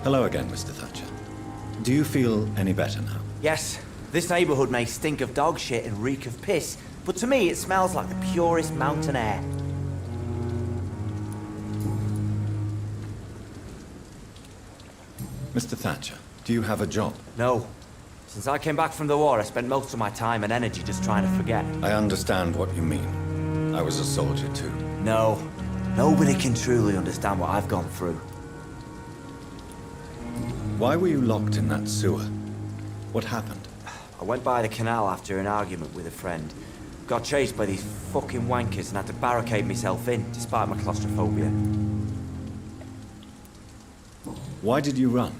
Hello again, Mr. Thatcher. Do you feel any better now? Yes, this neighborhood may stink of dog shit and reek of piss, but to me it smells like the purest mountain air. Mr. Thatcher, do you have a job? No. Since I came back from the war, I spent most of my time and energy just trying to forget. I understand what you mean. I was a soldier too. No. Nobody can truly understand what I've gone through. Why were you locked in that sewer? What happened? I went by the canal after an argument with a friend. Got chased by these fucking wankers and had to barricade myself in, despite my claustrophobia. Why did you run?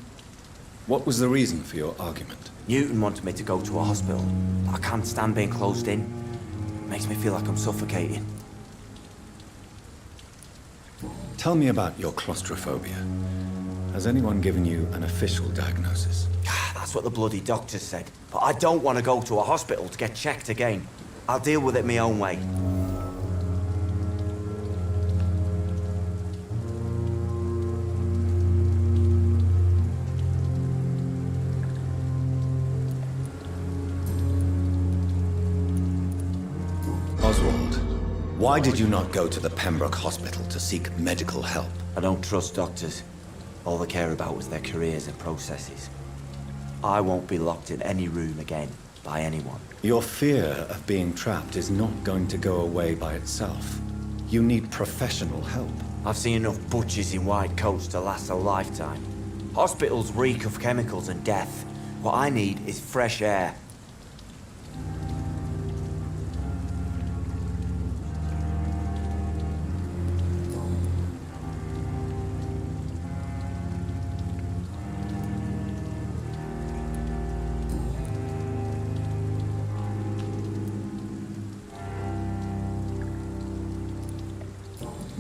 What was the reason for your argument? Newton wanted me to go to a hospital. I can't stand being closed in. It makes me feel like I'm suffocating. Tell me about your claustrophobia. Has anyone given you an official diagnosis? That's what the bloody doctors said. But I don't want to go to a hospital to get checked again. I'll deal with it my own way. Oswald, why did you not go to the Pembroke hospital to seek medical help? I don't trust doctors. All they care about was their careers and processes. I won't be locked in any room again by anyone. Your fear of being trapped is not going to go away by itself. You need professional help. I've seen enough butchers in white coats to last a lifetime. Hospitals reek of chemicals and death. What I need is fresh air.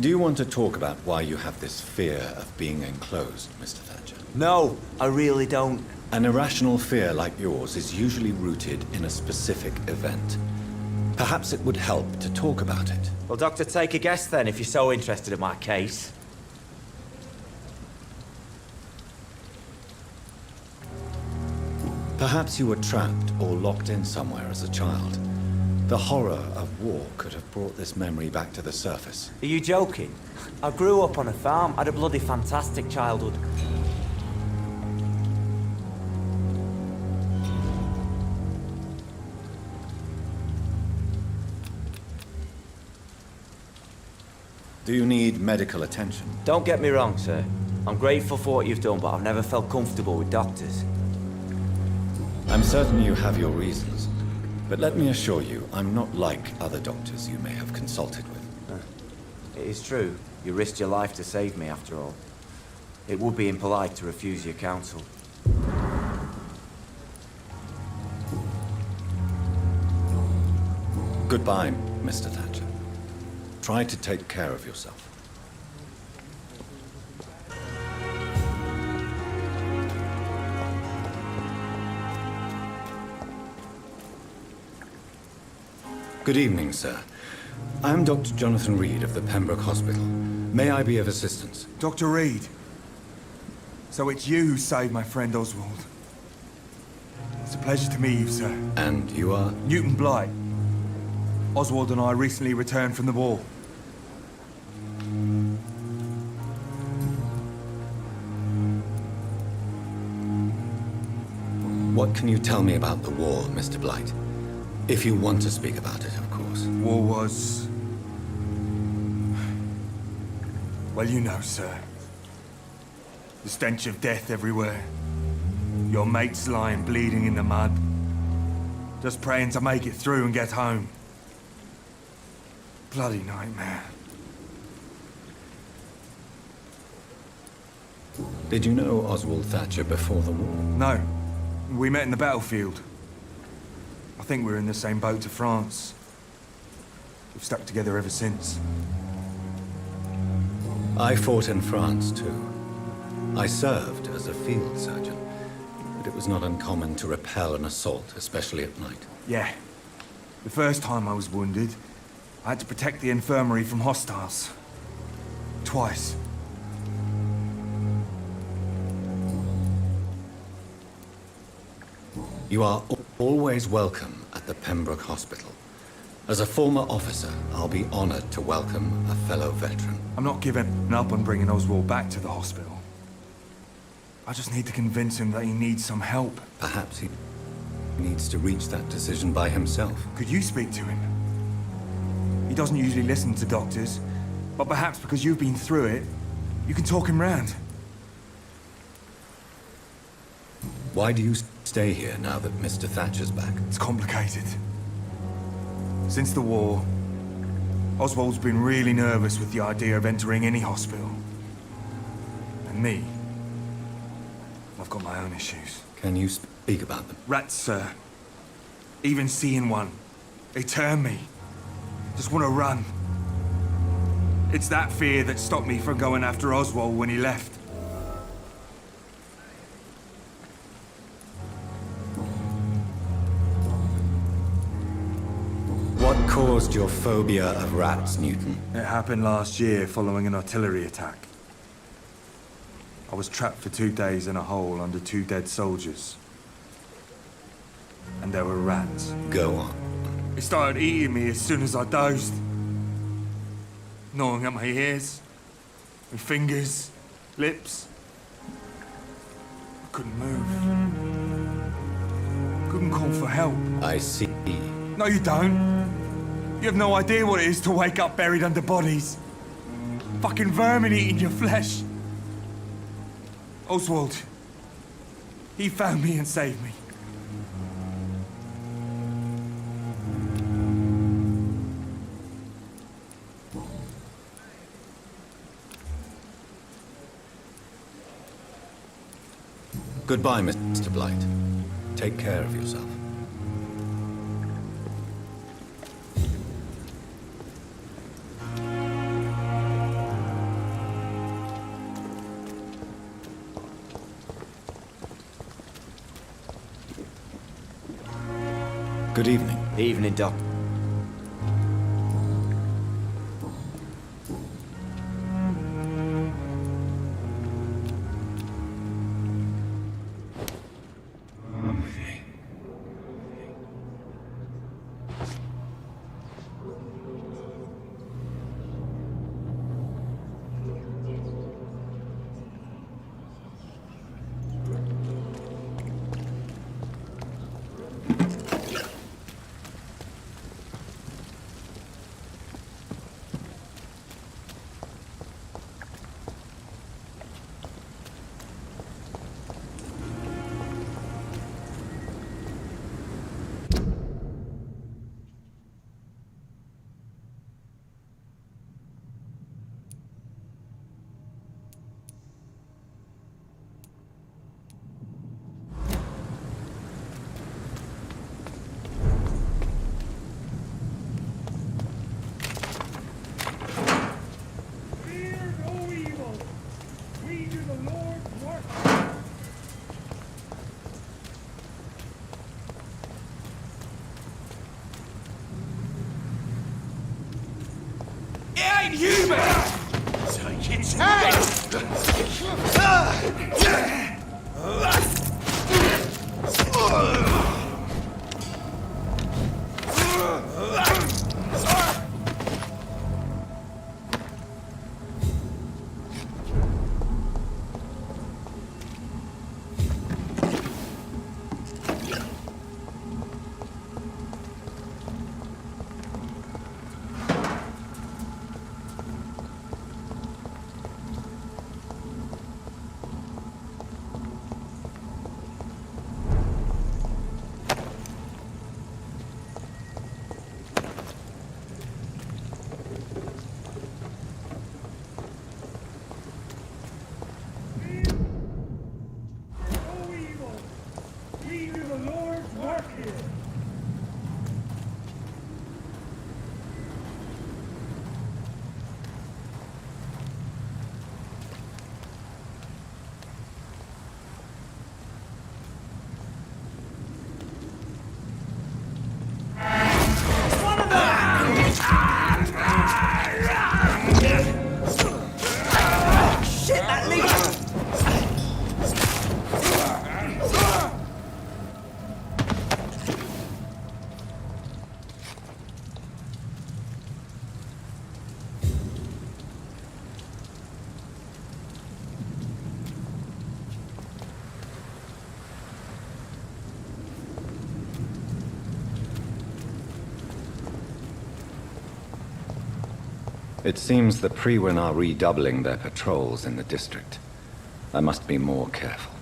Do you want to talk about why you have this fear of being enclosed, Mr. Thatcher? No, I really don't. An irrational fear like yours is usually rooted in a specific event. Perhaps it would help to talk about it. Well, Doctor, take a guess then, if you're so interested in my case. Perhaps you were trapped or locked in somewhere as a child. The horror of war could have brought this memory back to the surface. Are you joking? I grew up on a farm, had a bloody fantastic childhood. Do you need medical attention? Don't get me wrong, sir. I'm grateful for what you've done, but I've never felt comfortable with doctors. I'm certain you have your reasons. But let me assure you, I'm not like other doctors you may have consulted with. It is true. You risked your life to save me, after all. It would be impolite to refuse your counsel. Goodbye, Mr. Thatcher. Try to take care of yourself. Good evening, sir. I'm Dr. Jonathan Reed of the Pembroke Hospital. May I be of assistance? Dr. Reed. So it's you who saved my friend Oswald. It's a pleasure to meet you, sir. And you are? Newton Blight. Oswald and I recently returned from the war. What can you tell me about the war, Mr. Blight? If you want to speak about it, of course. War was... well, you know, sir. The stench of death everywhere. Your mates lying bleeding in the mud. Just praying to make it through and get home. Bloody nightmare. Did you know Oswald Thatcher before the war? No. We met in the battlefield. I think we're in the same boat to France. We've stuck together ever since. I fought in France, too. I served as a field surgeon, but it was not uncommon to repel an assault, especially at night. Yeah. The first time I was wounded, I had to protect the infirmary from hostiles. Twice. You are always welcome at the Pembroke Hospital. As a former officer, I'll be honored to welcome a fellow veteran. I'm not giving up on bringing Oswald back to the hospital. I just need to convince him that he needs some help. Perhaps he needs to reach that decision by himself. Could you speak to him? He doesn't usually listen to doctors, but perhaps because you've been through it, you can talk him round. Why do you stay here now that Mr. Thatcher's back? It's complicated. Since the war, Oswald's been really nervous with the idea of entering any hospital. And me, I've got my own issues. Can you speak about them? Rats, sir. Even seeing one, they turn me. Just want to run. It's that fear that stopped me from going after Oswald when he left. What caused your phobia of rats, Newton? It happened last year following an artillery attack. I was trapped for 2 days in a hole under 2 dead soldiers. And there were rats. Go on. It started eating me as soon as I dozed. Gnawing at my ears, my fingers, lips. I couldn't move. Couldn't call for help. I see. No, you don't. You have no idea what it is to wake up buried under bodies. Fucking vermin eating your flesh. Oswald. He found me and saved me. Goodbye, Mr. Blight. Take care of yourself. Good evening. Evening, Doc. It seems the Priwen are redoubling their patrols in the district. I must be more careful.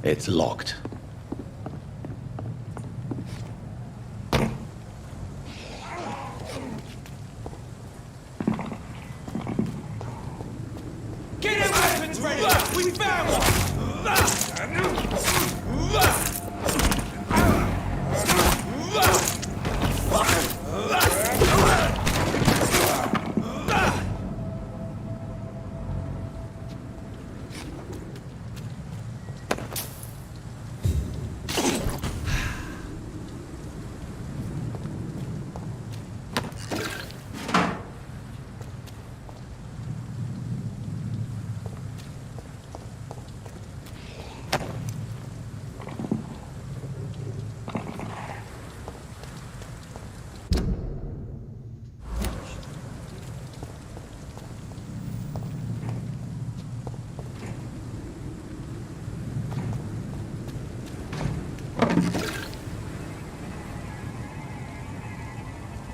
It's locked. Get your weapons ready! We found one!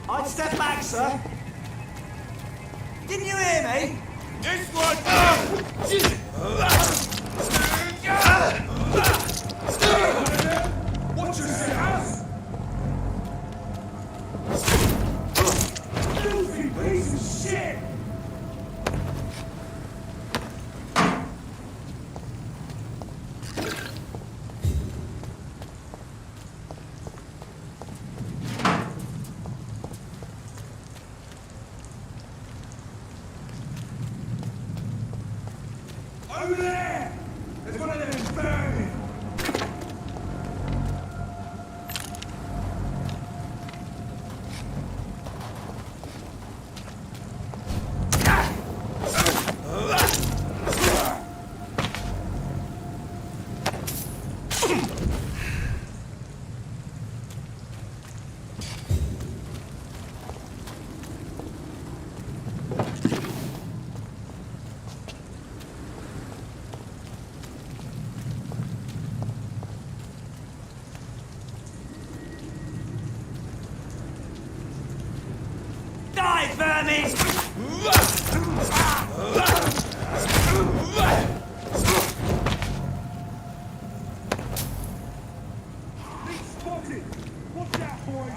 I'd step back, sir. Didn't you hear me? This one! Watch yourself! Filthy piece of shit! Over there! There's one of them burning! Die, vermin! Spotted! Watch out, boys!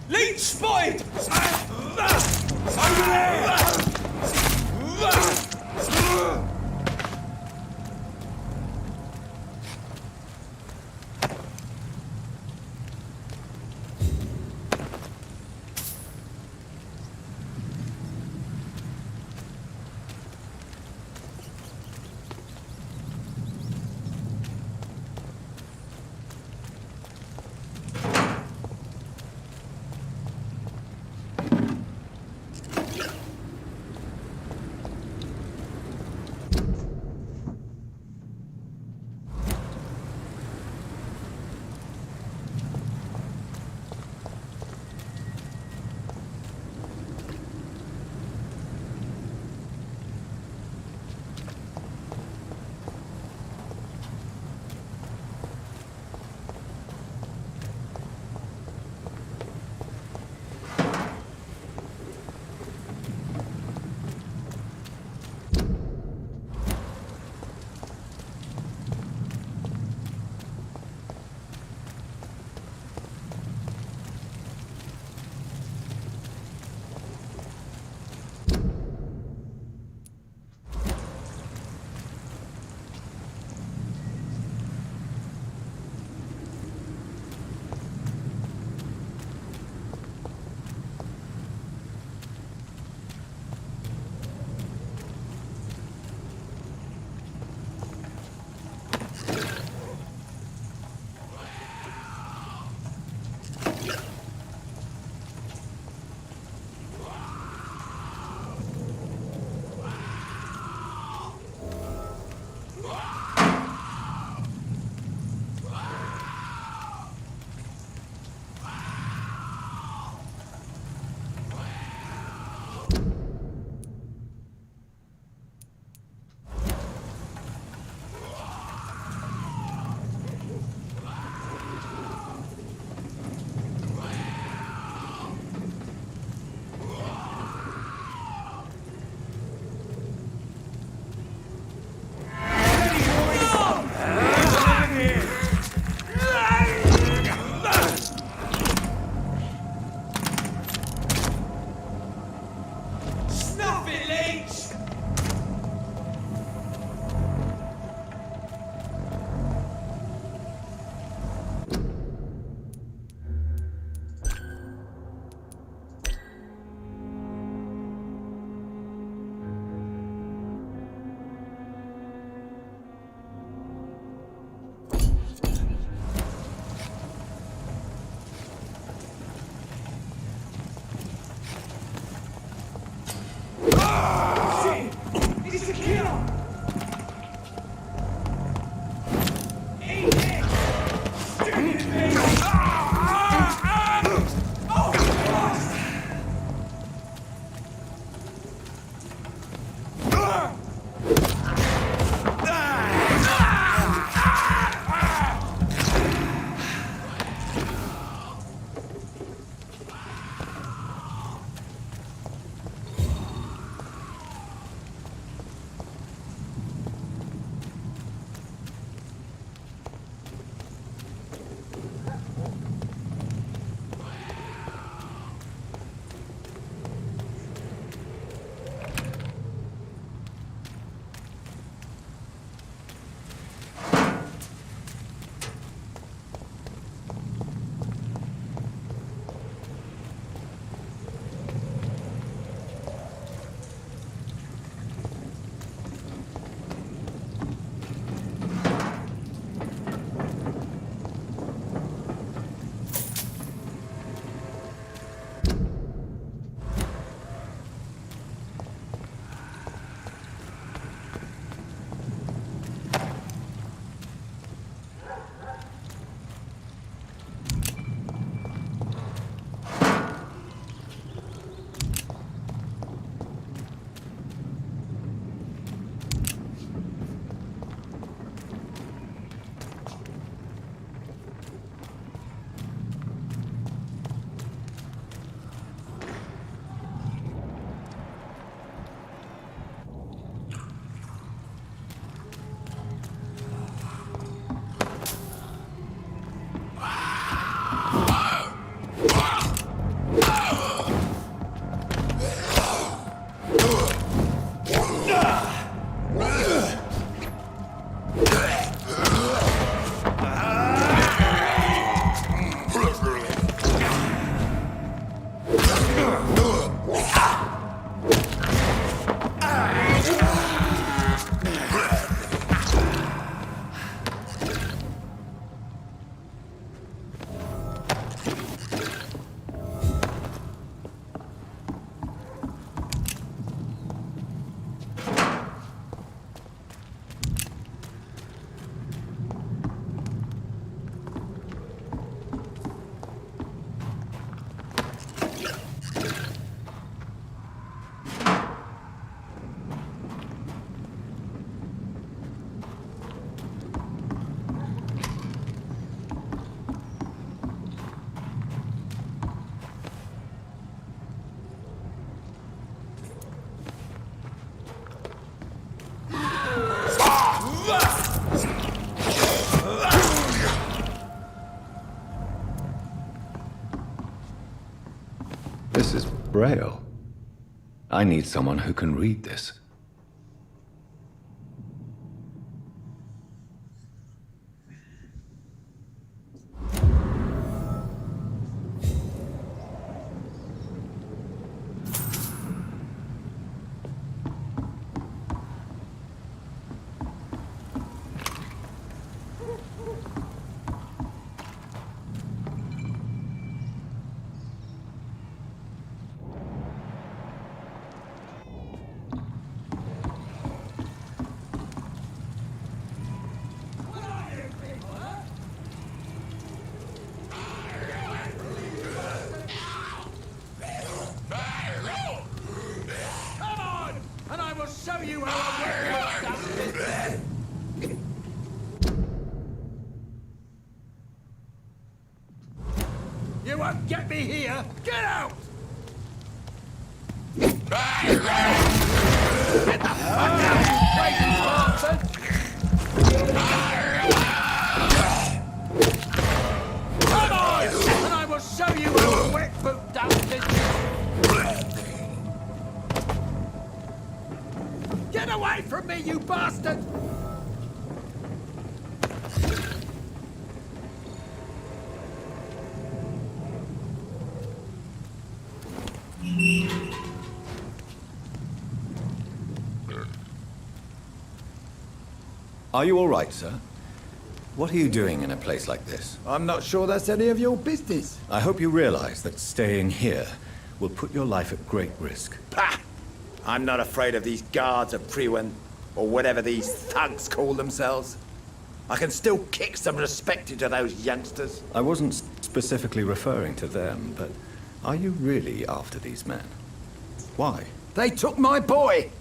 Leech spotted! Over there! Braille. I need someone who can read this. Show you how I work. You won't get me here. Get out! Get the fuck out, you crazy bastard! Come on, and I will show you how a wet boot does this. Get away from me, you bastard! Are you all right, sir? What are you doing in a place like this? I'm not sure that's any of your business. I hope you realize that staying here will put your life at great risk. Pah! I'm not afraid of these guards of Priwen, or whatever these thugs call themselves. I can still kick some respect into those youngsters. I wasn't specifically referring to them, but are you really after these men? Why? They took my boy!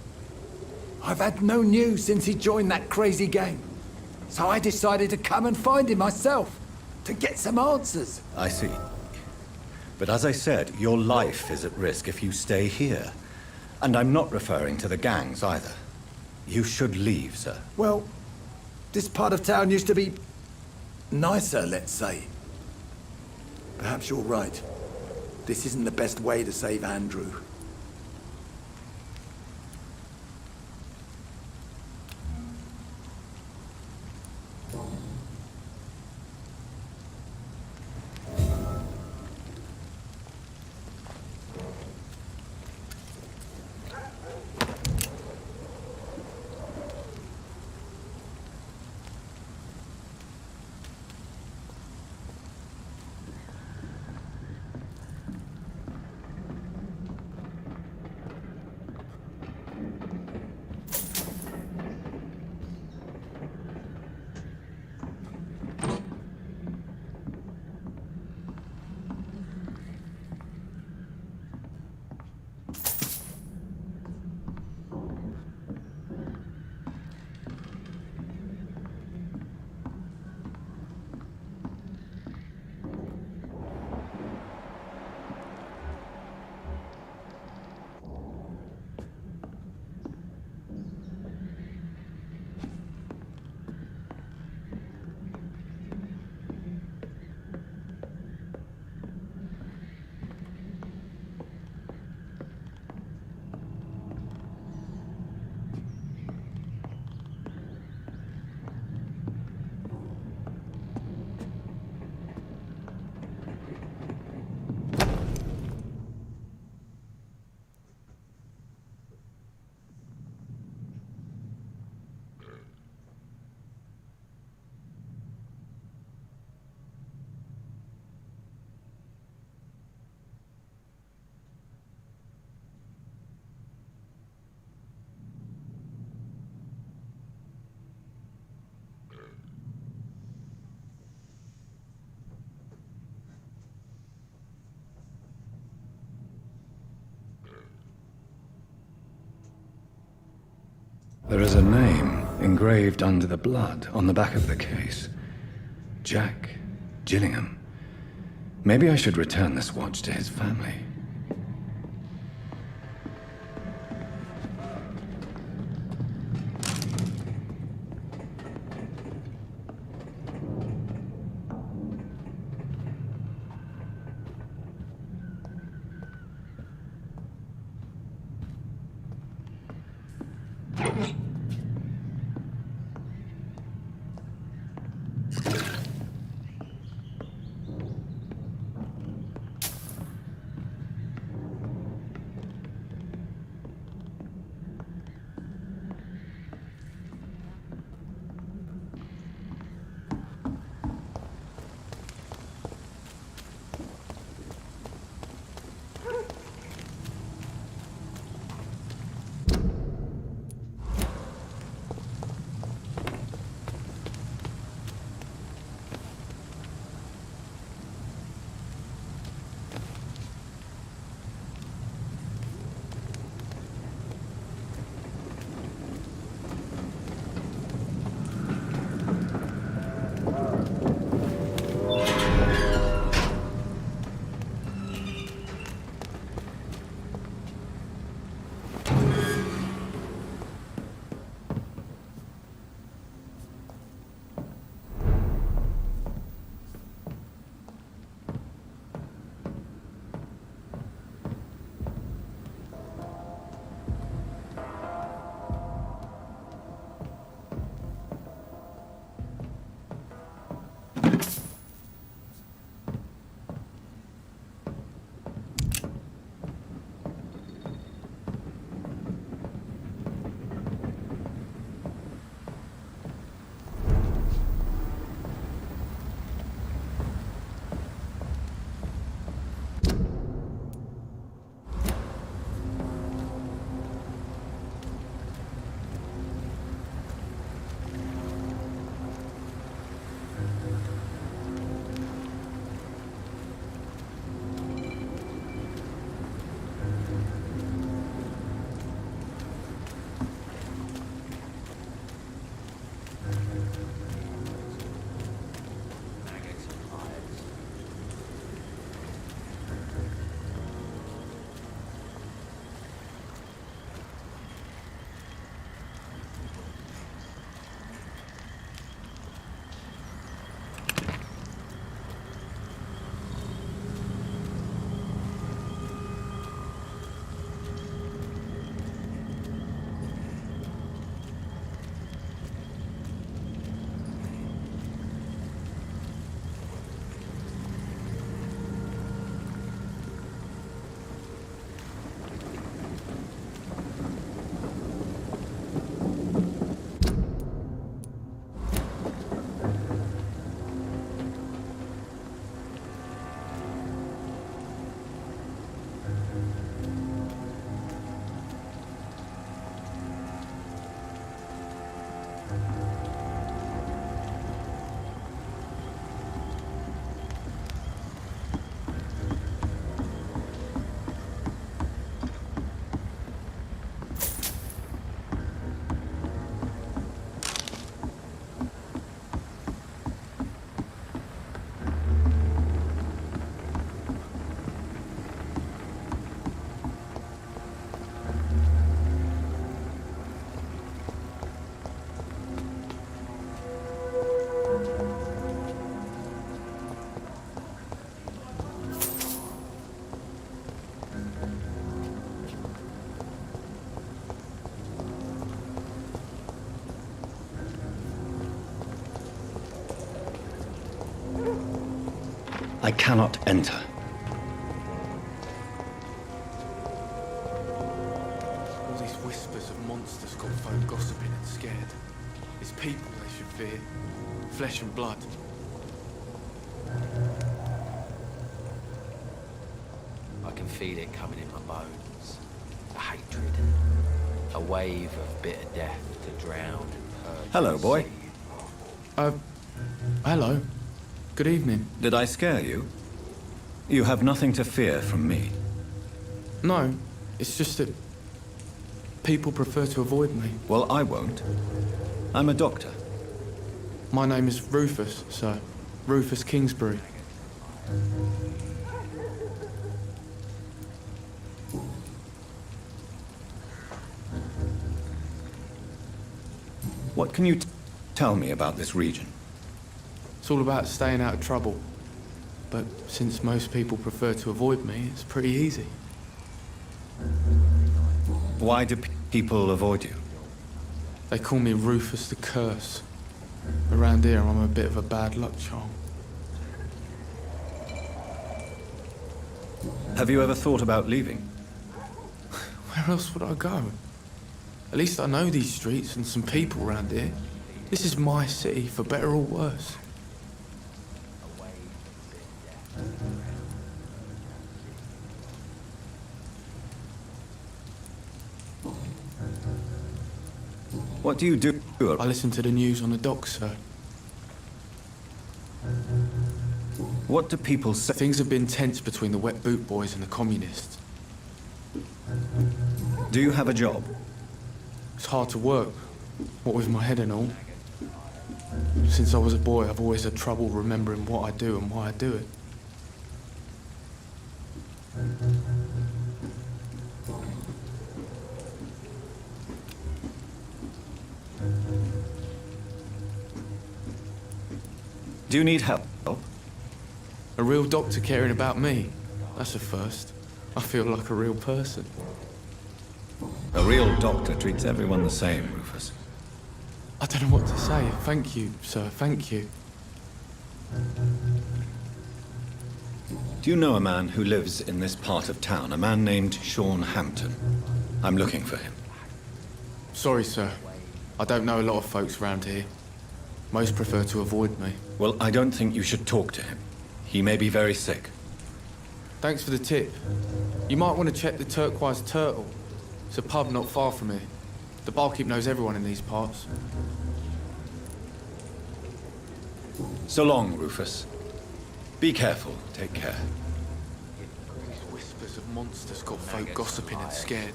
I've had no news since he joined that crazy gang. So I decided to come and find him myself, to get some answers. I see. But as I said, your life is at risk if you stay here. And I'm not referring to the gangs either. You should leave, sir. Well, this part of town used to be nicer, let's say. Perhaps you're right. This isn't the best way to save Andrew. There is a name engraved under the blood on the back of the case. Jack Gillingham. Maybe I should return this watch to his family. I cannot enter. All these whispers of monsters got folk gossiping and scared. It's people they should fear. Flesh and blood. I can feel it coming in my bones. A hatred. A wave of bitter death to drown and purge. Hello, the boy. sea. Hello. Good evening. Did I scare you? You have nothing to fear from me. No, it's just that people prefer to avoid me. Well, I won't. I'm a doctor. My name is Rufus, sir. Rufus Kingsbury. What can you tell me about this region? It's all about staying out of trouble. But since most people prefer to avoid me, it's pretty easy. Why do people avoid you? They call me Rufus the Curse. Around here, I'm a bit of a bad luck charm. Have you ever thought about leaving? Where else would I go? At least I know these streets and some people around here. This is my city, for better or worse. What do you do? I listen to the news on the docks, sir. What do people say? Things have been tense between the wet boot boys and the communists. Do you have a job? It's hard to work, what with my head and all. Since I was a boy, I've always had trouble remembering what I do and why I do it. Do you need help? A real doctor caring about me. That's a first. I feel like a real person. A real doctor treats everyone the same, Rufus. I don't know what to say. Thank you, sir. Thank you. Do you know a man who lives in this part of town? A man named Sean Hampton. I'm looking for him. Sorry, sir. I don't know a lot of folks around here. Most prefer to avoid me. Well, I don't think you should talk to him. He may be very sick. Thanks for the tip. You might want to check the Turquoise Turtle. It's a pub not far from here. The barkeep knows everyone in these parts. So long, Rufus. Be careful. Take care. These whispers of monsters got folk gossiping and scared.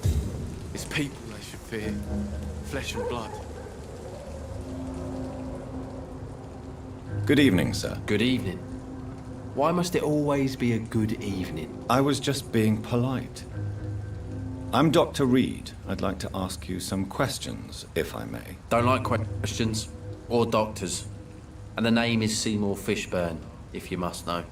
It's people they should fear. Flesh and blood. Good evening, sir. Good evening. Why must it always be a good evening? I was just being polite. I'm Dr. Reed. I'd like to ask you some questions, if I may. Don't like questions or doctors. And the name is Seymour Fishburne, if you must know.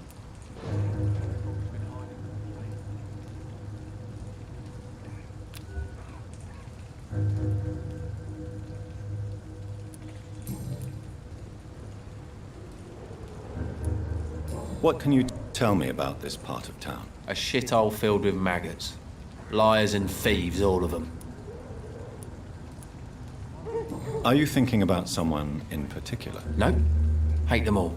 What can you tell me about this part of town? A shithole filled with maggots. Liars and thieves, all of them. Are you thinking about someone in particular? No, hate them all.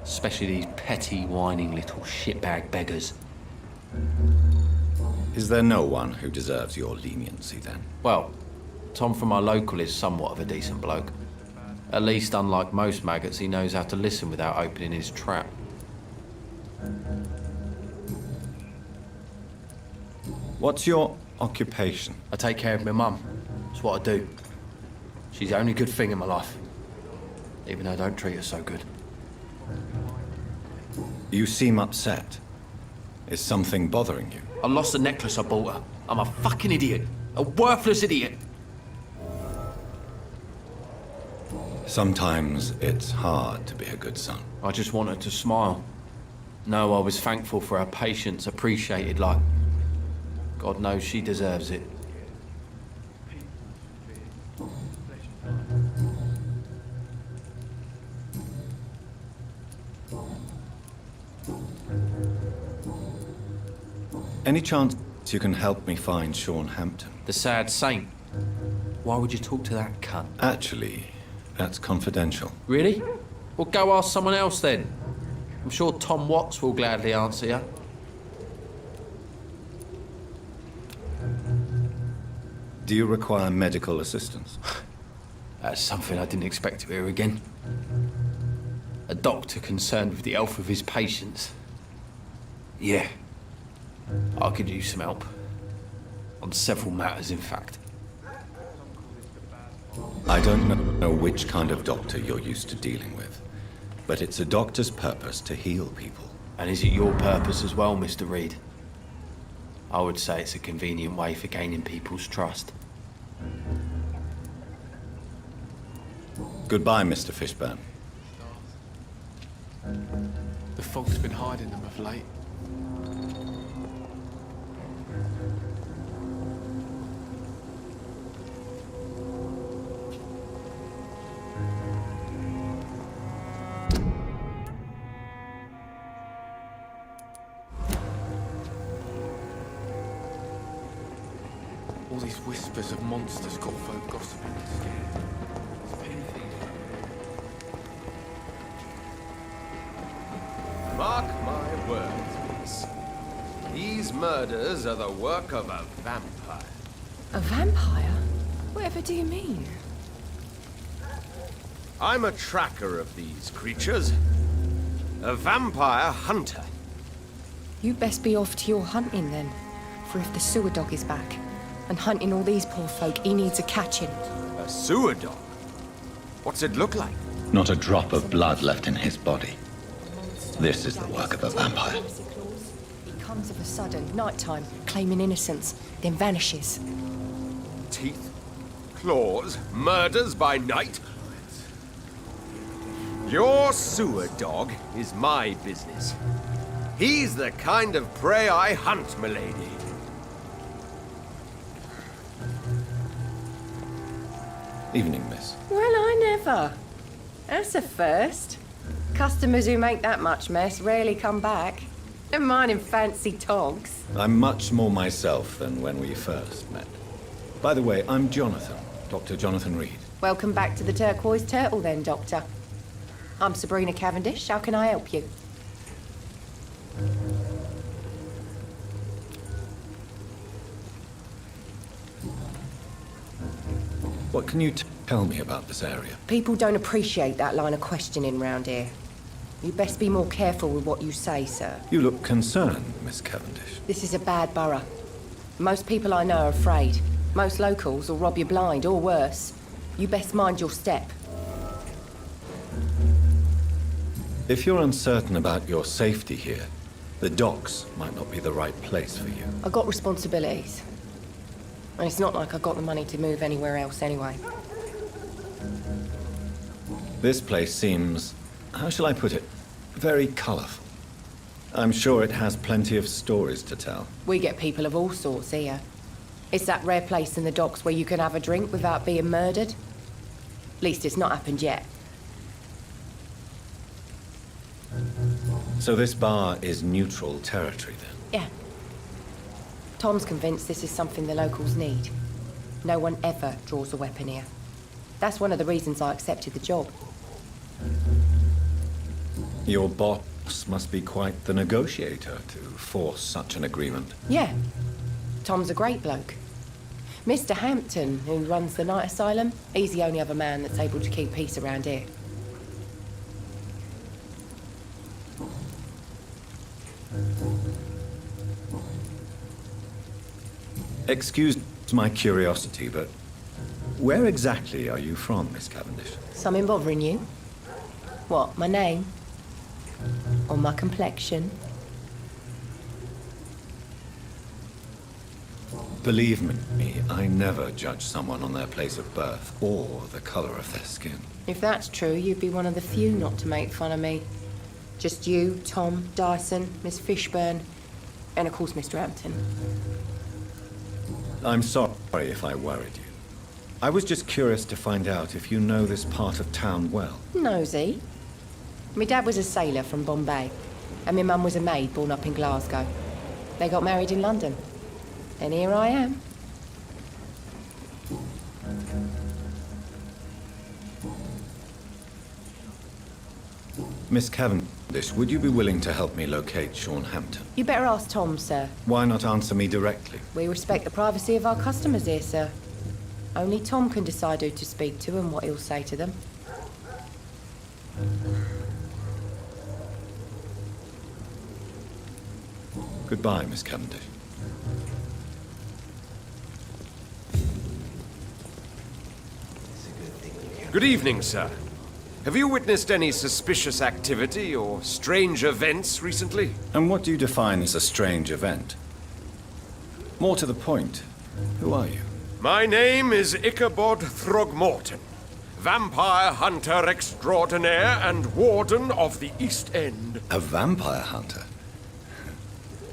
Especially these petty, whining little shitbag beggars. Is there no one who deserves your leniency, then? Well, Tom from our local is somewhat of a decent bloke. At least, unlike most maggots, he knows how to listen without opening his trap. What's your occupation? I take care of my mum. It's what I do. She's the only good thing in my life. Even though I don't treat her so good. You seem upset. Is something bothering you? I lost the necklace I bought her. I'm a fucking idiot. A worthless idiot. Sometimes it's hard to be a good son. I just want her to smile. No, I was thankful for her patience, appreciated like... God knows she deserves it. Any chance you can help me find Sean Hampton? The sad saint. Why would you talk to that cunt? Actually, that's confidential. Really? Well, go ask someone else then. I'm sure Tom Watts will gladly answer you. Do you require medical assistance? That's something I didn't expect to hear again. A doctor concerned with the health of his patients. Yeah. I could use some help. On several matters, in fact. I don't know which kind of doctor you're used to dealing with, but it's a doctor's purpose to heal people. And is it your purpose as well, Mr. Reed? I would say it's a convenient way for gaining people's trust. Goodbye, Mr. Fishburne. The fog's been hiding them of late. All these whispers of monsters got folk gossiping and scared. It's pity things. Mark my words, miss. These murders are the work of a vampire. A vampire? Whatever do you mean? I'm a tracker of these creatures. A vampire hunter. You best be off to your hunting then. For if the sewer dog is back and hunting all these poor folk, he needs a catching. A sewer dog? What's it look like? Not a drop of blood left in his body. This is the work of a vampire. He comes of a sudden, nighttime, claiming innocence, then vanishes. Teeth, claws, murders by night? Your sewer dog is my business. He's the kind of prey I hunt, milady. Evening, miss. Well, I never. That's a first. Customers who make that much mess rarely come back. Never mind in fancy togs. I'm much more myself than when we first met. By the way, I'm Jonathan, Dr. Jonathan Reed. Welcome back to the Turquoise Turtle then, Doctor. I'm Sabrina Cavendish. How can I help you? What can you tell me about this area? People don't appreciate that line of questioning round here. You best be more careful with what you say, sir. You look concerned, Miss Cavendish. This is a bad borough. Most people I know are afraid. Most locals will rob you blind, or worse. You best mind your step. If you're uncertain about your safety here, the docks might not be the right place for you. I've got responsibilities. And it's not like I've got the money to move anywhere else anyway. This place seems, how shall I put it, very colorful. I'm sure it has plenty of stories to tell. We get people of all sorts here. It's that rare place in the docks where you can have a drink without being murdered. At least it's not happened yet. So this bar is neutral territory then? Yeah. Tom's convinced this is something the locals need. No one ever draws a weapon here. That's one of the reasons I accepted the job. Your boss must be quite the negotiator to force such an agreement. Yeah. Tom's a great bloke. Mr. Hampton, who runs the night asylum, he's the only other man that's able to keep peace around here. Excuse my curiosity, but where exactly are you from, Miss Cavendish? Something bothering you? What, my name? Or my complexion? Believe me, I never judge someone on their place of birth or the color of their skin. If that's true, you'd be one of the few not to make fun of me. Just you, Tom, Dyson, Miss Fishburne, and of course Mr. Hampton. I'm sorry if I worried you. I was just curious to find out if you know this part of town well. Nosy. My dad was a sailor from Bombay, and my mum was a maid born up in Glasgow. They got married in London. And here I am. Miss Cavendish, would you be willing to help me locate Sean Hampton? You better ask Tom, sir. Why not answer me directly? We respect the privacy of our customers here, sir. Only Tom can decide who to speak to and what he'll say to them. Goodbye, Miss Cavendish. Good evening, sir. Have you witnessed any suspicious activity or strange events recently? And what do you define as a strange event? More to the point, who are you? My name is Ichabod Throgmorton, vampire hunter extraordinaire and warden of the East End. A vampire hunter?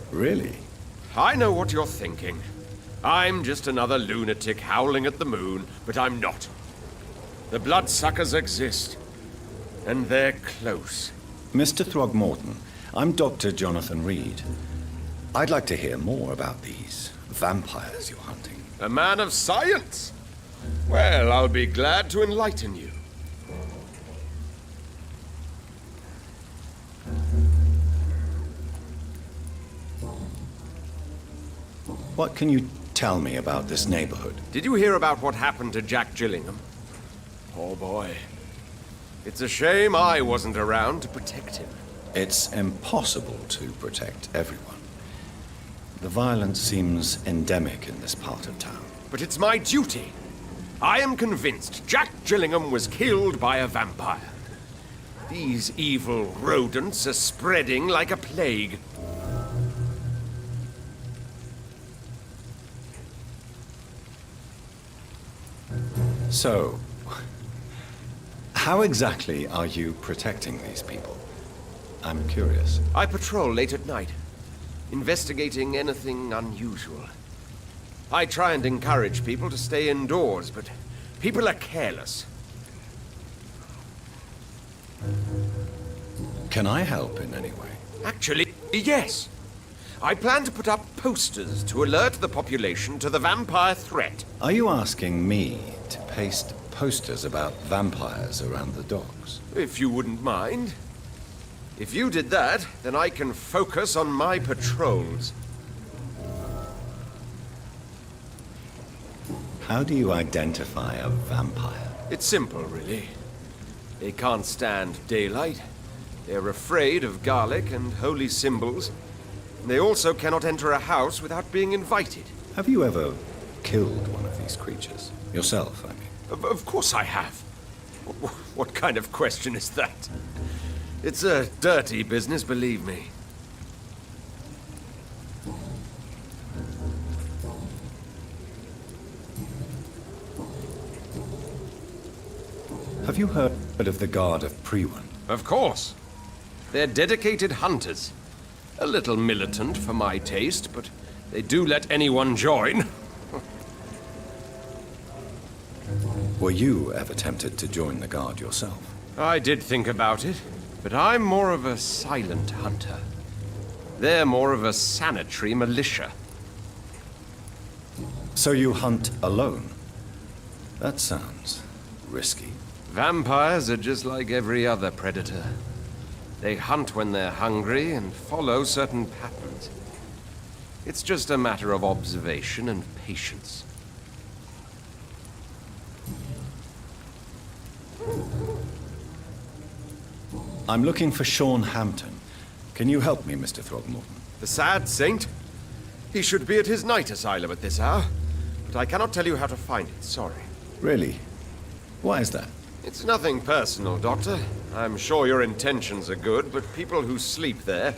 Really? I know what you're thinking. I'm just another lunatic howling at the moon, but I'm not. The bloodsuckers exist, and they're close. Mr. Throgmorton, I'm Dr. Jonathan Reed. I'd like to hear more about these vampires you're hunting. A man of science? Well, I'll be glad to enlighten you. What can you tell me about this neighborhood? Did you hear about what happened to Jack Gillingham? Poor boy. It's a shame I wasn't around to protect him. It's impossible to protect everyone. The violence seems endemic in this part of town. But it's my duty. I am convinced Jack Gillingham was killed by a vampire. These evil rodents are spreading like a plague. So, how exactly are you protecting these people? I'm curious. I patrol late at night, investigating anything unusual. I try and encourage people to stay indoors, but people are careless. Can I help in any way? Actually, yes. I plan to put up posters to alert the population to the vampire threat. Are you asking me to paste posters about vampires around the docks? If you wouldn't mind. If you did that, then I can focus on my patrols. How do you identify a vampire? It's simple, really. They can't stand daylight. They're afraid of garlic and holy symbols. They also cannot enter a house without being invited. Have you ever killed one of these creatures? Yourself, I mean. Of course I have. What kind of question is that? It's a dirty business, believe me. Have you heard of the Guard of Prewan? Of course. They're dedicated hunters. A little militant for my taste, but they do let anyone join. Were you ever tempted to join the Guard yourself? I did think about it, but I'm more of a silent hunter. They're more of a sanitary militia. So you hunt alone? That sounds risky. Vampires are just like every other predator. They hunt when they're hungry and follow certain patterns. It's just a matter of observation and patience. I'm looking for Sean Hampton. Can you help me, Mr. Throgmorton? The sad saint? He should be at his night asylum at this hour, but I cannot tell you how to find it, sorry. Really? Why is that? It's nothing personal, Doctor. I'm sure your intentions are good, but people who sleep there,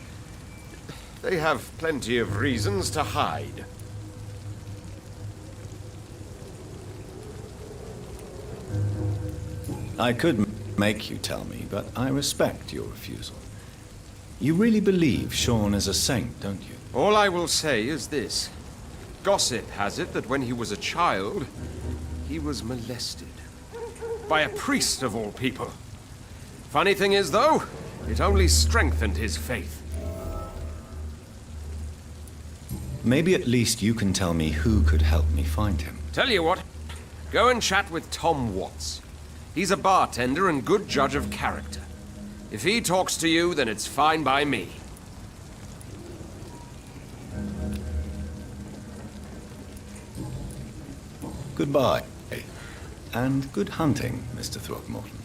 they have plenty of reasons to hide. I could make you tell me, but I respect your refusal. You really believe Sean is a saint, don't you? All I will say is this. Gossip has it that when he was a child, he was molested. By a priest of all people. Funny thing is, though, it only strengthened his faith. Maybe at least you can tell me who could help me find him. Tell you what, go and chat with Tom Watts. He's a bartender and good judge of character. If he talks to you, then it's fine by me. Goodbye. And good hunting, Mr. Throgmorton.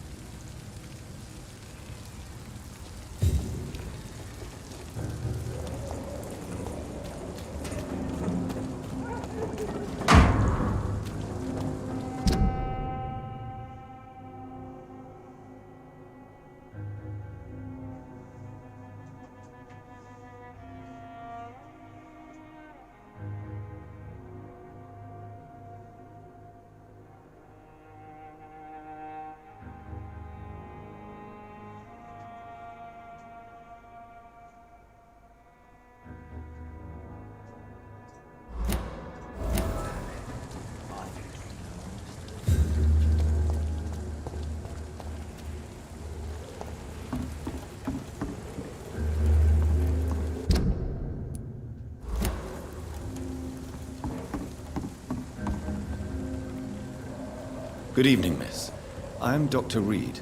Good evening, miss. I'm Dr. Reed.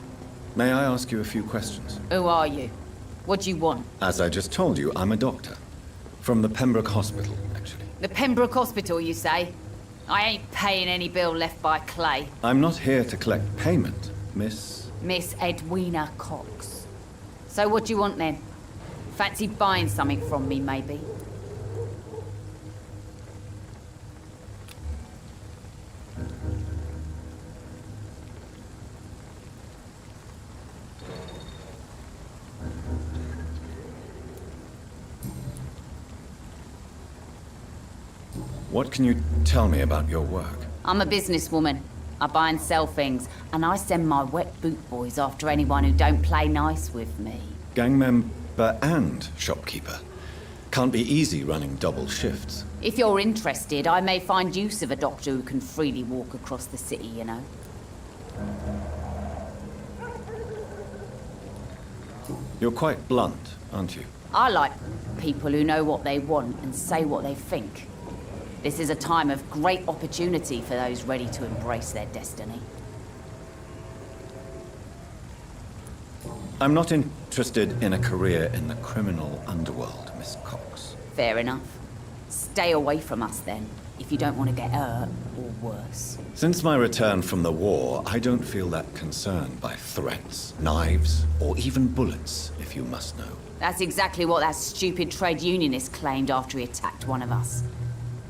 May I ask you a few questions? Who are you? What do you want? As I just told you, I'm a doctor. From the Pembroke Hospital, actually. The Pembroke Hospital, you say? I ain't paying any bill left by Clay. I'm not here to collect payment, miss. Miss Edwina Cox. So what do you want then? Fancy buying something from me, maybe? What can you tell me about your work? I'm a businesswoman. I buy and sell things, and I send my wet boot boys after anyone who don't play nice with me. Gang member and shopkeeper. Can't be easy running double shifts. If you're interested, I may find use of a doctor who can freely walk across the city, you know. You're quite blunt, aren't you? I like people who know what they want and say what they think. This is a time of great opportunity for those ready to embrace their destiny. I'm not interested in a career in the criminal underworld, Miss Cox. Fair enough. Stay away from us then, if you don't want to get hurt or worse. Since my return from the war, I don't feel that concerned by threats, knives, or even bullets, if you must know. That's exactly what that stupid trade unionist claimed after he attacked one of us.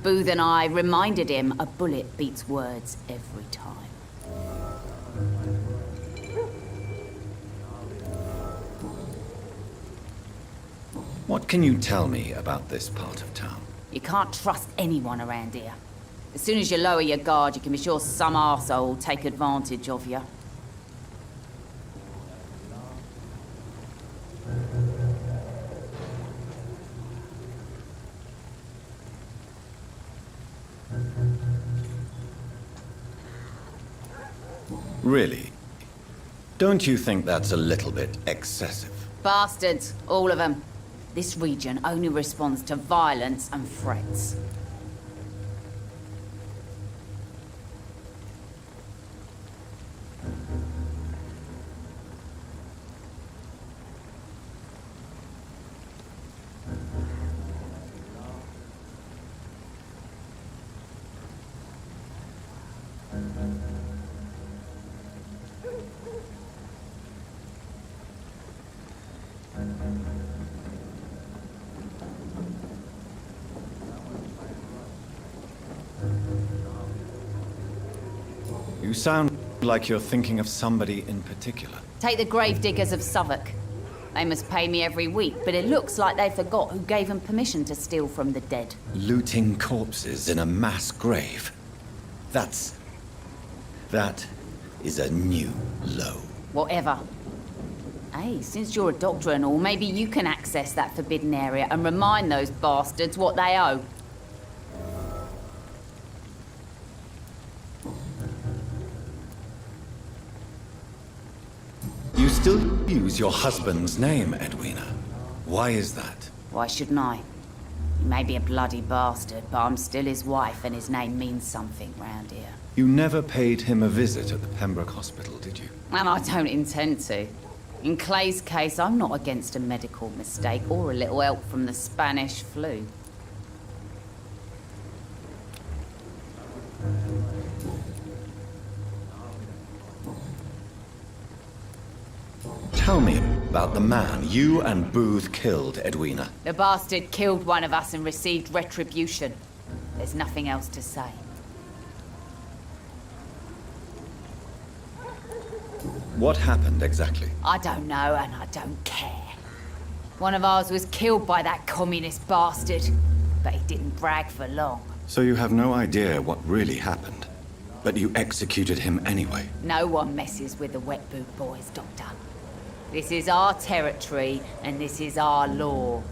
Booth and I reminded him a bullet beats words every time. What can you tell me about this part of town? You can't trust anyone around here. As soon as you lower your guard, you can be sure some arsehole will take advantage of you. Really? Don't you think that's a little bit excessive? Bastards, all of them. This region only responds to violence and threats. You sound like you're thinking of somebody in particular. Take the gravediggers of Southwark. They must pay me every week, but it looks like they forgot who gave them permission to steal from the dead. Looting corpses in a mass grave. That is a new low. Whatever. Hey, since you're a doctor and all, maybe you can access that forbidden area and remind those bastards what they owe. You still use your husband's name, Edwina. Why is that? Why shouldn't I? He may be a bloody bastard, but I'm still his wife and his name means something round here. You never paid him a visit at the Pembroke Hospital, did you? And I don't intend to. In Clay's case, I'm not against a medical mistake or a little help from the Spanish flu. Tell me about the man you and Booth killed, Edwina. The bastard killed one of us and received retribution. There's nothing else to say. What happened exactly? I don't know and I don't care. One of ours was killed by that communist bastard, but he didn't brag for long. So you have no idea what really happened, but you executed him anyway. No one messes with the wet boot boys, Doctor. This is our territory and this is our law.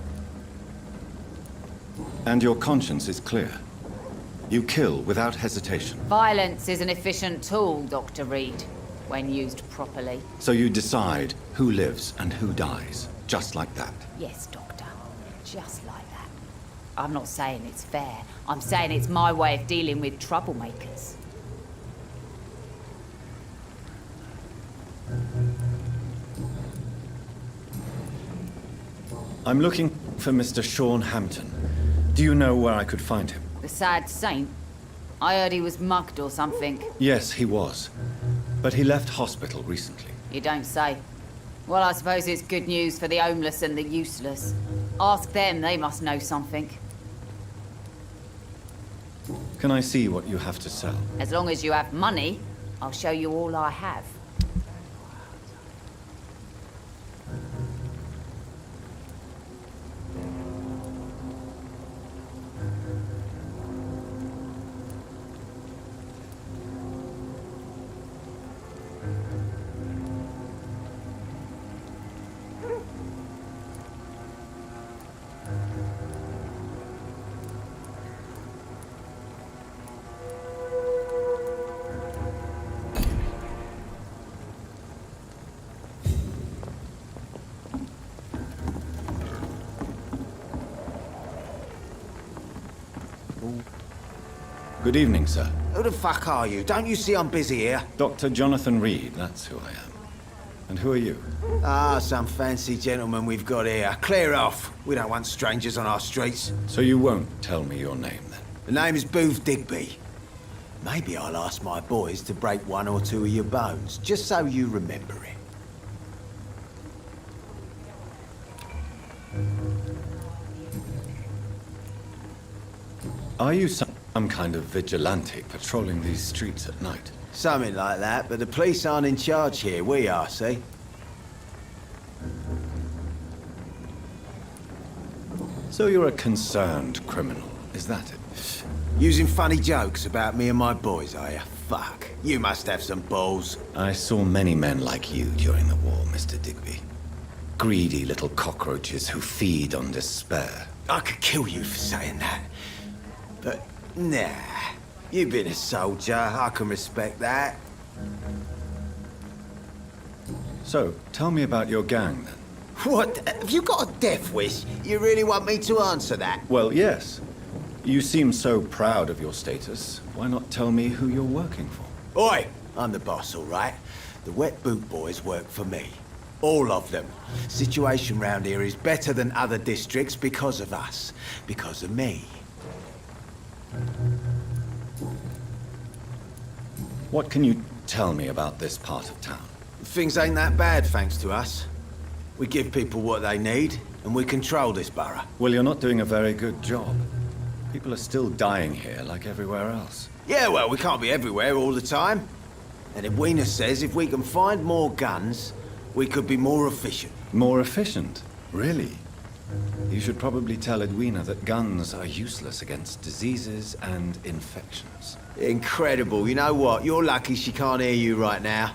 And your conscience is clear. You kill without hesitation. Violence is an efficient tool, Dr. Reed, when used properly. So you decide who lives and who dies, just like that. Yes, Doctor. Just like that. I'm not saying it's fair. I'm saying it's my way of dealing with troublemakers. I'm looking for Mr. Sean Hampton. Do you know where I could find him? The sad saint? I heard he was mugged or something. Yes, he was. But he left hospital recently. You don't say. Well, I suppose it's good news for the homeless and the useless. Ask them, they must know something. Can I see what you have to sell? As long as you have money, I'll show you all I have. Good evening, sir. Who the fuck are you? Don't you see I'm busy here? Dr. Jonathan Reed, that's who I am. And who are you? Ah, some fancy gentleman we've got here. Clear off. We don't want strangers on our streets. So you won't tell me your name, then? The name is Booth Digby. Maybe I'll ask my boys to break one or two of your bones, just so you remember it. Are you some kind of vigilante patrolling these streets at night? Something like that, but the police aren't in charge here. We are, see? So you're a concerned criminal, is that it? Using funny jokes about me and my boys, are you? Fuck. You must have some balls. I saw many men like you during the war, Mr. Digby. Greedy little cockroaches who feed on despair. I could kill you for saying that. But, nah. You've been a soldier. I can respect that. So, tell me about your gang, then. What? Have you got a death wish? You really want me to answer that? Well, yes. You seem so proud of your status. Why not tell me who you're working for? Oi! I'm the boss, all right? The Wet Boot Boys work for me. All of them. Situation round here is better than other districts because of us. Because of me. What can you tell me about this part of town? Things ain't that bad, thanks to us. We give people what they need, and we control this borough. Well, you're not doing a very good job. People are still dying here like everywhere else. Yeah, well, we can't be everywhere all the time. And Edwina says if we can find more guns, we could be more efficient. More efficient? Really? You should probably tell Edwina that guns are useless against diseases and infections. Incredible. You know what? You're lucky she can't hear you right now.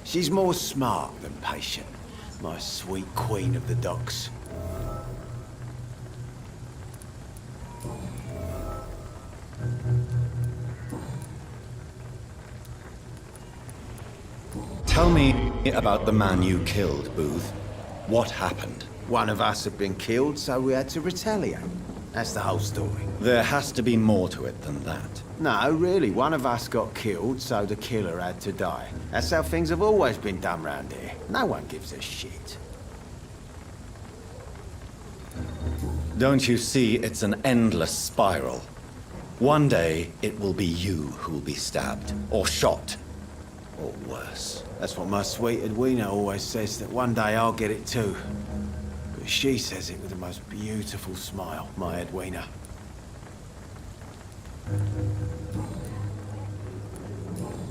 She's more smart than patient. My sweet queen of the docks. Tell me about the man you killed, Booth. What happened? One of us had been killed, so we had to retaliate. That's the whole story. There has to be more to it than that. No, really. One of us got killed, so the killer had to die. That's how things have always been done round here. No one gives a shit. Don't you see it's an endless spiral? One day, it will be you who will be stabbed, or shot, or worse. That's what my sweet Edwina always says, that one day I'll get it too. But she says it with the most beautiful smile, my Edwina.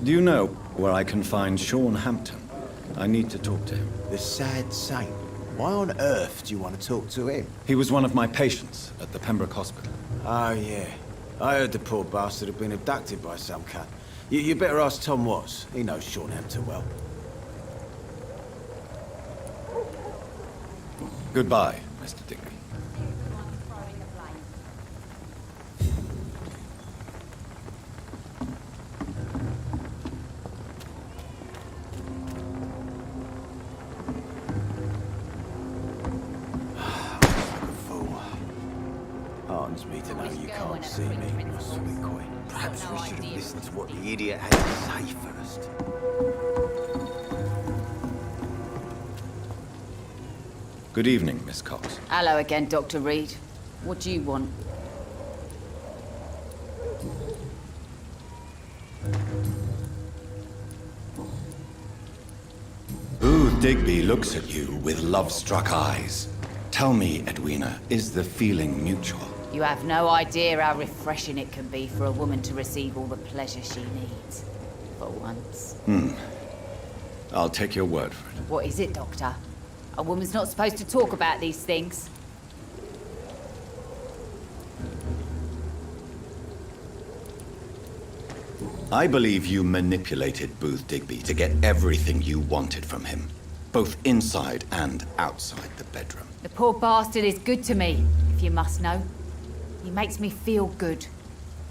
Do you know where I can find Sean Hampton? I need to talk to him. The sad saint. Why on earth do you want to talk to him? He was one of my patients at the Pembroke hospital. Oh, yeah. I heard the poor bastard had been abducted by some cunt. You better ask Tom Watts. He knows Sean Hampton well. Goodbye, Mr. Digby. Hardens me to know you can't see me, my sweet queen. Perhaps we should have listened to what the idiot had to say first. Good evening, Miss Cox. Hello again, Dr. Reed. What do you want? Booth Digby looks at you with love-struck eyes. Tell me, Edwina, is the feeling mutual? You have no idea how refreshing it can be for a woman to receive all the pleasure she needs. For once. I'll take your word for it. What is it, Doctor? A woman's not supposed to talk about these things. I believe you manipulated Booth Digby to get everything you wanted from him, both inside and outside the bedroom. The poor bastard is good to me, if you must know. He makes me feel good.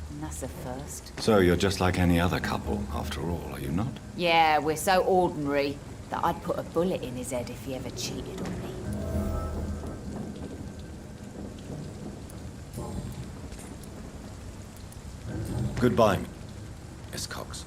And that's a first. So you're just like any other couple, after all, are you not? Yeah, we're so ordinary that I'd put a bullet in his head if he ever cheated on me. Goodbye, Miss Cox.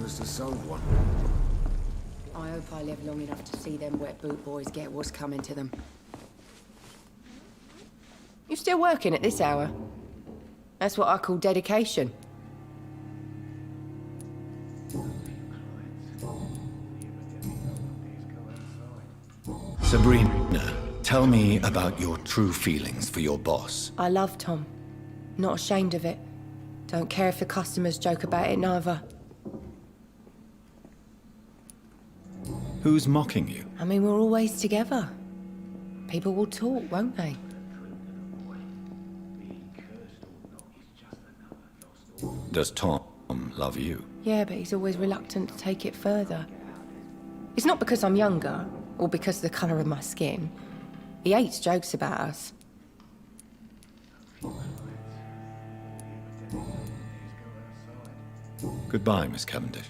us to solve one. I hope I live long enough to see them wet boot boys get what's coming to them. You still working at this hour? That's what I call dedication. Sabrina, tell me about your true feelings for your boss. I love Tom. Not ashamed of it. Don't care if the customers joke about it, neither. Who's mocking you? I mean, we're always together. People will talk, won't they? Does Tom love you? Yeah, but he's always reluctant to take it further. It's not because I'm younger, or because of the colour of my skin. He hates jokes about us. Goodbye, Miss Cavendish.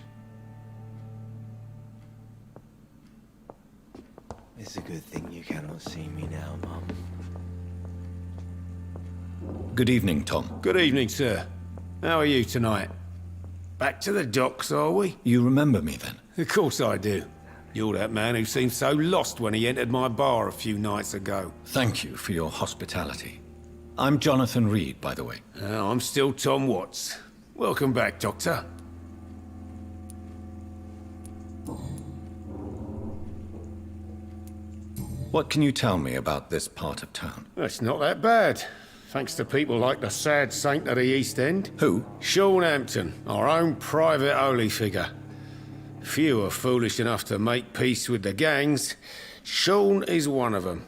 It's a good thing you cannot see me now, Mum. Good evening, Tom. Good evening, sir. How are you tonight? Back to the docks, are we? You remember me then? Of course I do. You're that man who seemed so lost when he entered my bar a few nights ago. Thank you for your hospitality. I'm Jonathan Reed, by the way. I'm still Tom Watts. Welcome back, Doctor. What can you tell me about this part of town? It's not that bad. Thanks to people like the sad saint of the East End. Who? Sean Hampton, our own private holy figure. Few are foolish enough to make peace with the gangs. Sean is one of them.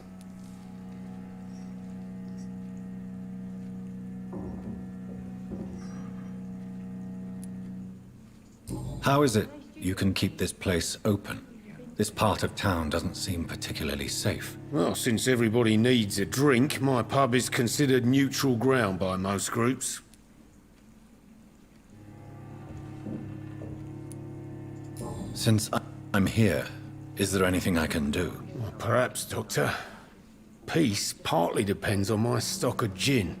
How is it you can keep this place open? This part of town doesn't seem particularly safe. Well, since everybody needs a drink, my pub is considered neutral ground by most groups. Since I'm here, is there anything I can do? Well, perhaps, Doctor. Peace partly depends on my stock of gin.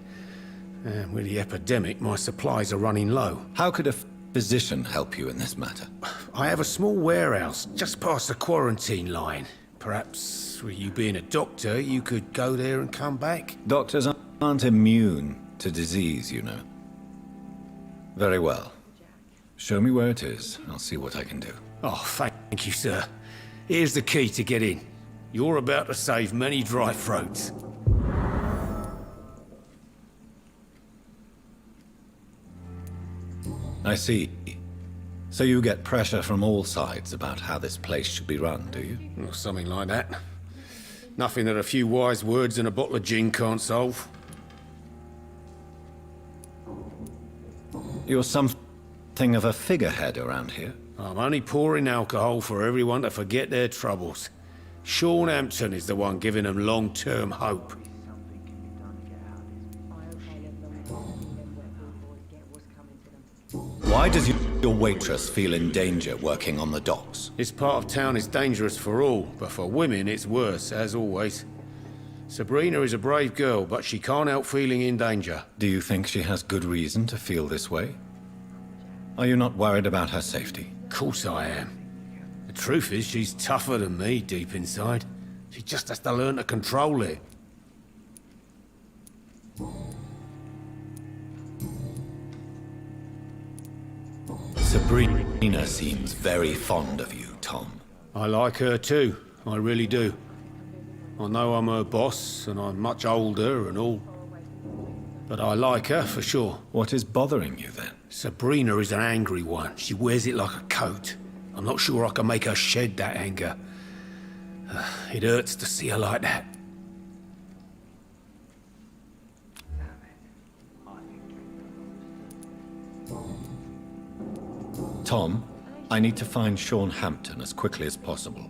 And with the epidemic, my supplies are running low. How could a physician help you in this matter? I have a small warehouse just past the quarantine line. Perhaps, with you being a doctor, you could go there and come back? Doctors aren't immune to disease, you know. Very well. Show me where it is. I'll see what I can do. Oh, thank you, sir. Here's the key to get in. You're about to save many dry throats. I see. So you get pressure from all sides about how this place should be run, do you? Or something like that. Nothing that a few wise words and a bottle of gin can't solve. You're something of a figurehead around here. I'm only pouring alcohol for everyone to forget their troubles. Sean Hampton is the one giving them long-term hope. Why does your waitress feel in danger working on the docks? This part of town is dangerous for all, but for women it's worse, as always. Sabrina is a brave girl, but she can't help feeling in danger. Do you think she has good reason to feel this way? Are you not worried about her safety? Of course I am. The truth is, she's tougher than me deep inside. She just has to learn to control it. Sabrina seems very fond of you, Tom. I like her too, I really do. I know I'm her boss, and I'm much older and all. But I like her, for sure. What is bothering you, then? Sabrina is an angry one. She wears it like a coat. I'm not sure I can make her shed that anger. It hurts to see her like that. Tom, I need to find Sean Hampton as quickly as possible.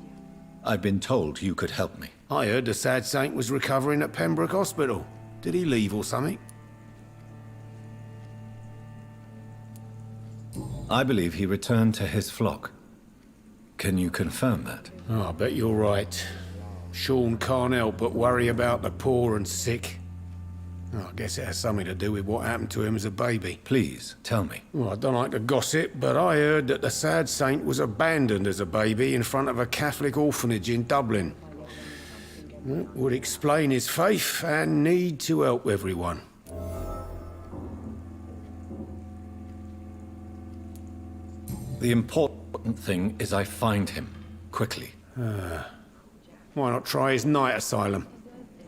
I've been told you could help me. I heard the sad saint was recovering at Pembroke Hospital. Did he leave or something? I believe he returned to his flock. Can you confirm that? Oh, I bet you're right. Sean can't help but worry about the poor and sick. Oh, I guess it has something to do with what happened to him as a baby. Please, tell me. Well, I don't like to gossip, but I heard that the sad saint was abandoned as a baby in front of a Catholic orphanage in Dublin. That would explain his faith and need to help everyone. The important thing is I find him, quickly. Why not try his night asylum?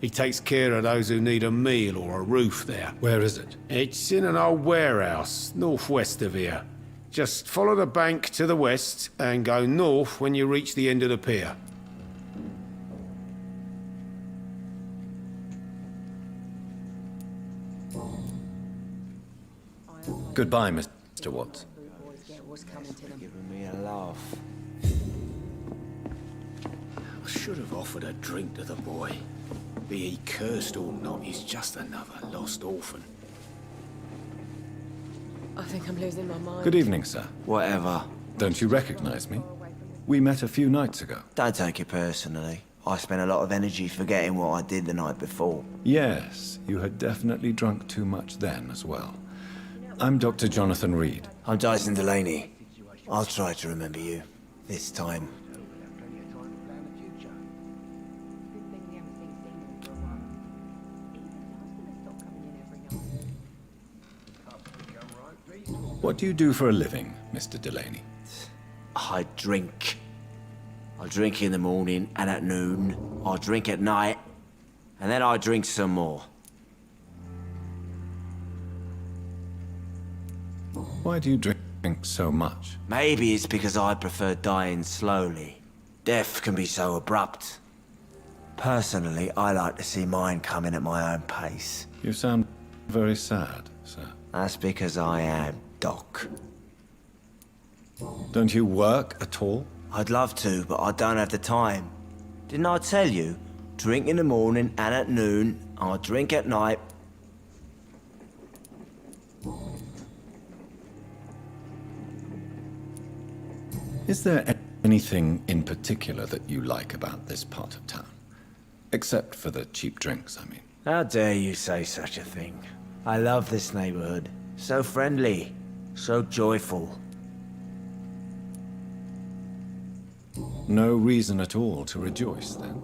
He takes care of those who need a meal or a roof there. Where is it? It's in an old warehouse, northwest of here. Just follow the bank to the west and go north when you reach the end of the pier. Goodbye, Mr. Watts. Giving me a laugh. I should have offered a drink to the boy. Be he cursed or not, he's just another lost orphan. I think I'm losing my mind. Good evening, sir. Whatever. Don't you recognize me? We met a few nights ago. Don't take it personally. I spent a lot of energy forgetting what I did the night before. Yes, you had definitely drunk too much then as well. I'm Dr. Jonathan Reed. I'm Dyson Delaney. I'll try to remember you. This time. What do you do for a living, Mr. Delaney? I drink. I drink in the morning and at noon. I drink at night. And then I drink some more. Why do you drink so much? Maybe it's because I prefer dying slowly. Death can be so abrupt. Personally, I like to see mine coming at my own pace. You sound very sad, sir. That's because I am, Doc. Don't you work at all? I'd love to, but I don't have the time. Didn't I tell you? Drink in the morning and at noon. I drink at night. Is there anything in particular that you like about this part of town? Except for the cheap drinks, I mean. How dare you say such a thing? I love this neighborhood. So friendly. So joyful. No reason at all to rejoice, then?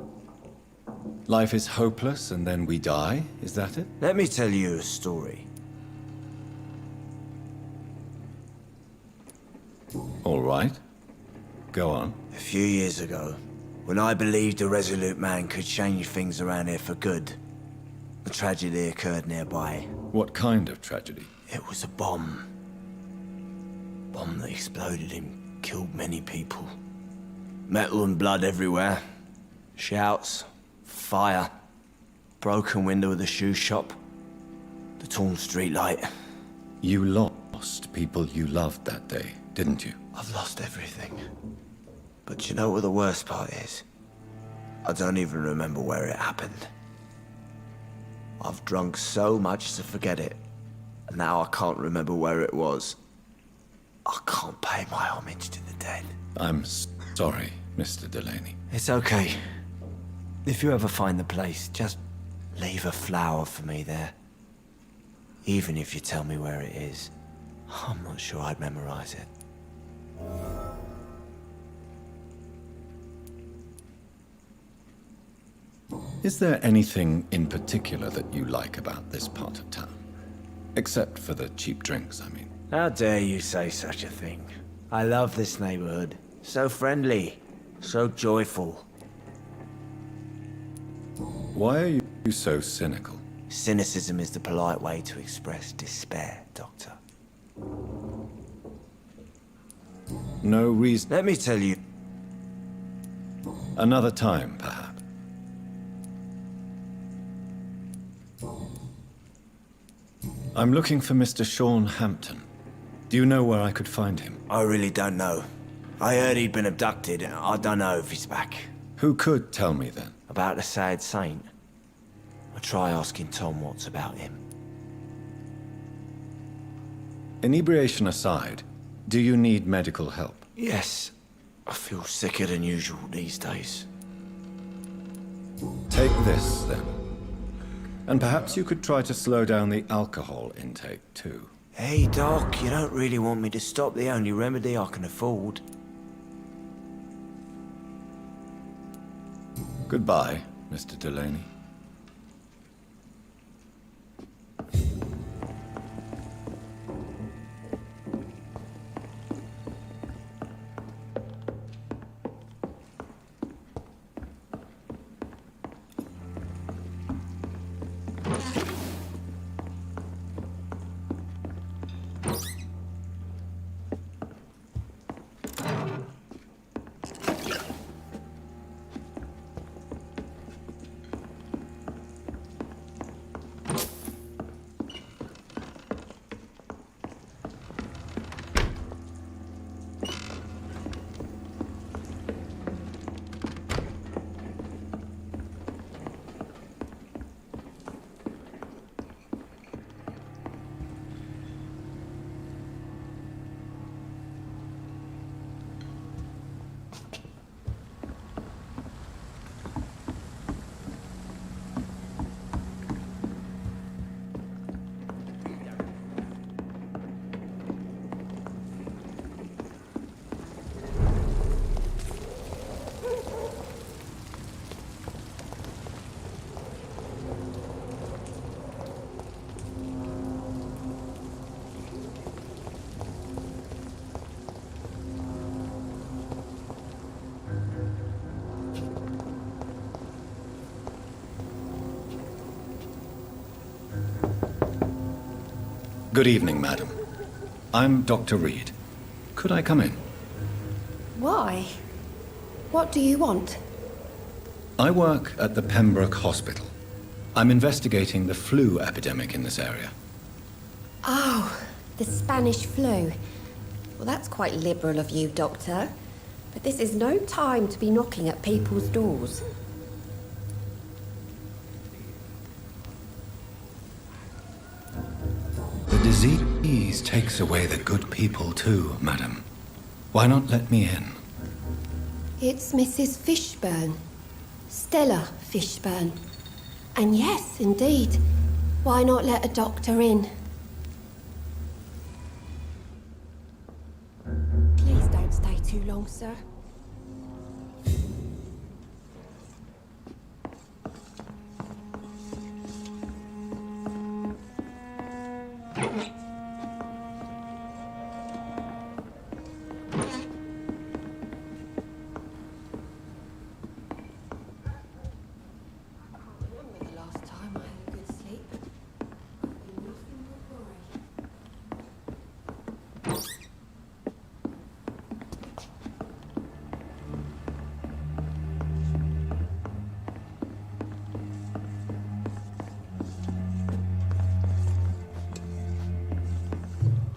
Life is hopeless and then we die, is that it? Let me tell you a story. All right. Go on. A few years ago, when I believed a resolute man could change things around here for good, a tragedy occurred nearby. What kind of tragedy? It was a bomb. Bomb that exploded and killed many people. Metal and blood everywhere. Shouts, fire, broken window of the shoe shop, the torn streetlight. You lost people you loved that day, didn't you? I've lost everything. But you know what the worst part is? I don't even remember where it happened. I've drunk so much to forget it, and now I can't remember where it was. I can't pay my homage to the dead. I'm sorry, Mr. Delaney. It's okay. If you ever find the place, just leave a flower for me there. Even if you tell me where it is, I'm not sure I'd memorize it. Is there anything in particular that you like about this part of town? Except for the cheap drinks, I mean. How dare you say such a thing? I love this neighborhood. So friendly. So joyful. Why are you so cynical? Cynicism is the polite way to express despair, Doctor. No reason. Let me tell you. Another time, perhaps. I'm looking for Mr. Sean Hampton. Do you know where I could find him? I really don't know. I heard he'd been abducted. I don't know if he's back. Who could tell me then? About the sad saint? I'll try asking Tom Watts about him. Inebriation aside, do you need medical help? Yes. I feel sicker than usual these days. Take this, then. And perhaps you could try to slow down the alcohol intake, too. Hey, Doc, you don't really want me to stop the only remedy I can afford. Goodbye, Mr. Delaney. Good evening, madam. I'm Dr. Reed. Could I come in? Why? What do you want? I work at the Pembroke Hospital. I'm investigating the flu epidemic in this area. Oh, the Spanish flu. Well, that's quite liberal of you, Doctor. But this is no time to be knocking at people's doors. The disease takes away the good people too, madam. Why not let me in? It's Mrs. Fishburne. Stella Fishburne. And yes, indeed. Why not let a doctor in? Please don't stay too long, sir.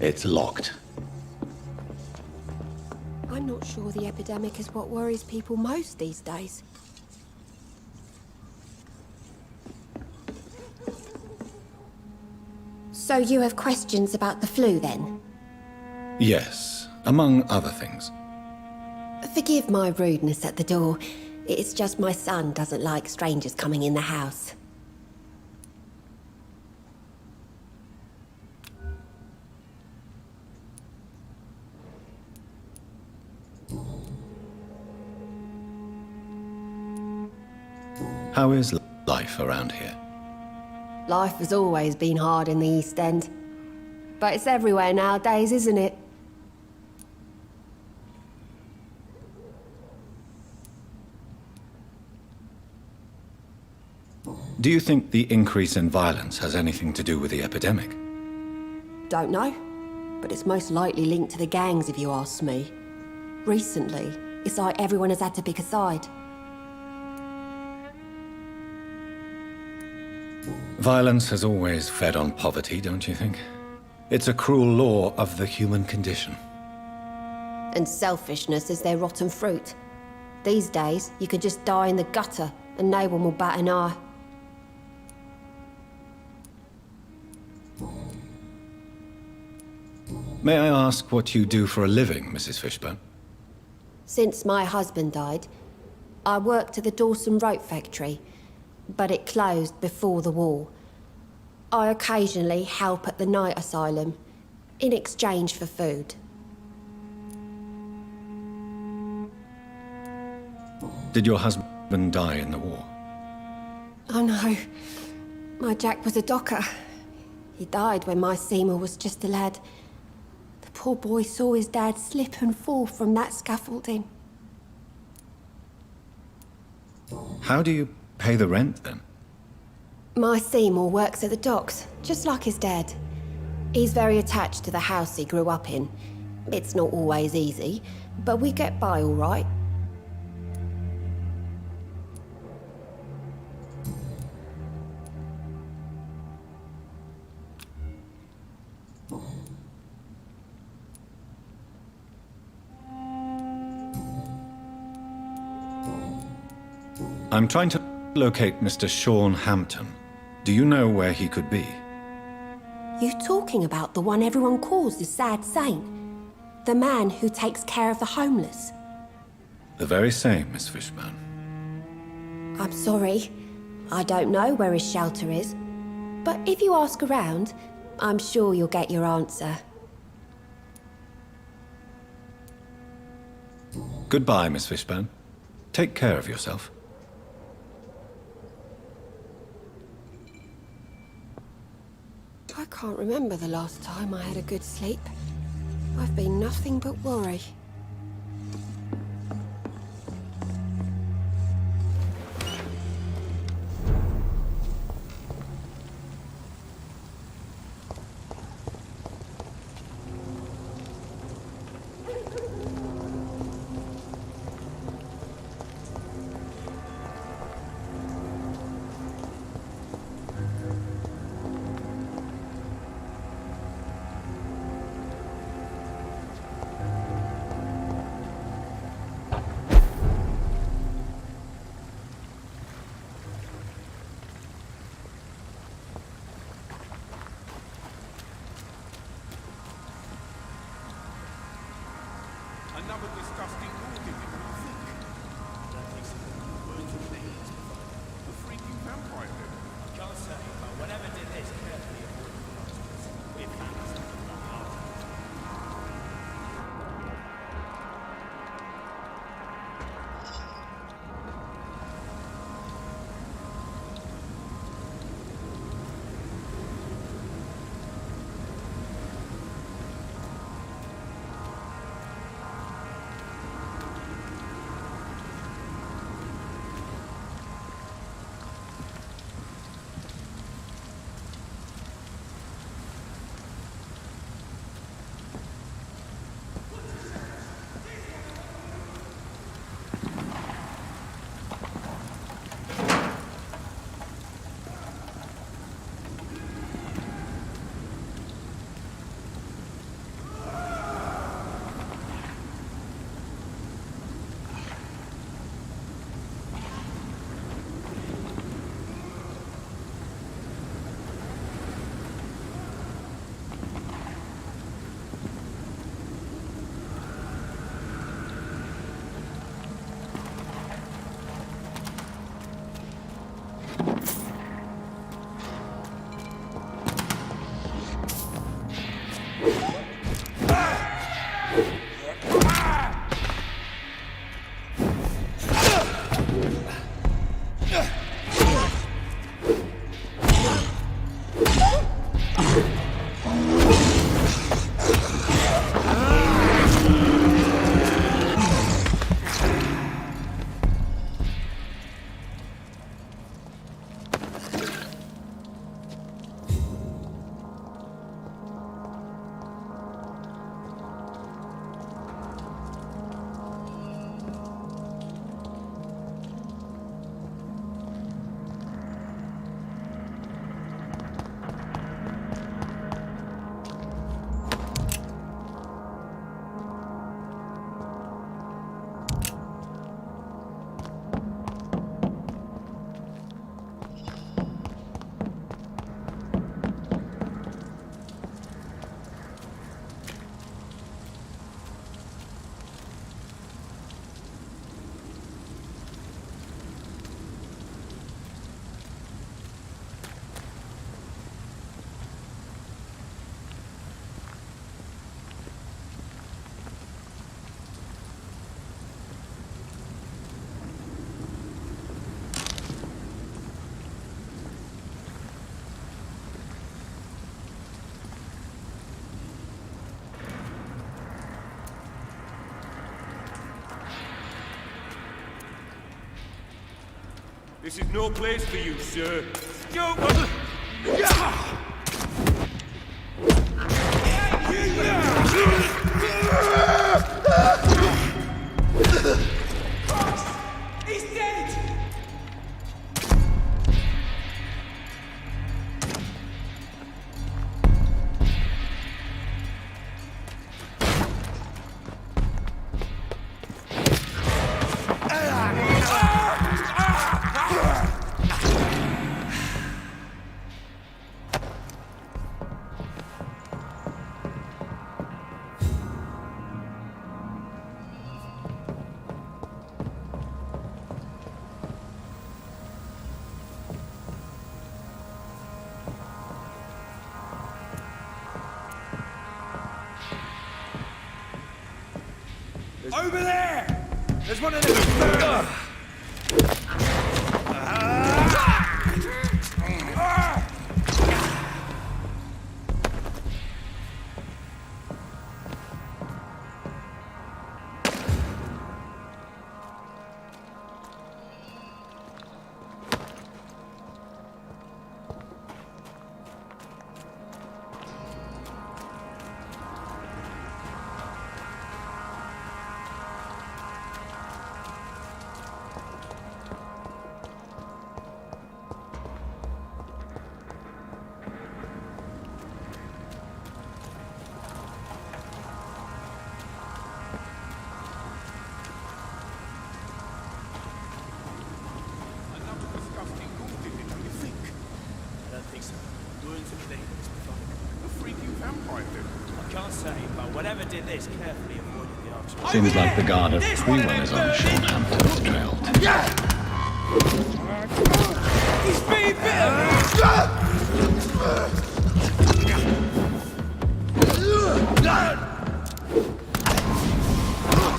It's locked. I'm not sure the epidemic is what worries people most these days. So you have questions about the flu, then? Yes, among other things. Forgive my rudeness at the door. It's just my son doesn't like strangers coming in the house. How is life around here? Life has always been hard in the East End. But it's everywhere nowadays, isn't it? Do you think the increase in violence has anything to do with the epidemic? Don't know. But it's most likely linked to the gangs, if you ask me. Recently, it's like everyone has had to pick a side. Violence has always fed on poverty, don't you think? It's a cruel law of the human condition. And selfishness is their rotten fruit. These days, you could just die in the gutter and no one will bat an eye. May I ask what you do for a living, Mrs. Fishburne? Since my husband died, I worked at the Dawson Rope factory, but it closed before the war. I occasionally help at the night asylum, in exchange for food. Did your husband die in the war? Oh no. My Jack was a docker. He died when my Seymour was just a lad. The poor boy saw his dad slip and fall from that scaffolding. How do you pay the rent, then? My Seymour works at the docks, just like his dad. He's very attached to the house he grew up in. It's not always easy, but we get by all right. I'm trying to locate Mr. Sean Hampton. Do you know where he could be? You talking about the one everyone calls the Sad Saint? The man who takes care of the homeless? The very same, Miss Fishburne. I'm sorry. I don't know where his shelter is. But if you ask around, I'm sure you'll get your answer. Goodbye, Miss Fishburne. Take care of yourself. I can't remember the last time I had a good sleep. I've been nothing but worry. This is no place for you, sir. He's dead! Over there! There's one of them! Seems like the guard at Freewell is on Sean Hampton's trail too. He's being bitten!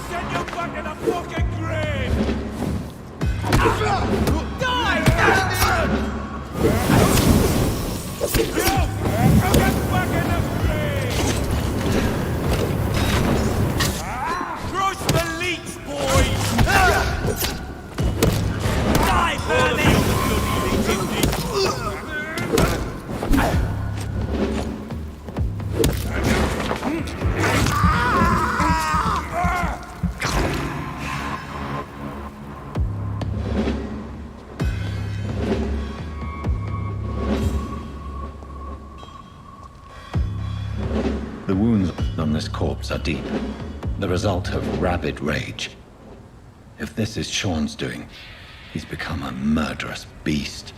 Send you back in a fucking grave! Die! Get back in the grave! Crush the leech, boys! Die, Bernie! The wounds on this corpse are deep, the result of rabid rage. If this is Sean's doing, he's become a murderous beast.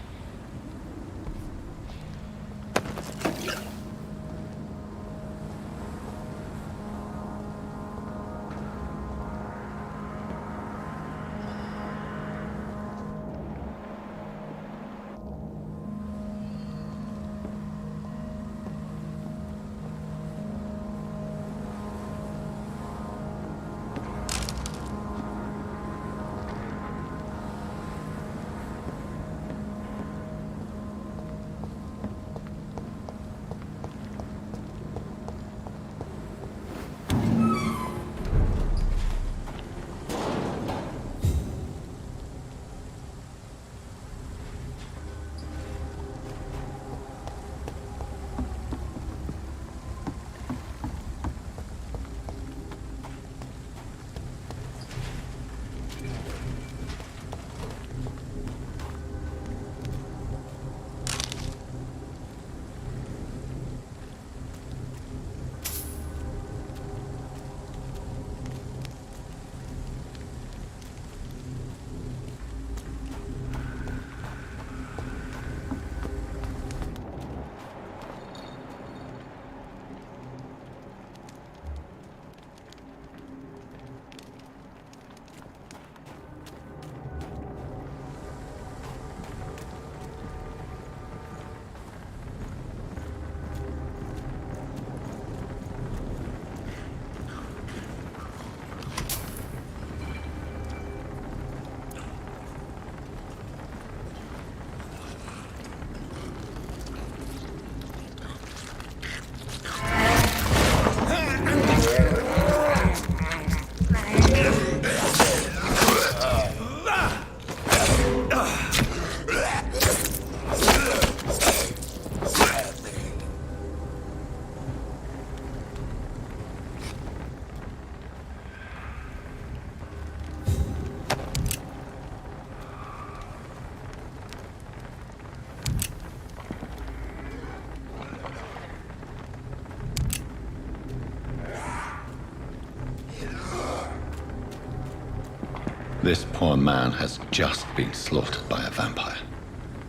This poor man has just been slaughtered by a vampire.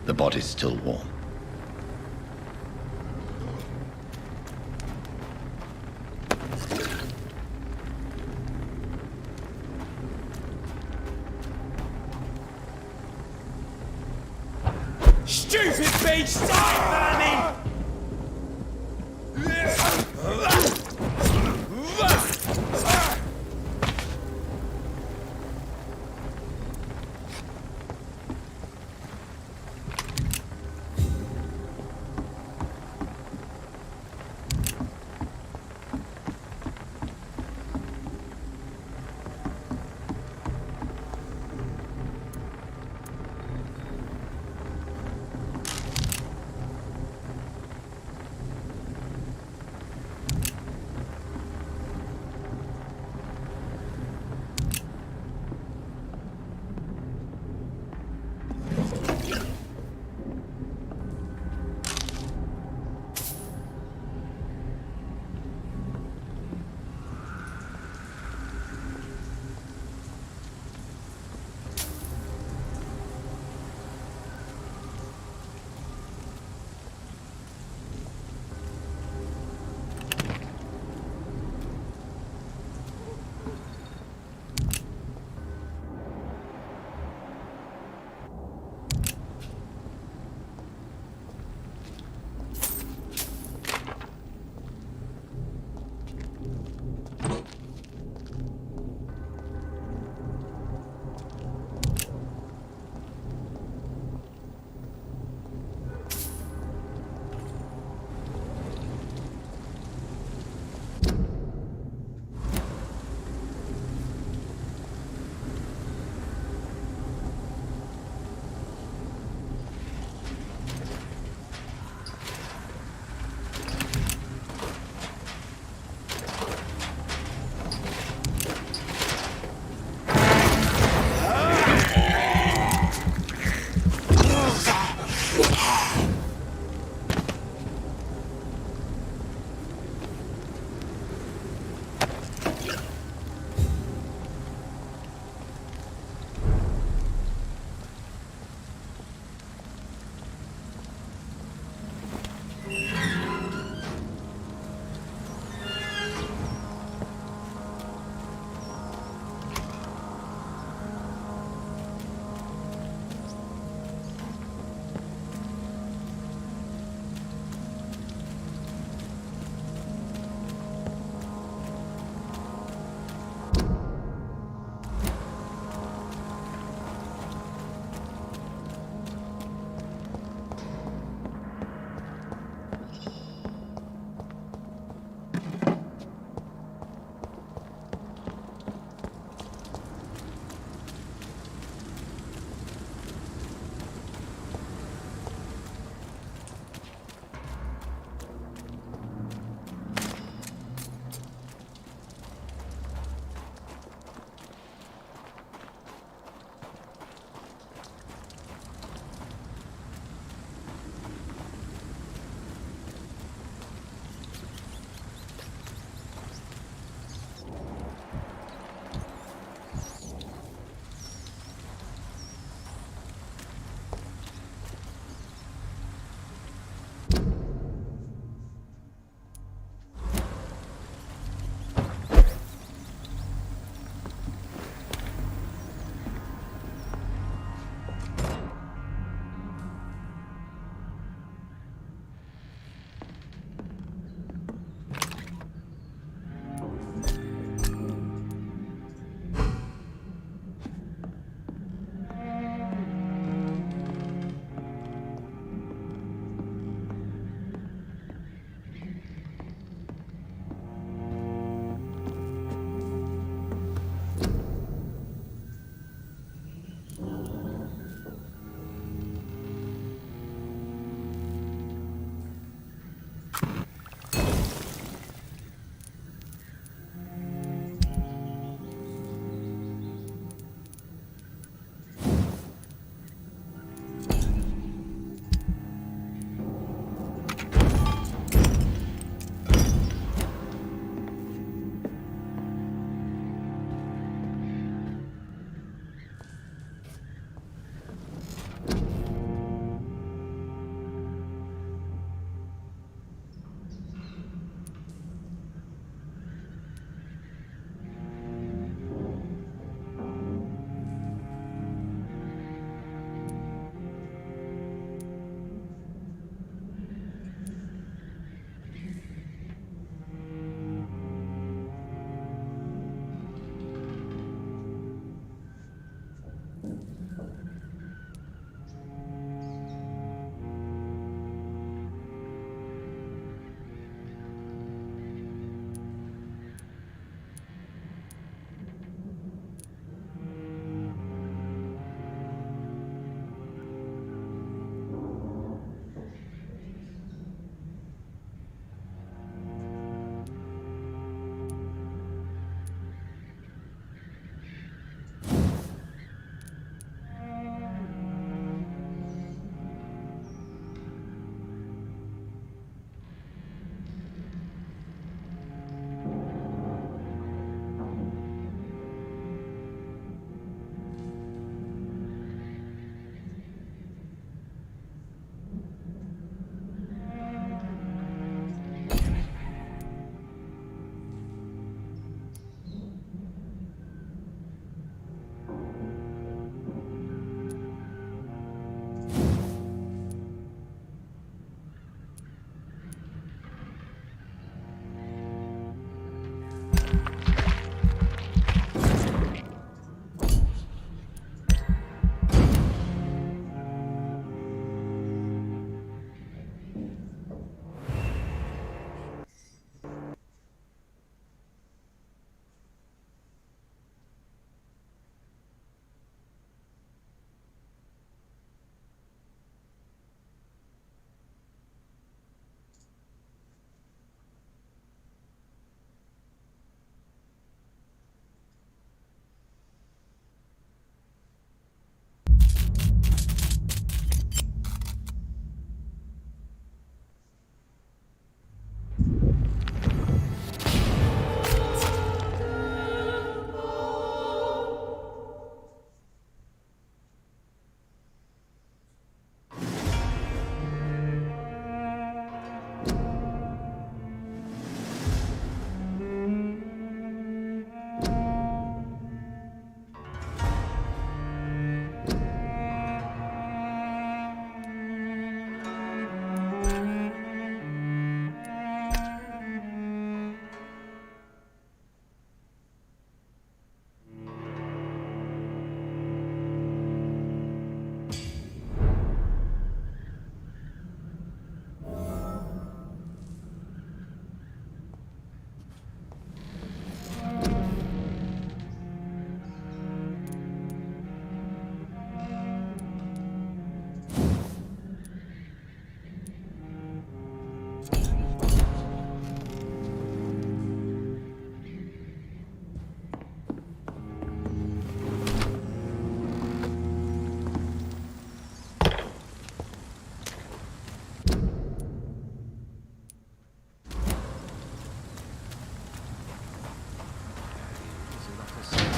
The body's still warm. Stupid beast! Die, vermin!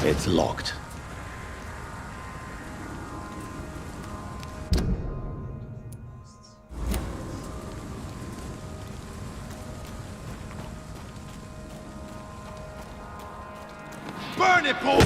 It's locked. Burn it, Paul!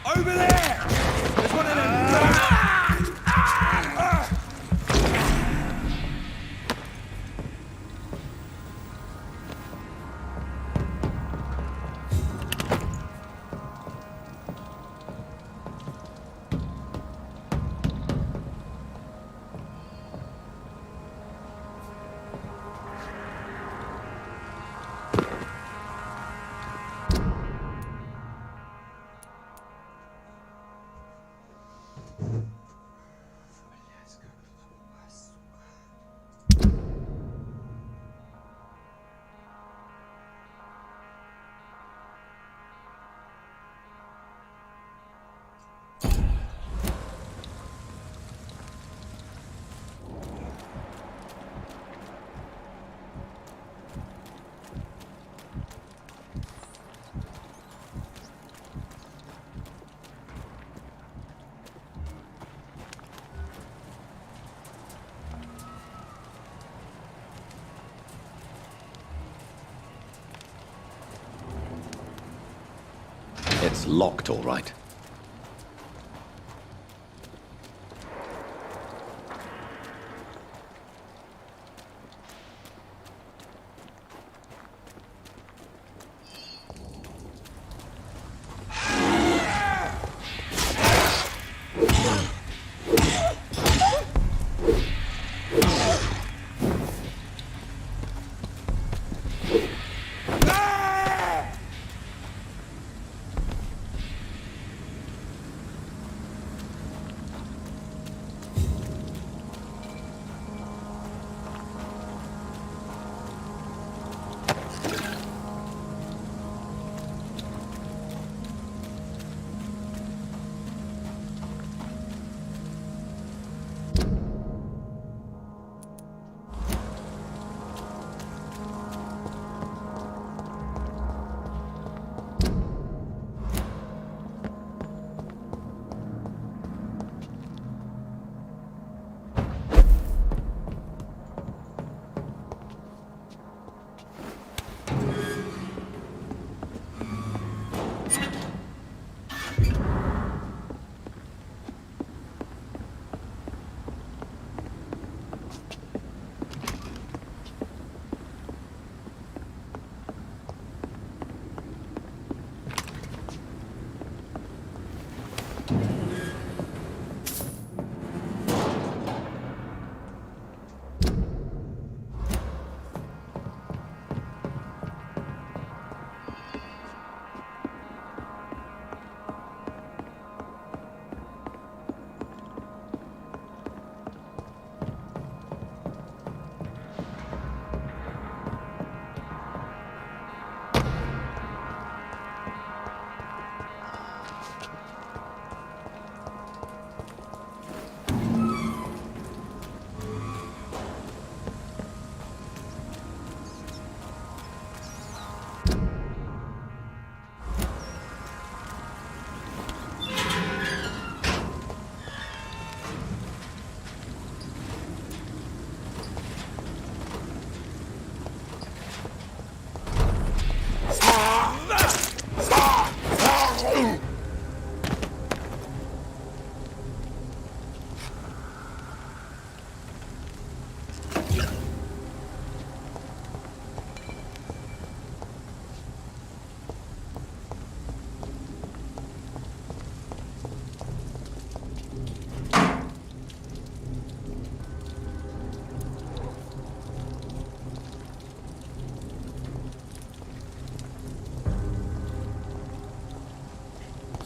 Over there! There's one of them! It's locked, all right.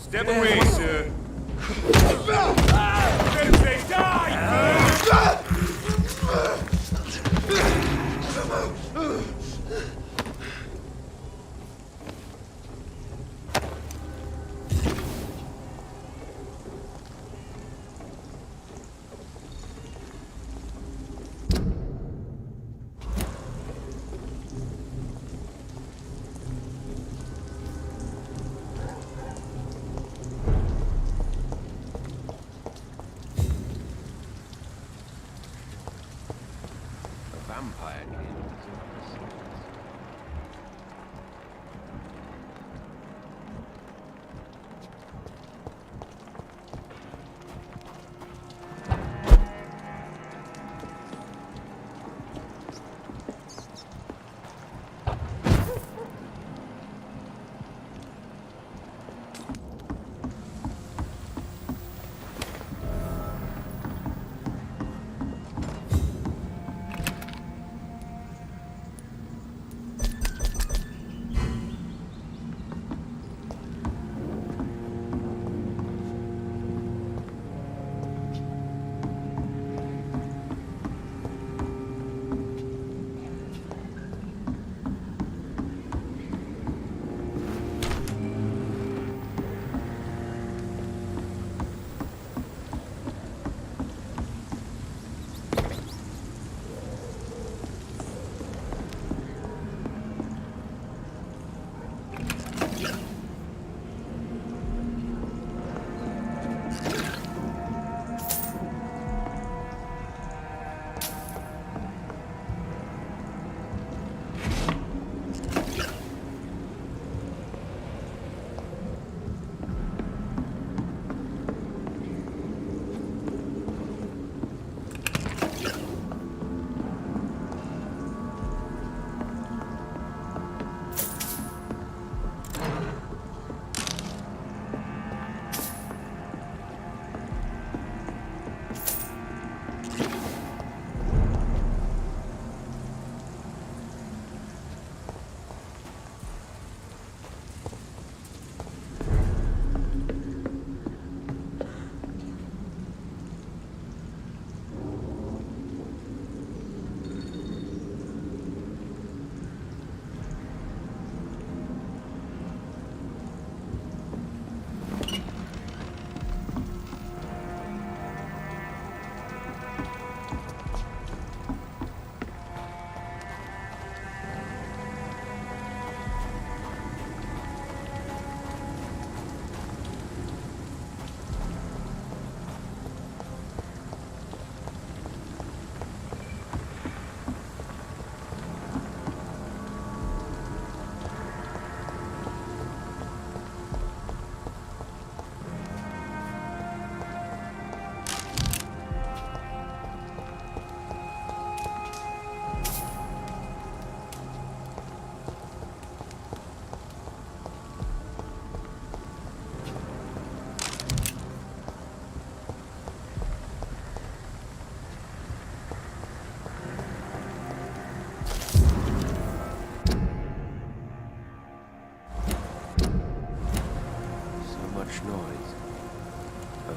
Step away, sir. They die! Vampire kills.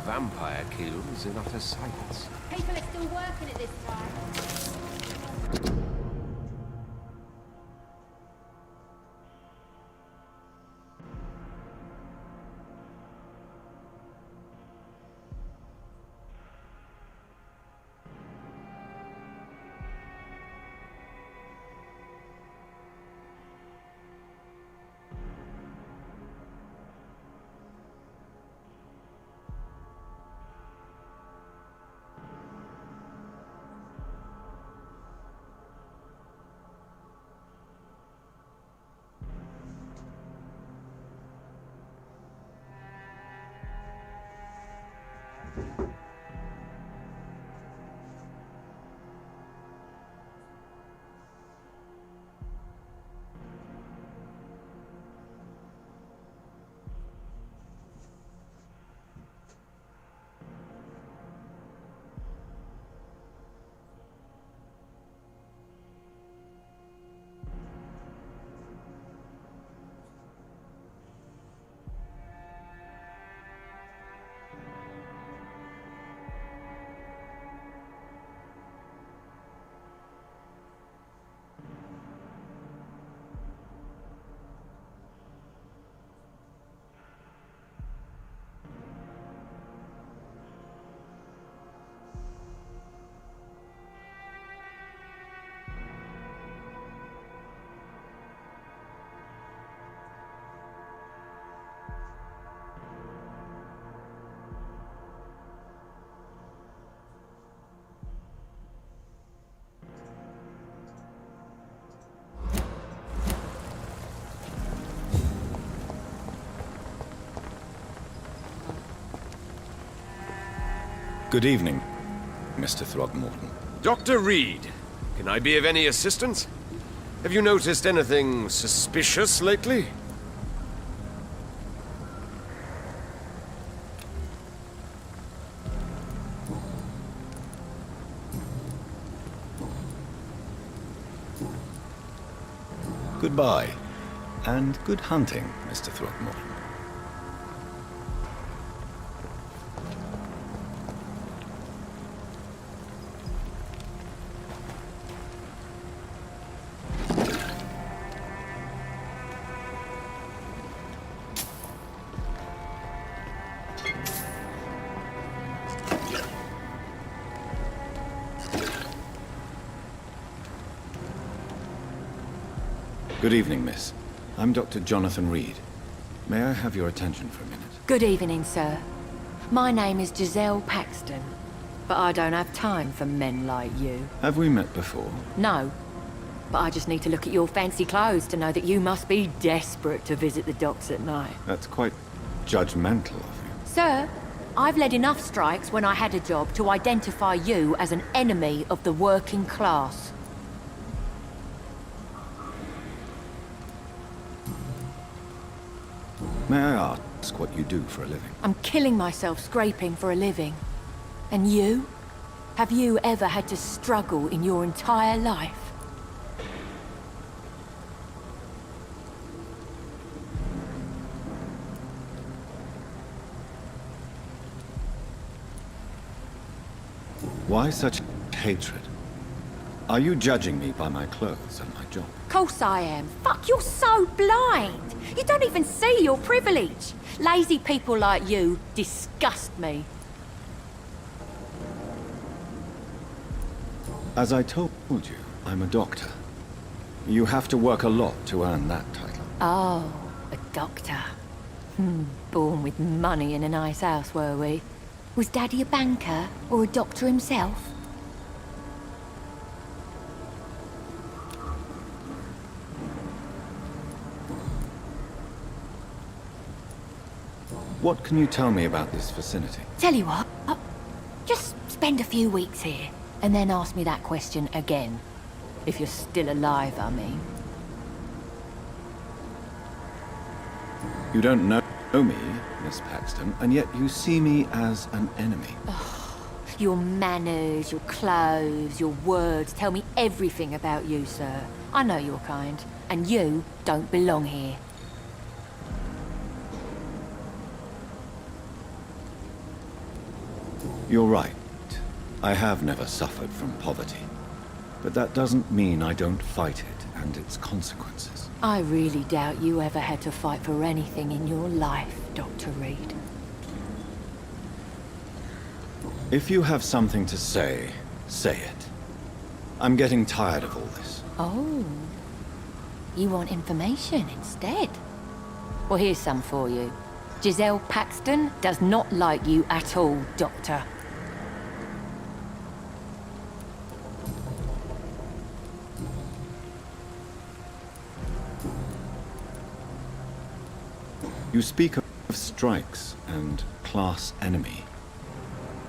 Vampire kills in utter silence. People are still working at this time. Good evening, Mr. Throgmorton. Dr. Reed, can I be of any assistance? Have you noticed anything suspicious lately? Goodbye, and good hunting, Mr. Throgmorton. Good evening, miss. I'm Dr. Jonathan Reed. May I have your attention for a minute? Good evening, sir. My name is Giselle Paxton, but I don't have time for men like you. Have we met before? No, but I just need to look at your fancy clothes to know that you must be desperate to visit the docks at night. That's quite judgmental of you. Sir, I've led enough strikes when I had a job to identify you as an enemy of the working class. May I ask what you do for a living? I'm killing myself scraping for a living. And you? Have you ever had to struggle in your entire life? Why such hatred? Are you judging me by my clothes and my job? Of course I am. Fuck, you're so blind. You don't even see your privilege. Lazy people like you disgust me. As I told you, I'm a doctor. You have to work a lot to earn that title. Oh, a doctor. Born with money in a nice house, were we? Was Daddy a banker or a doctor himself? What can you tell me about this vicinity? Tell you what, just spend a few weeks here, and then ask me that question again. If you're still alive, I mean. You don't know me, Miss Paxton, and yet you see me as an enemy. Your manners, your clothes, your words tell me everything about you, sir. I know your kind, and you don't belong here. You're right. I have never suffered from poverty. But that doesn't mean I don't fight it and its consequences. I really doubt you ever had to fight for anything in your life, Dr. Reed. If you have something to say, say it. I'm getting tired of all this. Oh. You want information instead? Well, here's some for you. Giselle Paxton does not like you at all, Doctor. You speak of strikes and class enemy.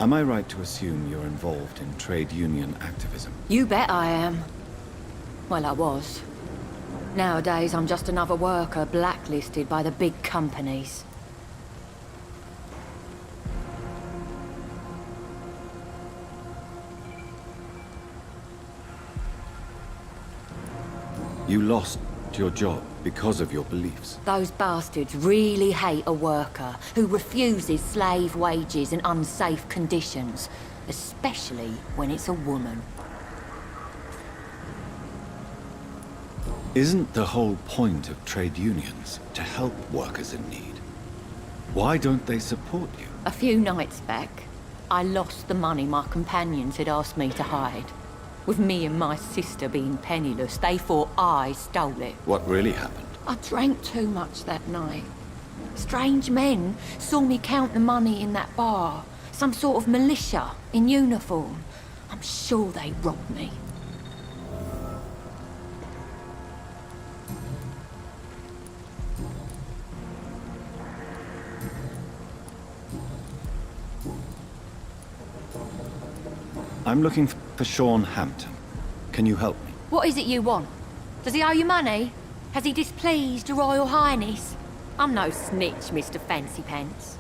Am I right to assume you're involved in trade union activism? You bet I am. Well, I was. Nowadays, I'm just another worker blacklisted by the big companies. You lost your job because of your beliefs. Those bastards really hate a worker who refuses slave wages and unsafe conditions, especially when it's a woman. Isn't the whole point of trade unions to help workers in need? Why don't they support you? A few nights back, I lost the money my companions had asked me to hide. With me and my sister being penniless, they thought I stole it. What really happened? I drank too much that night. Strange men saw me count the money in that bar. Some sort of militia in uniform. I'm sure they robbed me. I'm looking for Sean Hampton. Can you help me? What is it you want? Does he owe you money? Has he displeased your Royal Highness? I'm no snitch, Mr. Fancy Pants.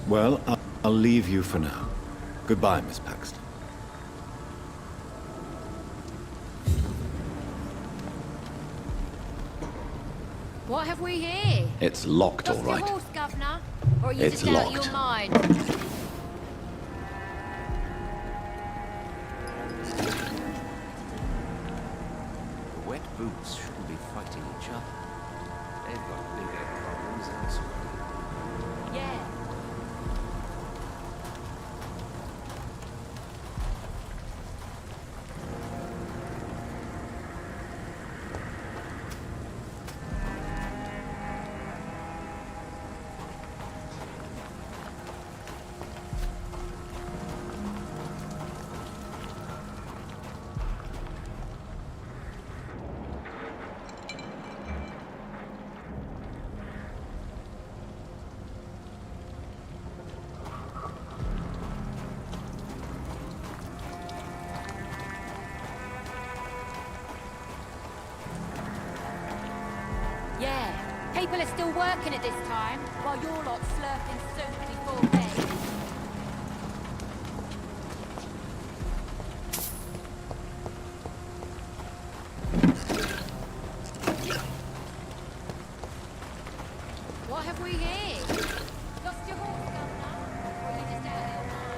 Well, I'll leave you for now. Goodbye, Miss Paxton. What have we here? It's locked, all right. Your horse, Governor? Or are you It's just out of locked. your mind? The wet boots shouldn't be fighting each other. They've got bigger problems elsewhere. Yeah. Yeah, people are still working at this time, while you're lot slurping soup before bed. What have we here? Lost your horse, Governor? Or are you just out of your mind?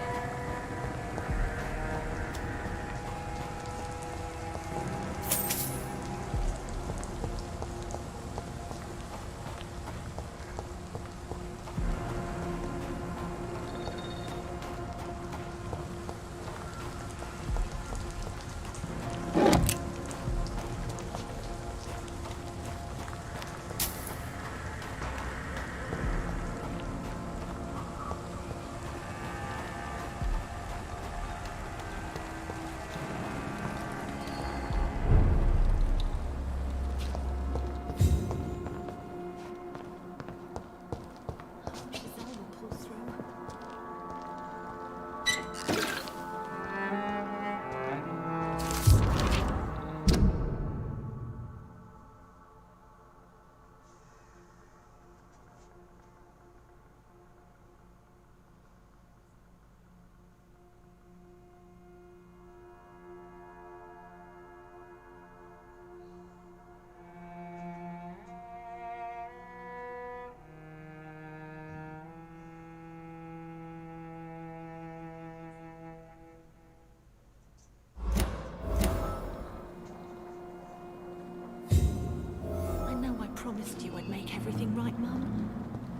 Promised you I'd make everything right, Mum.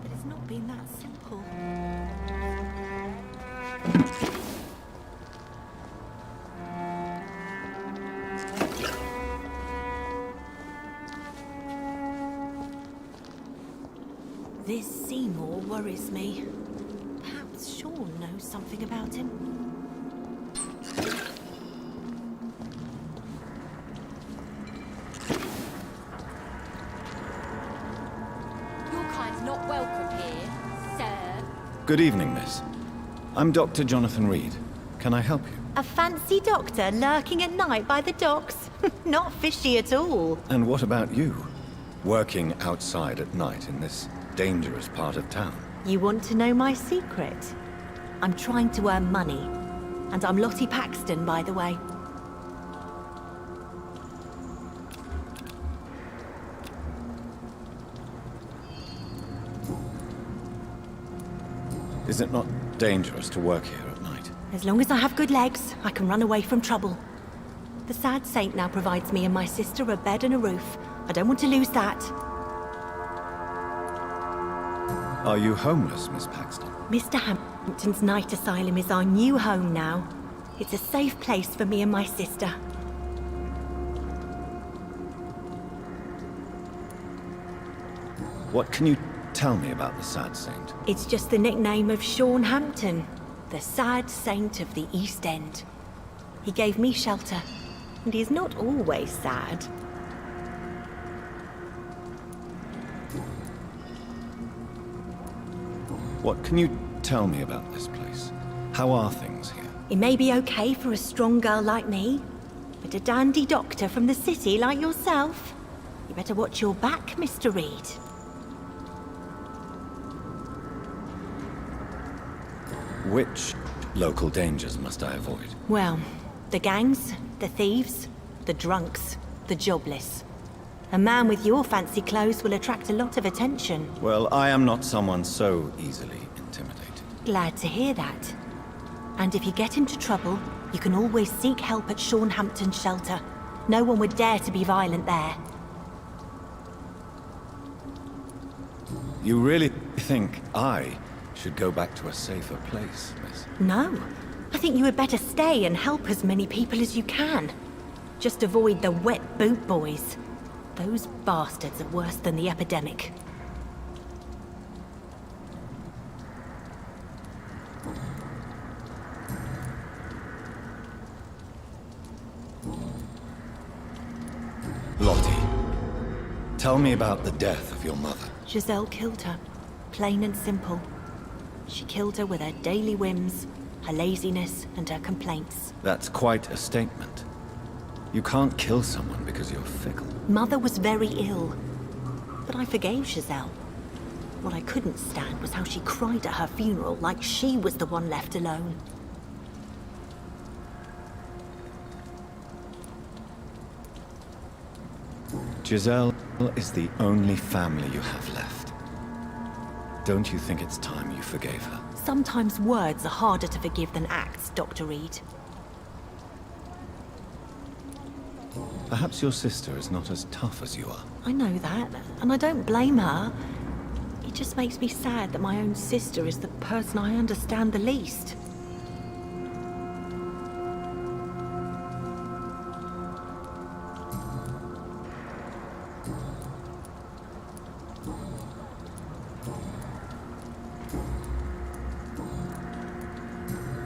But it's not been that simple. This Seymour worries me. Perhaps Sean knows something about him. Not welcome here, sir. Good evening, miss. I'm Dr. Jonathan Reed. Can I help you? A fancy doctor lurking at night by the docks? Not fishy at all. And what about you? Working outside at night in this dangerous part of town? You want to know my secret? I'm trying to earn money. And I'm Lottie Paxton, by the way. Is it not dangerous to work here at night? As long as I have good legs, I can run away from trouble. The sad saint now provides me and my sister a bed and a roof. I don't want to lose that. Are you homeless, Miss Paxton? Mr. Hampton's night asylum is our new home now. It's a safe place for me and my sister. What can you tell me about the Sad Saint? It's just the nickname of Sean Hampton, the sad saint of the East End. He gave me shelter, and he's not always sad. What can you Tell me about this place. How are things here? It may be okay for a strong girl like me, but a dandy doctor from the city like yourself, you better watch your back, Mr. Reed. Which local dangers must I avoid? Well, the gangs, the thieves, the drunks, the jobless. A man with your fancy clothes will attract a lot of attention. Well, I am not someone so easily intimidated. Glad to hear that. And if you get into trouble, you can always seek help at Hampton's shelter. No one would dare to be violent there. You really think I should go back to a safer place, miss? No. I think you had better stay and help as many people as you can. Just avoid the wet boot boys. Those bastards are worse than the epidemic. Lottie, tell me about the death of your mother. Giselle killed her. Plain and simple. She killed her with her daily whims, her laziness, and her complaints. That's quite a statement. You can't kill someone because you're fickle. Mother was very ill, but I forgave Giselle. What I couldn't stand was how she cried at her funeral like she was the one left alone. Giselle is the only family you have left. Don't you think it's time you forgave her? Sometimes words are harder to forgive than acts, Dr. Reed. Perhaps your sister is not as tough as you are. I know that, and I don't blame her. It just makes me sad that my own sister is the person I understand the least.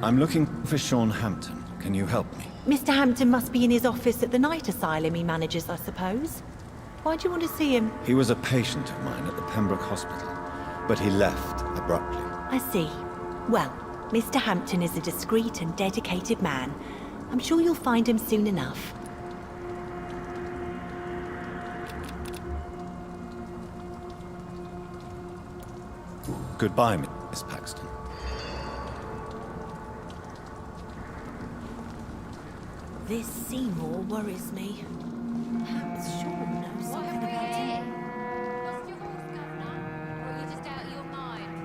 I'm looking for Hampton. Can you help me? Mr. Hampton must be in his office at the night asylum he manages, I suppose. Why do you want to see him? He was a patient of mine at the Pembroke hospital, but he left abruptly. I see. Well, Mr. Hampton is a discreet and dedicated man. I'm sure you'll find him soon enough. Goodbye, Miss Paxton. This Seymour worries me. Perhaps Sean knows something about him. Lost your horse, Governor? Or are you just out of your mind?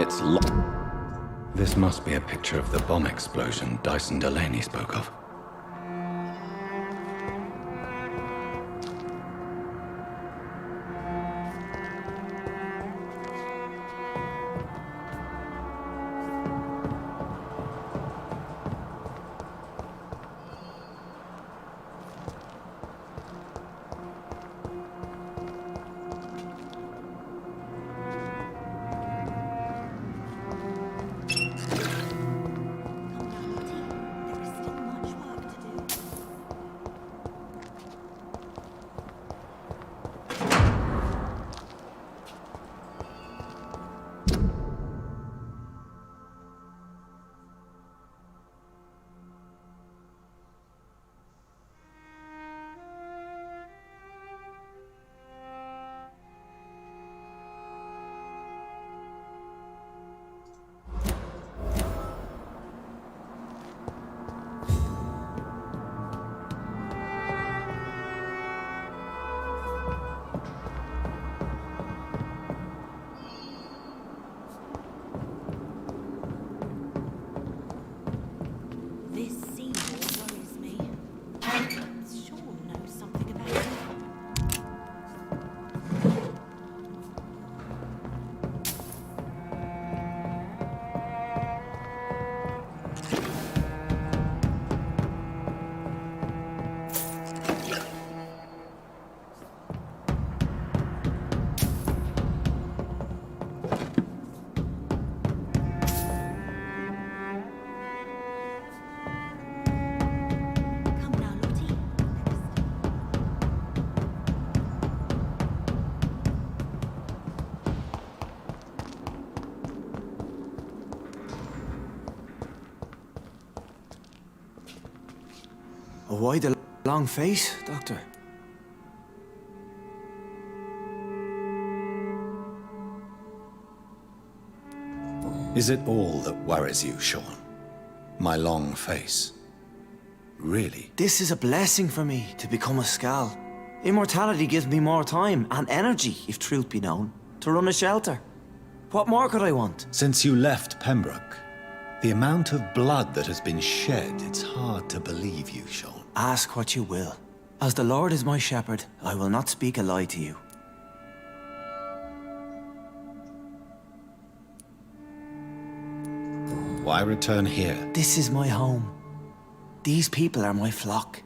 It's locked. This must be a picture of the bomb explosion Dyson Delaney spoke of. Why the long face, Doctor? Is it all that worries you, Sean? My long face? Really? This is a blessing for me, to become a Skal. Immortality gives me more time and energy, if truth be known, to run a shelter. What more could I want? Since you left Pembroke, the amount of blood that has been shed, it's hard to believe you, Sean. Ask what you will. As the Lord is my shepherd, I will not speak a lie to you. Why return here? This is my home. These people are my flock.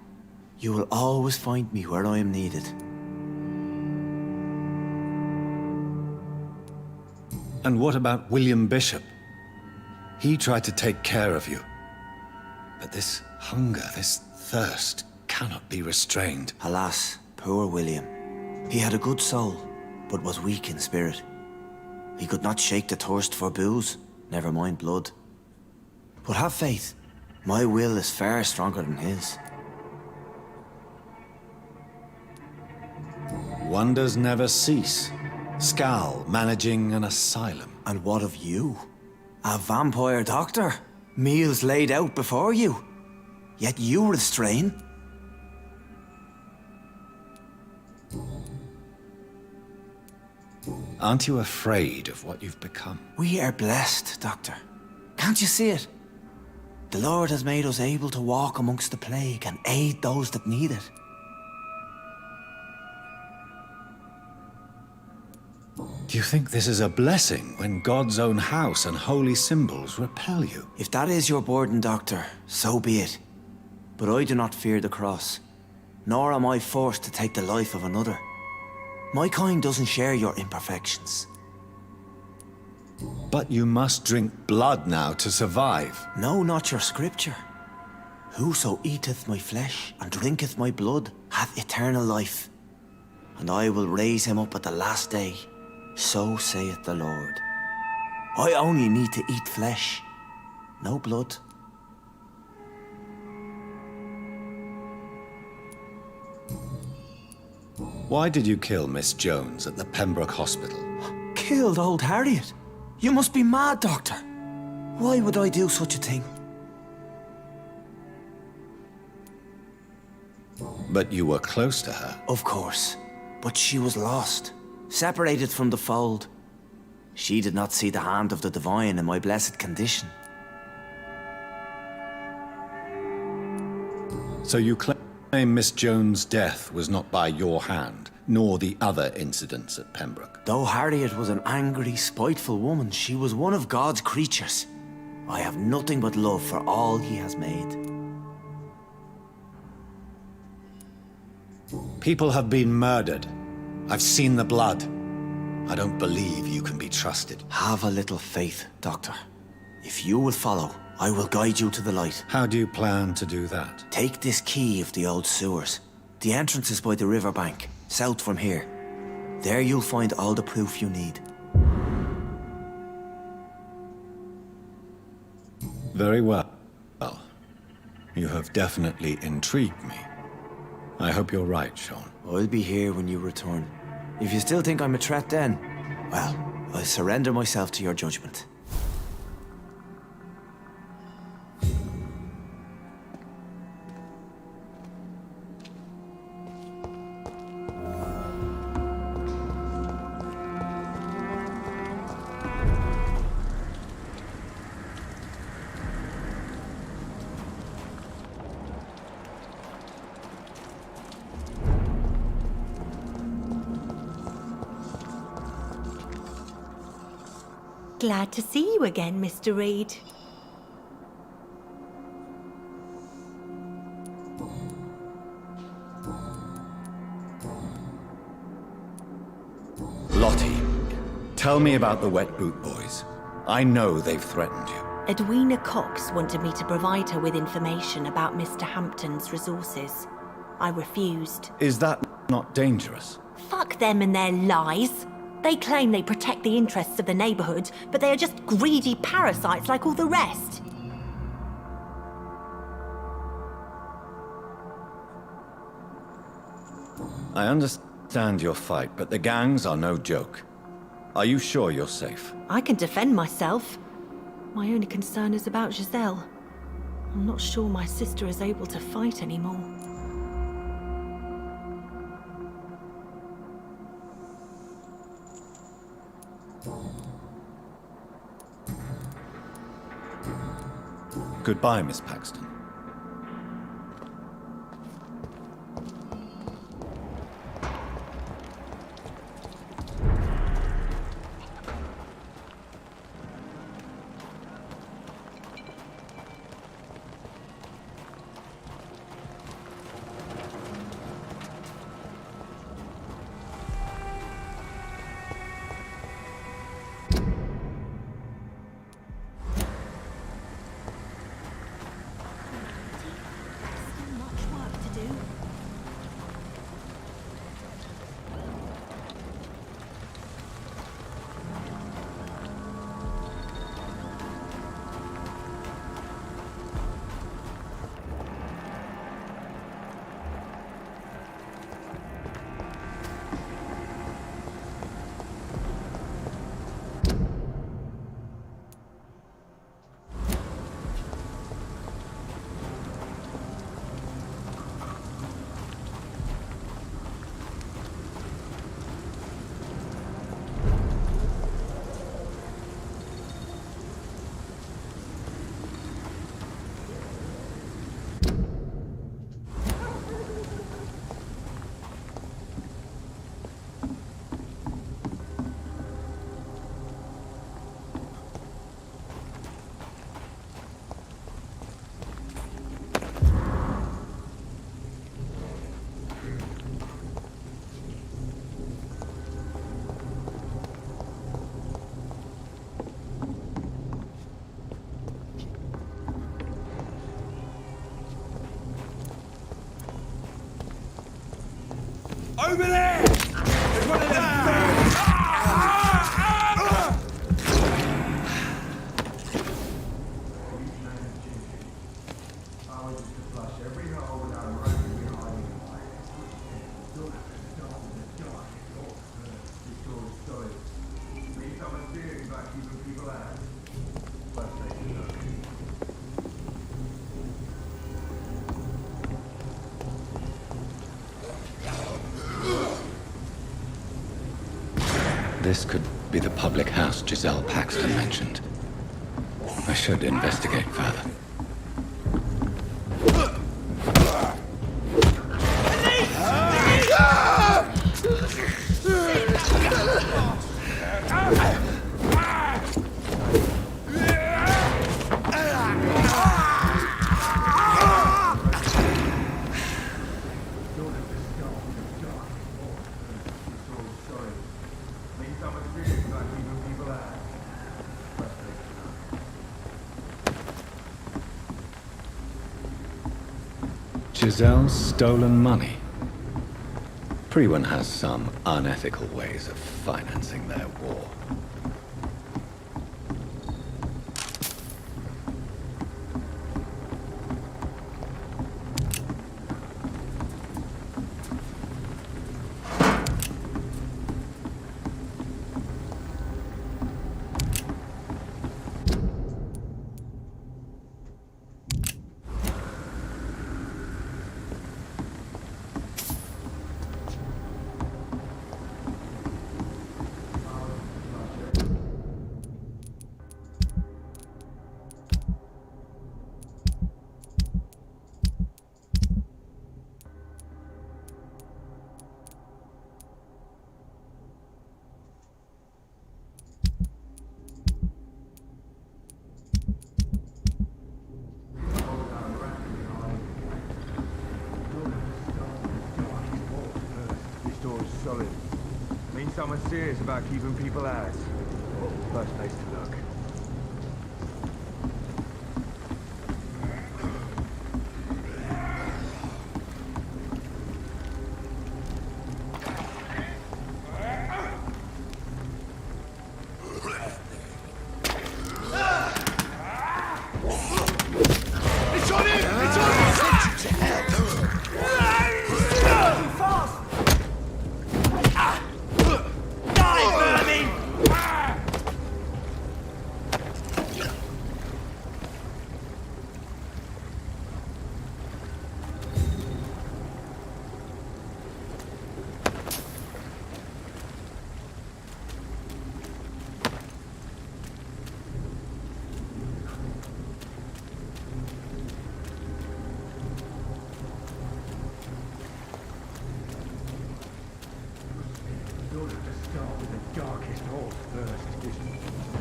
You will always find me where I am needed. And what about William Bishop? He tried to take care of you. But this hunger, this thirst, cannot be restrained. Alas, poor William. He had a good soul, but was weak in spirit. He could not shake the thirst for booze, never mind blood. But have faith. My will is far stronger than his. Wonders never cease. Skal managing an asylum. And what of you? A vampire doctor? Meals laid out before you. Yet you restrain? Aren't you afraid of what you've become? We are blessed, Doctor. Can't you see it? The Lord has made us able to walk amongst the plague and aid those that need it. Do you think this is a blessing when God's own house and holy symbols repel you? If that is your burden, Doctor, so be it. But I do not fear the cross, nor am I forced to take the life of another. My kind doesn't share your imperfections. But you must drink blood now to survive. No, not your scripture. Whoso eateth my flesh and drinketh my blood hath eternal life, and I will raise him up at the last day. So saith the Lord. I only need to eat flesh, no blood. Why did you kill Miss Jones at the Pembroke Hospital? Killed old Harriet? You must be mad, Doctor. Why would I do such a thing? But you were close to her. Of course. But she was lost. Separated from the fold. She did not see the hand of the divine in my blessed condition. So you claim Miss Jones' death was not by your hand, nor the other incidents at Pembroke? Though Harriet was an angry, spiteful woman, she was one of God's creatures. I have nothing but love for all he has made. People have been murdered. I've seen the blood. I don't believe you can be trusted. Have a little faith, Doctor. If you will follow, I will guide you to the light. How do you plan to do that? Take this key of the old sewers. The entrance is by the riverbank, south from here. There you'll find all the proof you need. Very well. You have definitely intrigued me. I hope you're right, Sean. I'll be here when you return. If you still think I'm a threat then, well, I'll surrender myself to your judgment. Glad to see you again, Mr. Reed. Lottie, tell me about the Wet Boot Boys. I know they've threatened you. Edwina Cox wanted me to provide her with information about Mr. Hampton's resources. I refused. Is that not dangerous? Fuck them and their lies. They claim they protect the interests of the neighborhood, but they are just greedy parasites like all the rest. I understand your fight, but the gangs are no joke. Are you sure you're safe? I can defend myself. My only concern is about Giselle. I'm not sure my sister is able to fight anymore. Goodbye, Miss Paxton. Over there! There's one of them birds! This could be the public house Giselle Paxton mentioned. I should investigate further. Giselle's stolen money. Priwen has some unethical ways of financing their war. Solid. Means someone's serious about keeping people out. First place to look. It's on him! It's on him! Send you to hell!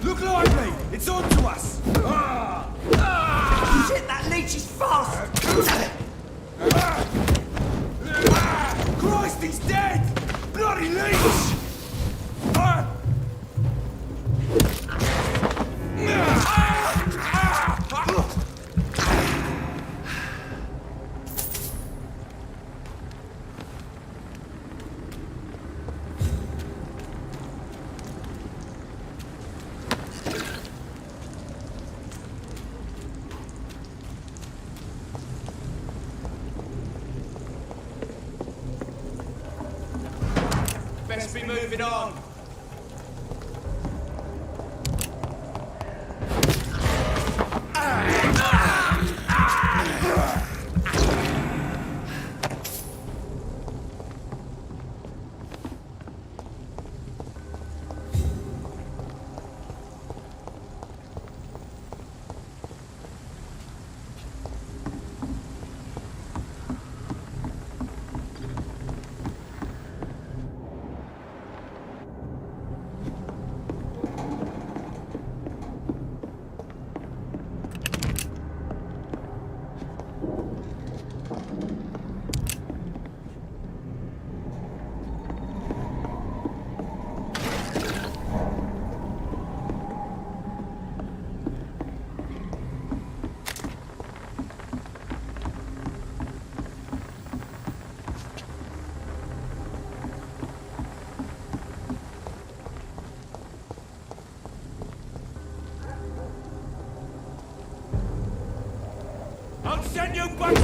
Look lively! It's on to us! Shit, that leech is fast! Christ, he's dead! Bloody leech! Best be moving on. I'll send you back!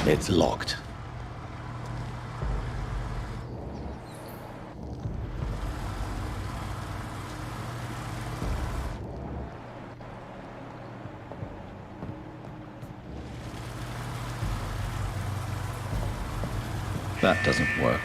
It's locked. That doesn't work.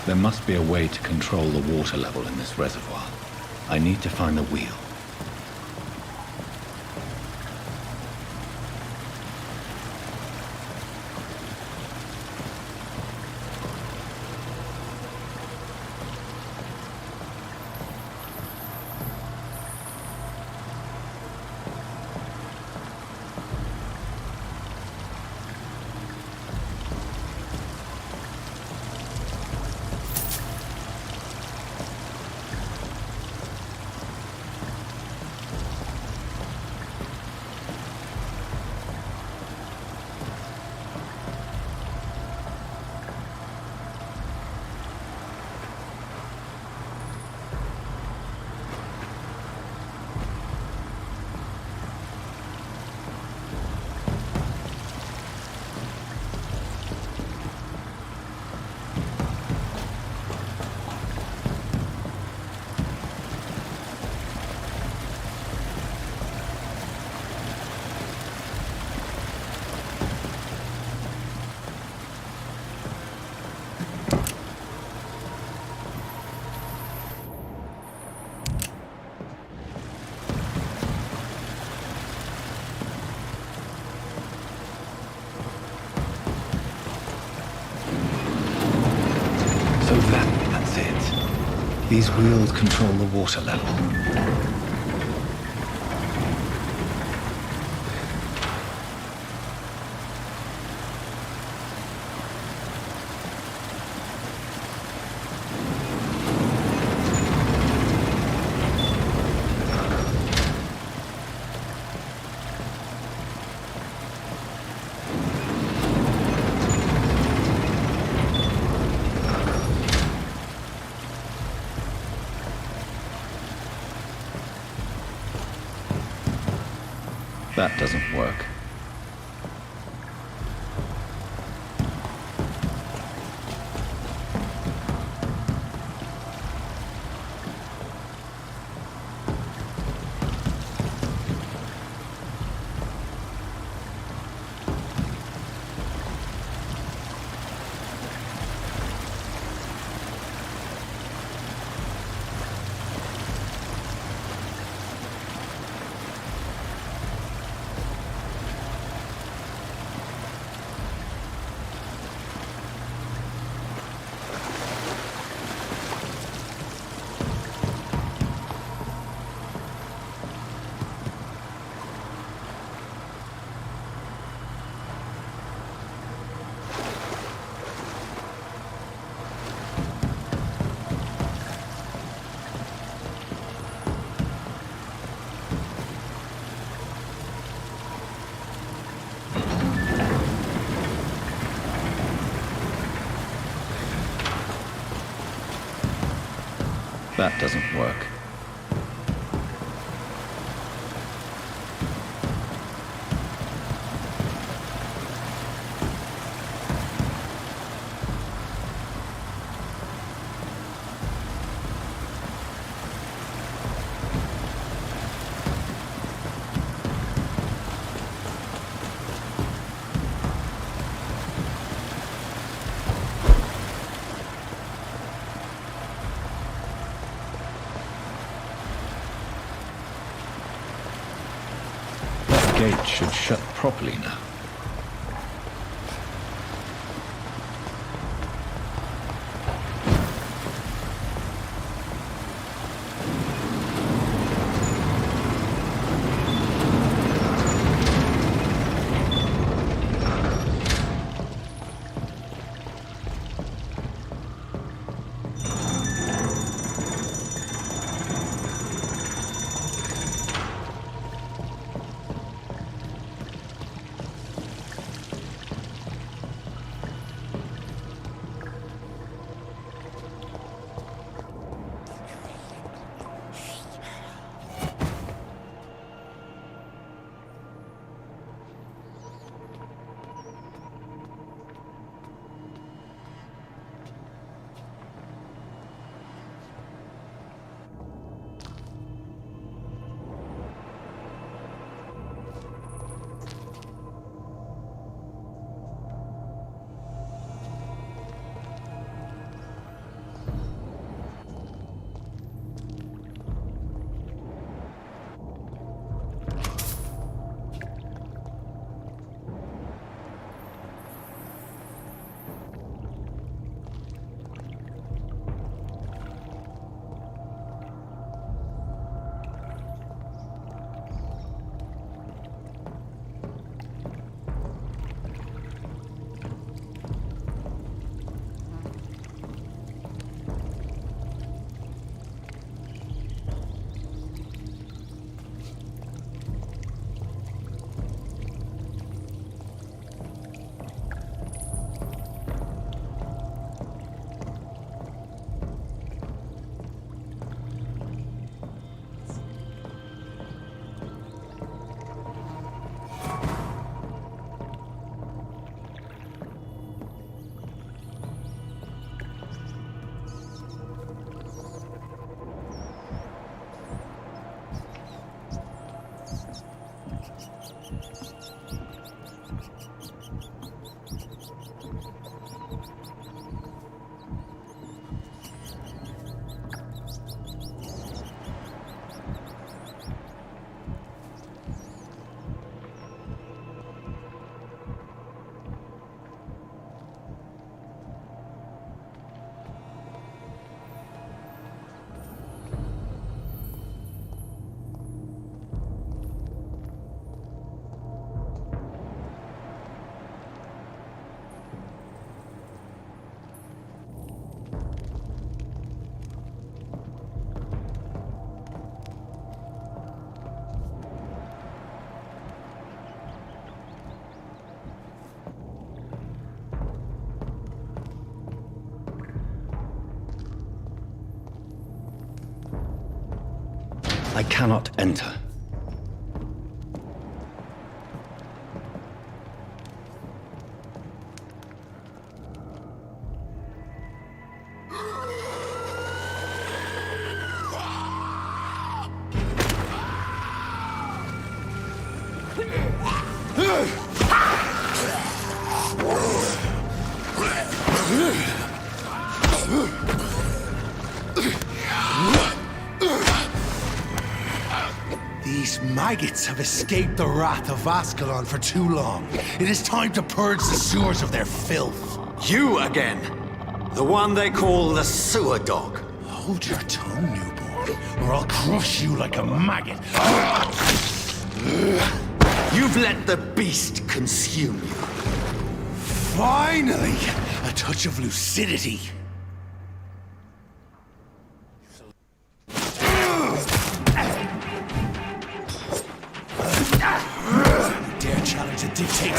There must be a way to control the water level in this reservoir. I need to find the wheel. That's it. These wheels control the water level. That doesn't work. That doesn't work. Gate should shut properly now. I cannot enter. These maggots have escaped the wrath of Ascalon for too long. It is time to purge the sewers of their filth. You again! The one they call the sewer dog. Hold your tongue, newborn, or I'll crush you like a maggot. You've let the beast consume you. Finally! A touch of lucidity. Dare challenge a dictator.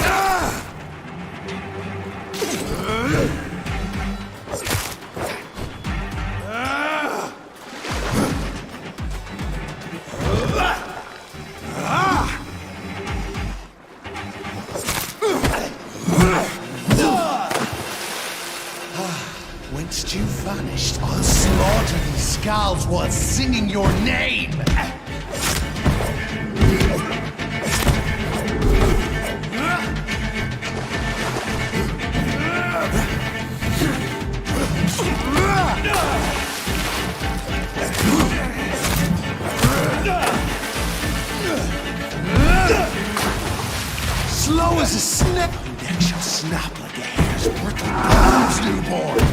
Whence you vanished, I'll slaughter these scalds while singing your name! Slow as a snap, your neck shall snap like a hare's prickly bones, newborn!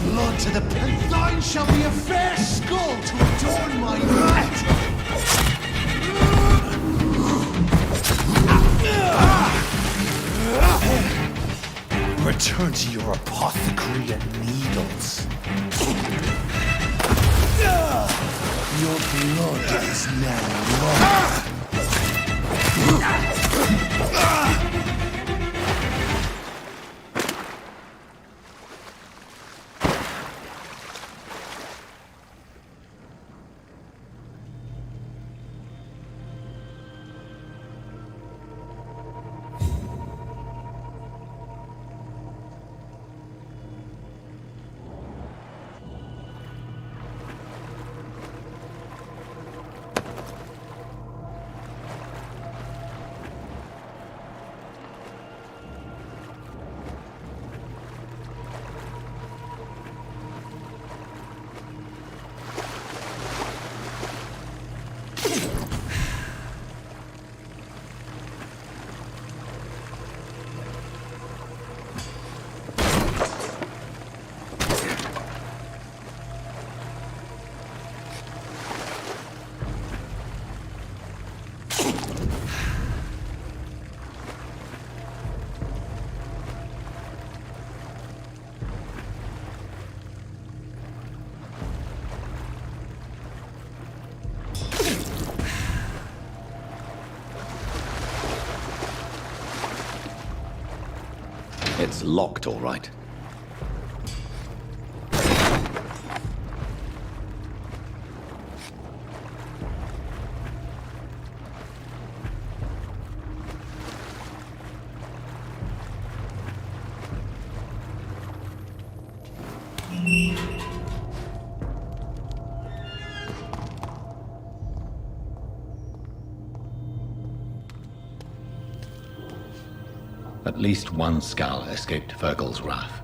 Blood to the pit. Thine shall be a fair skull to adorn my might. Return to your apothecary and needles. Your blood is now law. It's locked, all right. At least one skull escaped Virgil's wrath.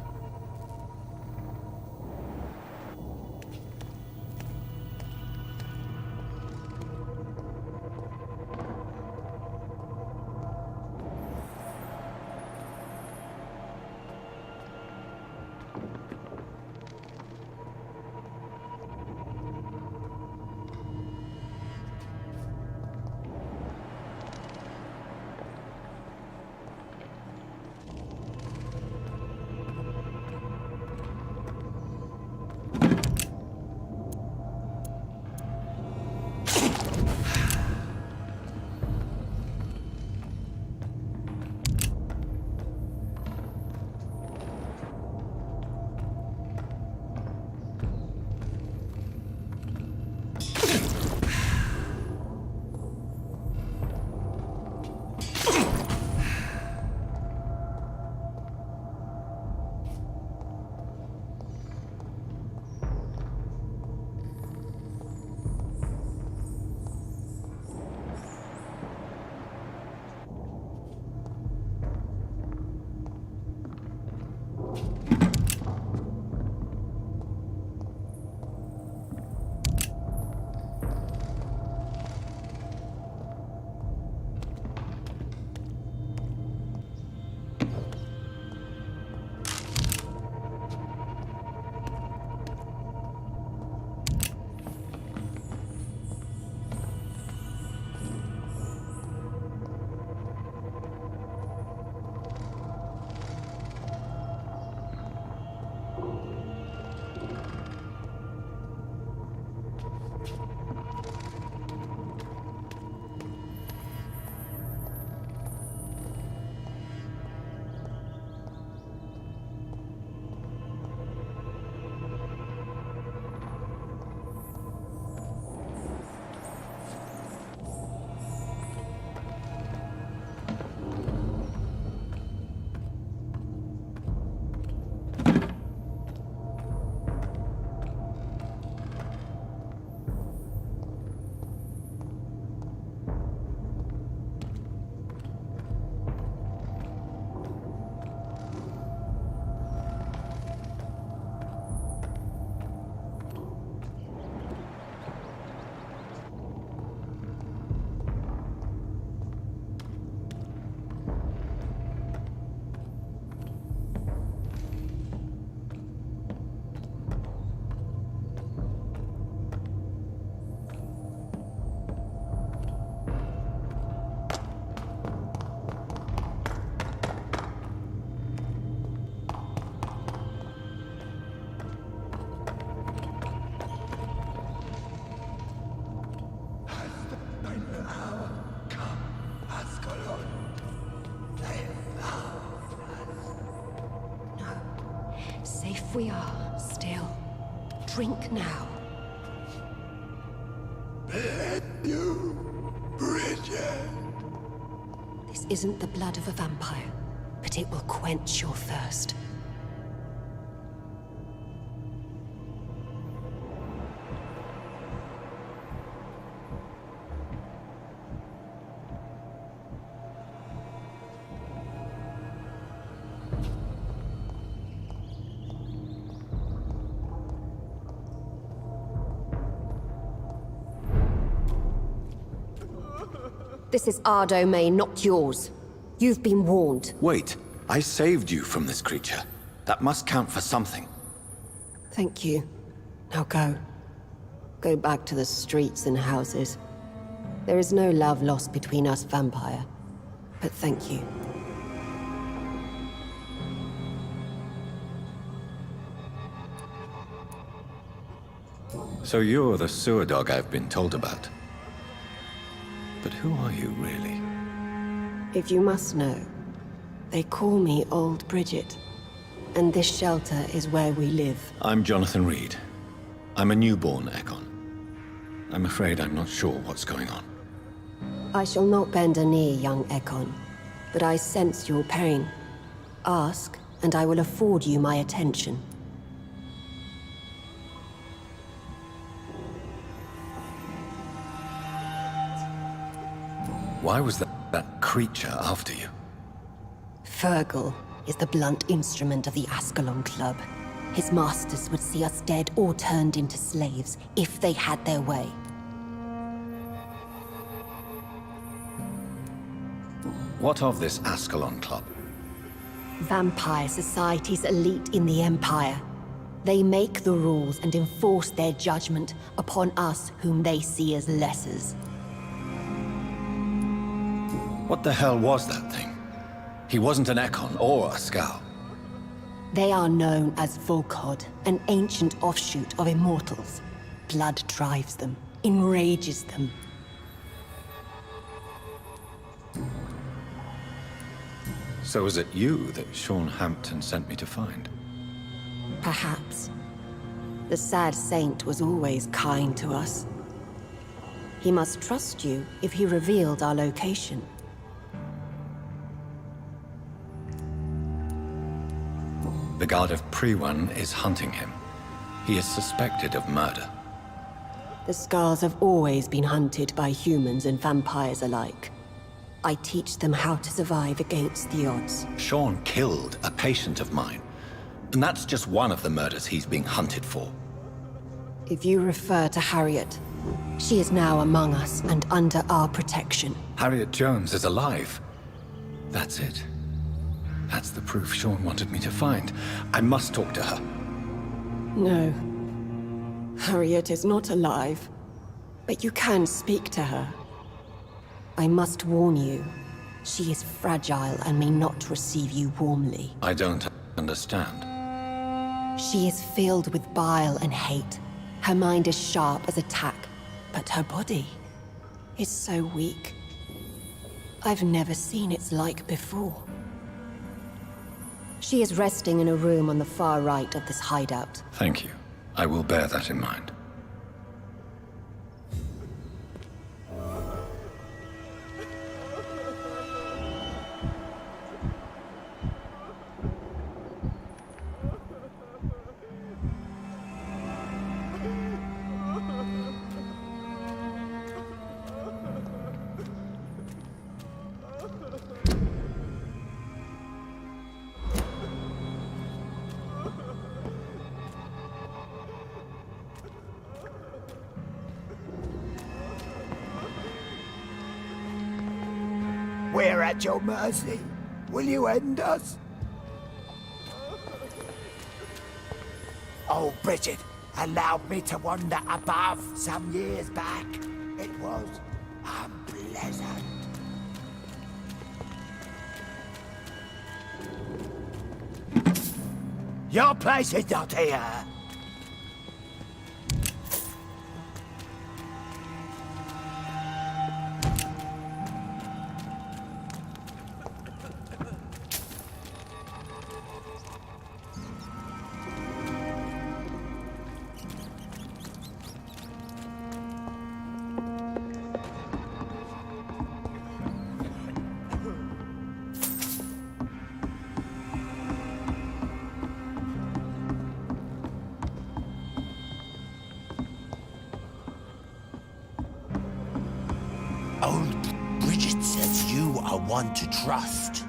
If we are still, drink now. You, Bridget. This isn't the blood of a vampire, but it will quench your thirst. This is our domain, not yours. You've been warned. Wait, I saved you from this creature. That must count for something. Thank you. Now go. Go back to the streets and houses. There is no love lost between us, vampire. But thank you. So you're the sewer dog I've been told about. But who are you, really? If you must know, they call me Old Bridget. And this shelter is where we live. I'm Jonathan Reed. I'm a newborn Ekon. I'm afraid I'm not sure what's going on. I shall not bend a knee, young Ekon. But I sense your pain. Ask, and I will afford you my attention. Why was that creature after you? Fergal is the blunt instrument of the Ascalon Club. His masters would see us dead or turned into slaves if they had their way. What of this Ascalon Club? Vampire Society's elite in the Empire. They make the rules and enforce their judgment upon us whom they see as lessers. What the hell was that thing? He wasn't an Ekon or a Scout. They are known as Volkod, an ancient offshoot of immortals. Blood drives them, enrages them. So was it you that Sean Hampton sent me to find? Perhaps. The sad saint was always kind to us. He must trust you if he revealed our location. The guard of Prewan is hunting him. He is suspected of murder. The Scars have always been hunted by humans and vampires alike. I teach them how to survive against the odds. Sean killed a patient of mine. And that's just one of the murders he's being hunted for. If you refer to Harriet, she is now among us and under our protection. Harriet Jones is alive. That's it. That's the proof Sean wanted me to find. I must talk to her. No. Harriet is not alive. But you can speak to her. I must warn you, she is fragile and may not receive you warmly. I don't understand. She is filled with bile and hate. Her mind is sharp as a tack, but her body is so weak. I've never seen its like before. She is resting in a room on the far right of this hideout. Thank you. I will bear that in mind. We're at your mercy. Will you end us? Oh, Bridget allowed me to wander above some years back. It was unpleasant. Your place is not here. are one to trust.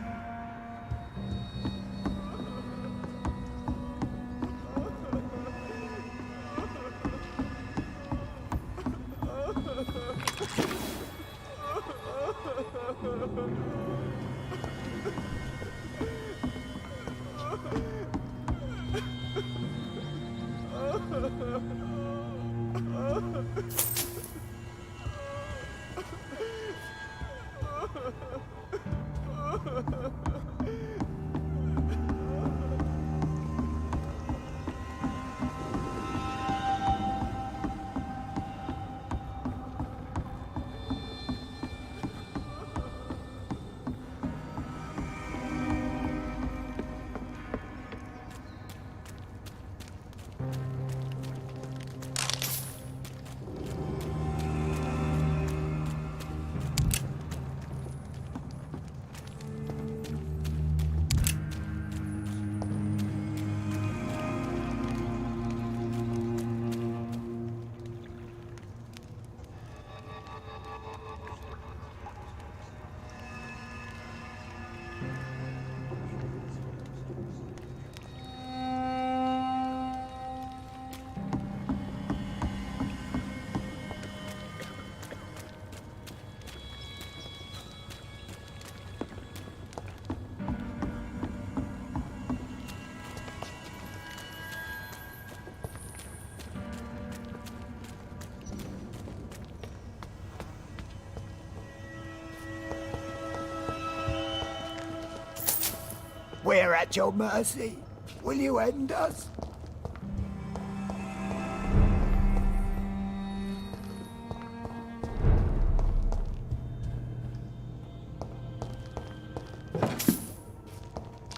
We're at your mercy. Will you end us?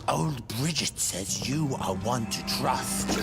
Old Bridget says you are one to trust.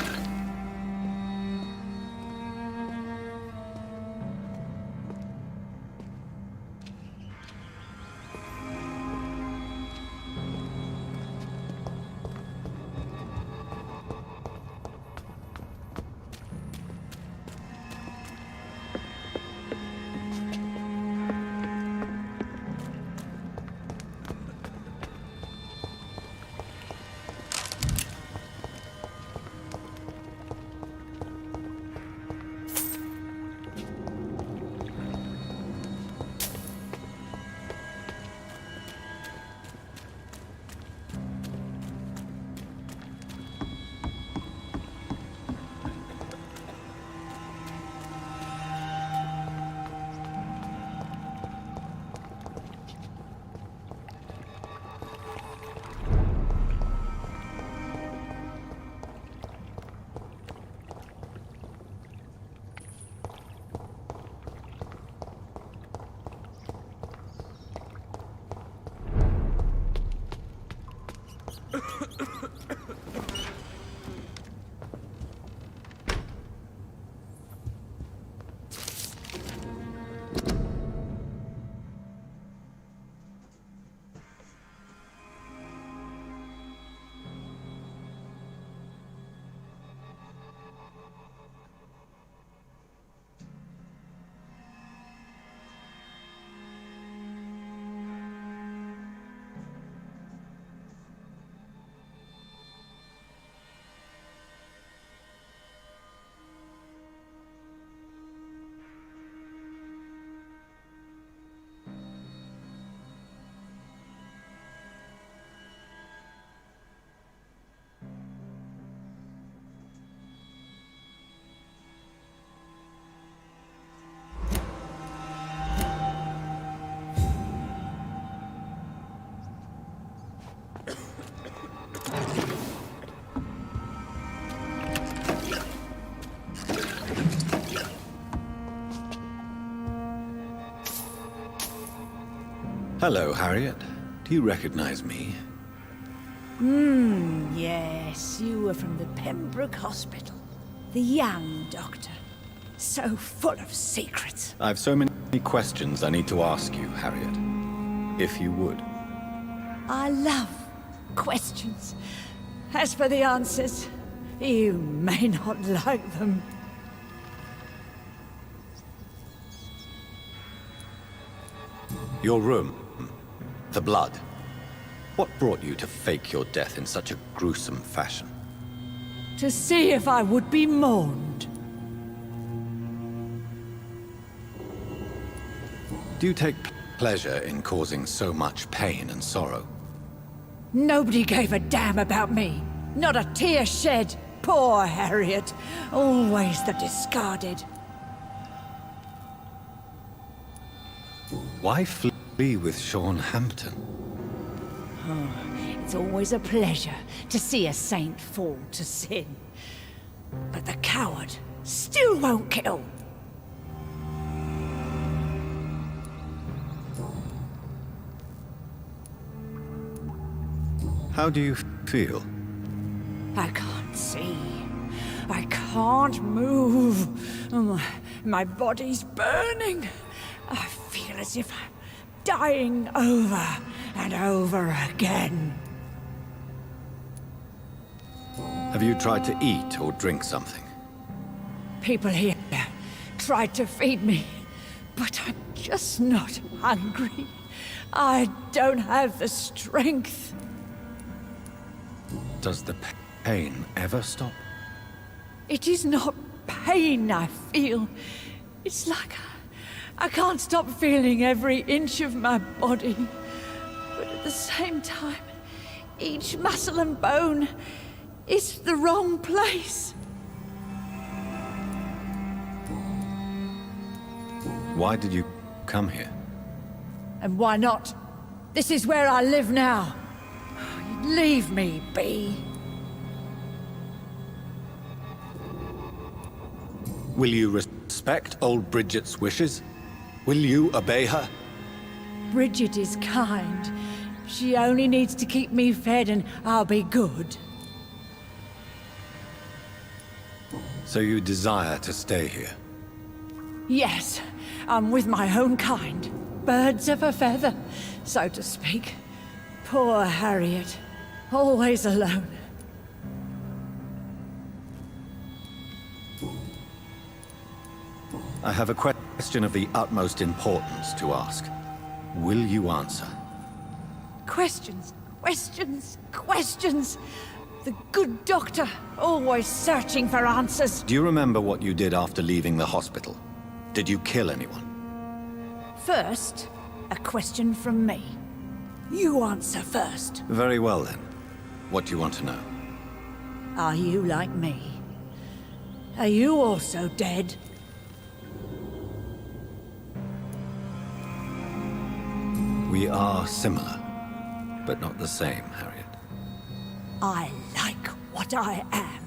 Hello, Harriet. Do you recognize me? Yes, you were from the Pembroke Hospital. The young doctor. So full of secrets. I have so many questions I need to ask you, Harriet. If you would. I love questions. As for the answers, you may not like them. Your room. The blood. What brought you to fake your death in such a gruesome fashion? To see if I would be mourned. Do you take pleasure in causing so much pain and sorrow? Nobody gave a damn about me. Not a tear shed. Poor Harriet. Always the discarded. Why flee with Sean Hampton? Oh, it's always a pleasure to see a saint fall to sin. But the coward still won't kill. How do you feel? I can't see. I can't move. My body's burning. I feel as if I'm dying over and over again. Have you tried to eat or drink something? People here tried to feed me, but I'm just not hungry. I don't have the strength. Does the pain ever stop? It is not pain I feel. It's like I can't stop feeling every inch of my body. But at the same time, each muscle and bone is the wrong place. Why did you come here? And why not? This is where I live now. Leave me be. Will you respect old Bridget's wishes? Will you obey her? Bridget is kind. She only needs to keep me fed and I'll be good. So you desire to stay here? Yes, I'm with my own kind. Birds of a feather, so to speak. Poor Harriet. Always alone. I have a question of the utmost importance to ask. Will you answer? Questions, questions, questions. The good doctor, always searching for answers. Do you remember what you did after leaving the hospital? Did you kill anyone? First, a question from me. You answer first. Very well then. What do you want to know? Are you like me? Are you also dead? We are similar, but not the same, Harriet. I like what I am.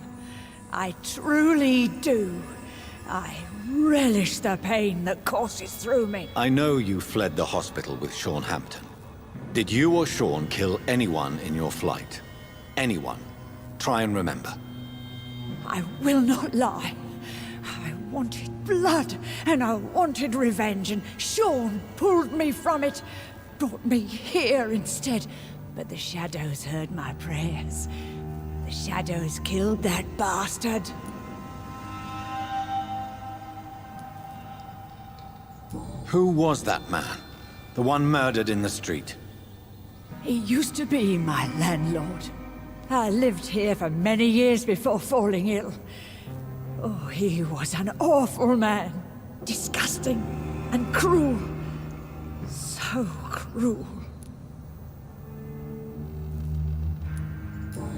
I truly do. I relish the pain that courses through me. I know you fled the hospital with Sean Hampton. Did you or Sean kill anyone in your flight? Anyone? Try and remember. I will not lie. I wanted blood, and I wanted revenge, and Sean pulled me from it, brought me here instead. But the shadows heard my prayers. The shadows killed that bastard. Who was that man? The one murdered in the street? He used to be my landlord. I lived here for many years before falling ill. Oh, he was an awful man. Disgusting and cruel. So cruel.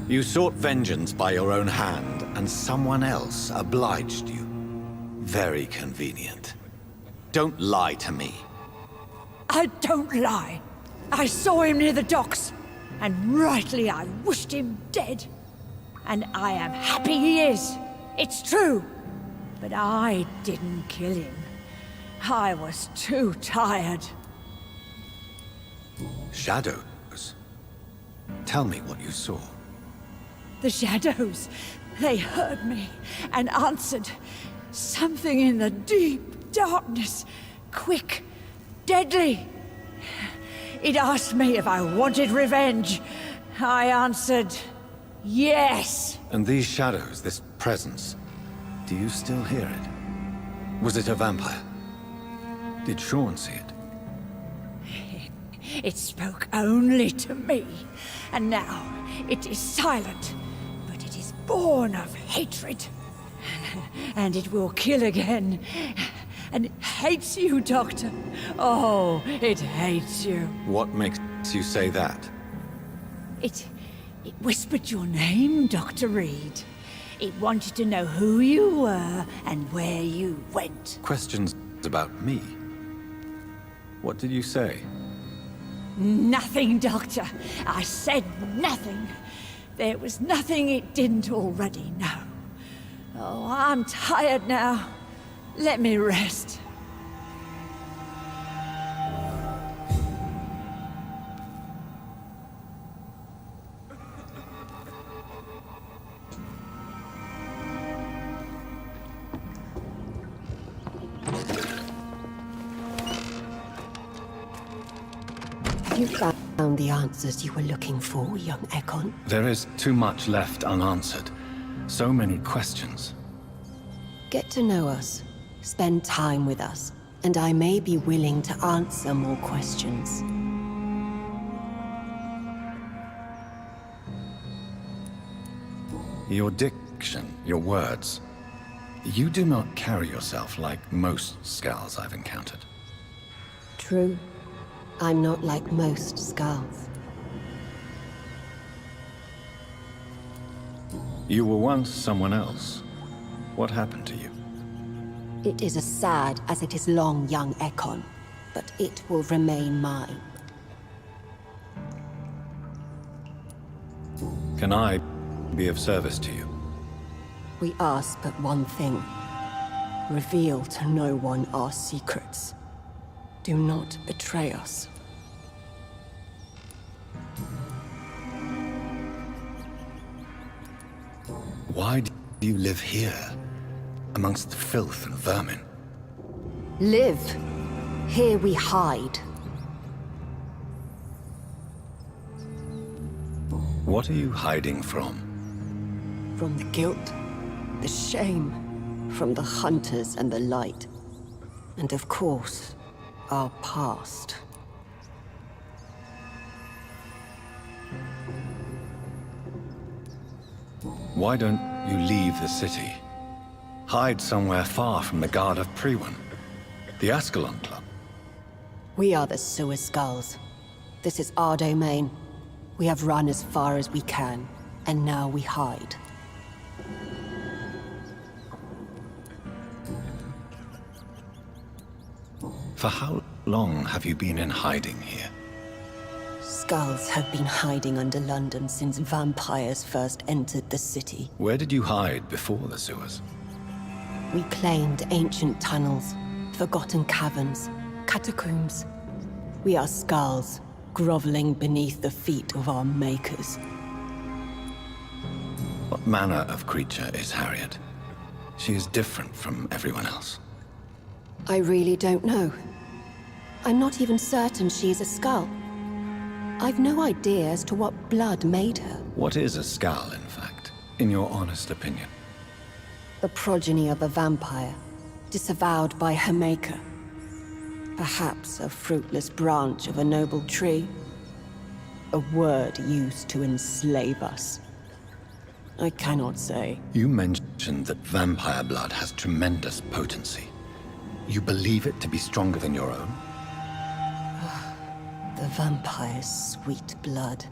You sought vengeance by your own hand, and someone else obliged you. Very convenient. Don't lie to me. I don't lie. I saw him near the docks, and rightly I wished him dead. And I am happy he is. It's true. But I didn't kill him. I was too tired. Shadows? Tell me what you saw. The shadows, they heard me and answered. Something in the deep darkness, quick, deadly. It asked me if I wanted revenge. I answered, yes. And these shadows, this presence, do you still hear it? Was it a vampire? Did Sean see it? It spoke only to me. And now it is silent, but it is born of hatred. And it will kill again. And it hates you, Doctor. Oh, it hates you. What makes you say that? It whispered your name, Dr. Reed. It wanted to know who you were and where you went. Questions about me? What did you say? Nothing, Doctor. I said nothing. There was nothing it didn't already know. Oh, I'm tired now. Let me rest. You found the answers you were looking for, young Ekon? There is too much left unanswered. So many questions. Get to know us. Spend time with us. And I may be willing to answer more questions. Your diction, your words. You do not carry yourself like most Skulls I've encountered. True. I'm not like most Skulls. You were once someone else. What happened to you? It is as sad as it is long, young Ekon, but it will remain mine. Can I be of service to you? We ask but one thing. Reveal to no one our secrets. Do not betray us. Why do you live here, amongst the filth and vermin? Live. Here we hide. What are you hiding from? From the guilt, the shame, from the hunters and the light. And of course, our past. Why don't you leave the city? Hide somewhere far from the Guard of Priwen, the Ascalon Club. We are the Sewer Skulls. This is our domain. We have run as far as we can, and now we hide. For how long have you been in hiding here? Skulls have been hiding under London since vampires first entered the city. Where did you hide before the sewers? We claimed ancient tunnels, forgotten caverns, catacombs. We are Skulls, groveling beneath the feet of our makers. What manner of creature is Harriet? She is different from everyone else. I really don't know. I'm not even certain she is a Skull. I've no idea as to what blood made her. What is a Skull, in fact, in your honest opinion? The progeny of a vampire, disavowed by her maker. Perhaps a fruitless branch of a noble tree. A word used to enslave us. I cannot say. You mentioned that vampire blood has tremendous potency. You believe it to be stronger than your own? The vampire's sweet blood.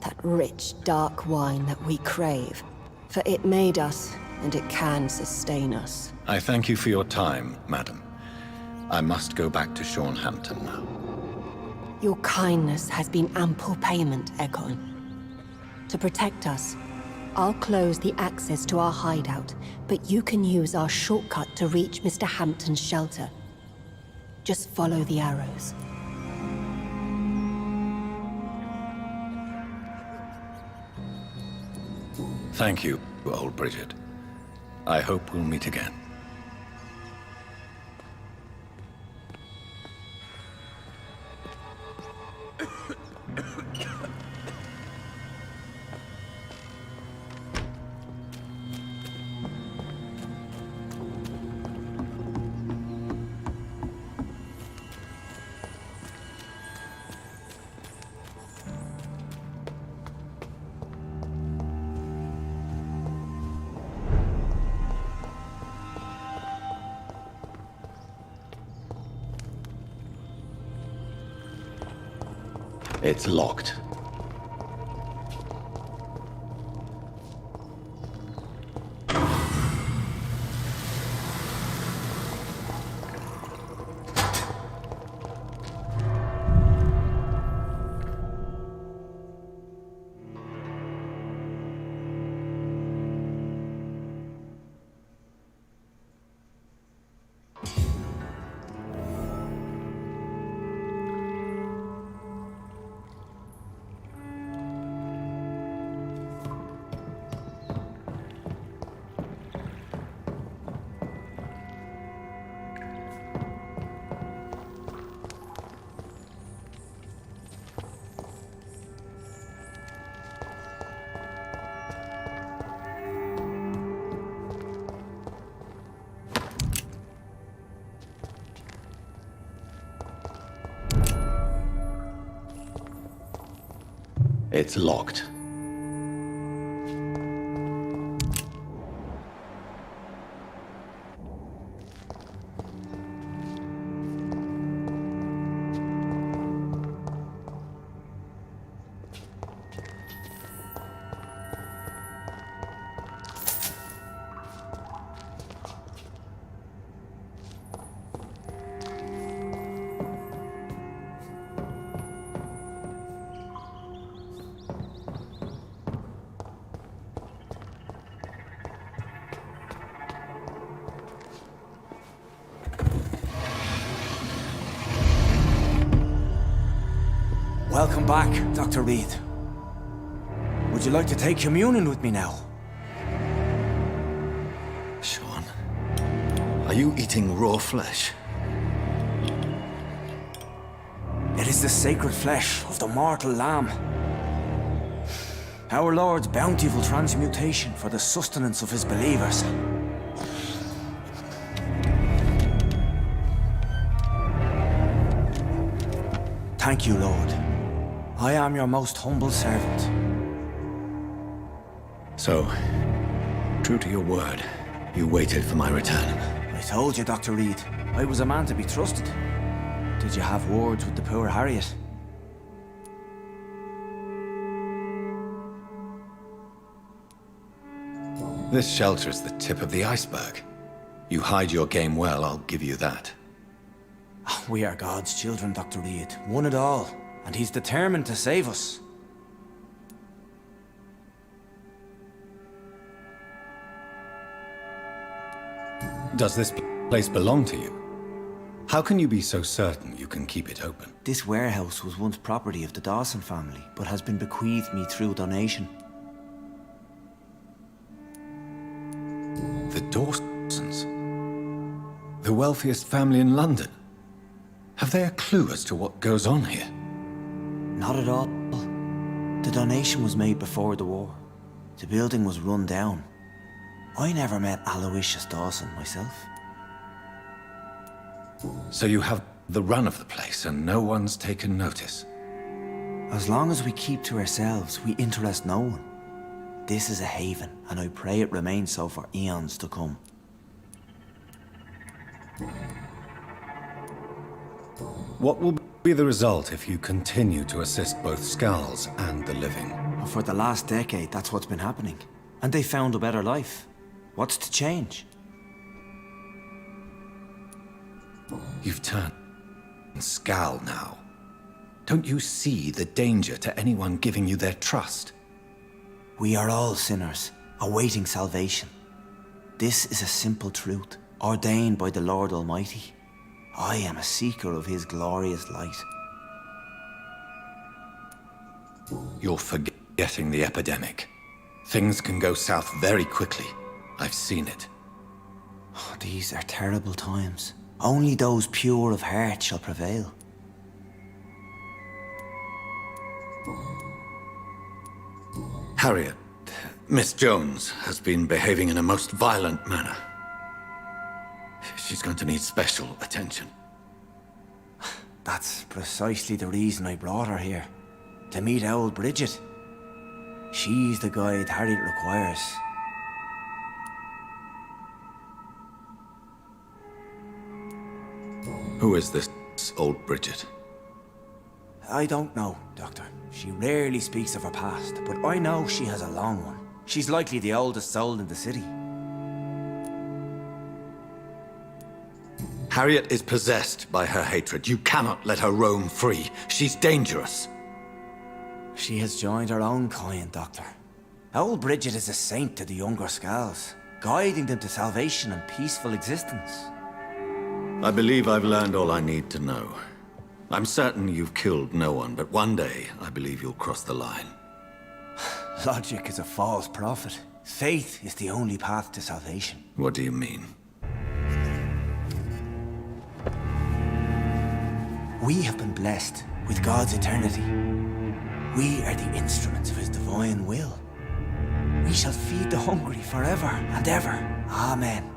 That rich, dark wine that we crave. For it made us, and it can sustain us. I thank you for your time, madam. I must go back to Hampton now. Your kindness has been ample payment, Ekon. To protect us, I'll close the access to our hideout, but you can use our shortcut to reach Mr. Hampton's shelter. Just follow the arrows. Thank you, old Bridget. I hope we'll meet again. It's locked. It's locked. Welcome back, Dr. Reed. Would you like to take communion with me now? Sean, are you eating raw flesh? It is the sacred flesh of the mortal lamb. Our Lord's bountiful transmutation for the sustenance of his believers. Thank you, Lord. I am your most humble servant. So, true to your word, you waited for my return. I told you, Dr. Reed, I was a man to be trusted. Did you have words with the poor Harriet? This shelter is the tip of the iceberg. You hide your game well, I'll give you that. We are God's children, Dr. Reed. One and all. And he's determined to save us. Does this place belong to you? How can you be so certain you can keep it open? This warehouse was once property of the Dawson family, but has been bequeathed me through donation. The Dawsons? The wealthiest family in London? Have they a clue as to what goes on here? Not at all. The donation was made before the war. The building was run down. I never met Aloysius Dawson myself. So you have the run of the place and no one's taken notice? As long as we keep to ourselves, we interest no one. This is a haven, and I pray it remains so for eons to come. What will be the result if you continue to assist both Skulls and the living? For the last decade, that's what's been happening. And they found a better life. What's to change? You've turned Skull now. Don't you see the danger to anyone giving you their trust? We are all sinners, awaiting salvation. This is a simple truth, ordained by the Lord Almighty. I am a seeker of his glorious light. You're forgetting the epidemic. Things can go south very quickly. I've seen it. Oh, these are terrible times. Only those pure of heart shall prevail. Harriet, Miss Jones has been behaving in a most violent manner. She's going to need special attention. That's precisely the reason I brought her here. To meet old Bridget. She's the guide Harriet requires. Who is this old Bridget? I don't know, Doctor. She rarely speaks of her past, but I know she has a long one. She's likely the oldest soul in the city. Harriet is possessed by her hatred. You cannot let her roam free. She's dangerous. She has joined her own kind, Doctor. Old Bridget is a saint to the younger Scals, guiding them to salvation and peaceful existence. I believe I've learned all I need to know. I'm certain you've killed no one, but one day I believe you'll cross the line. Logic is a false prophet. Faith is the only path to salvation. What do you mean? We have been blessed with God's eternity. We are the instruments of His divine will. We shall feed the hungry forever and ever. Amen.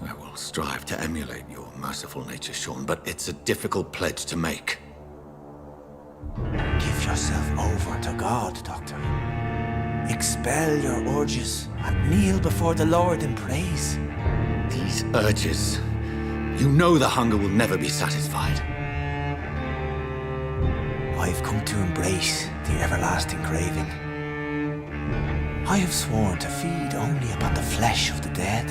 I will strive to emulate your merciful nature, Sean, but it's a difficult pledge to make. Give yourself over to God, Doctor. Expel your urges and kneel before the Lord in praise. These urges. You know the hunger will never be satisfied. I've come to embrace the everlasting craving. I have sworn to feed only upon the flesh of the dead.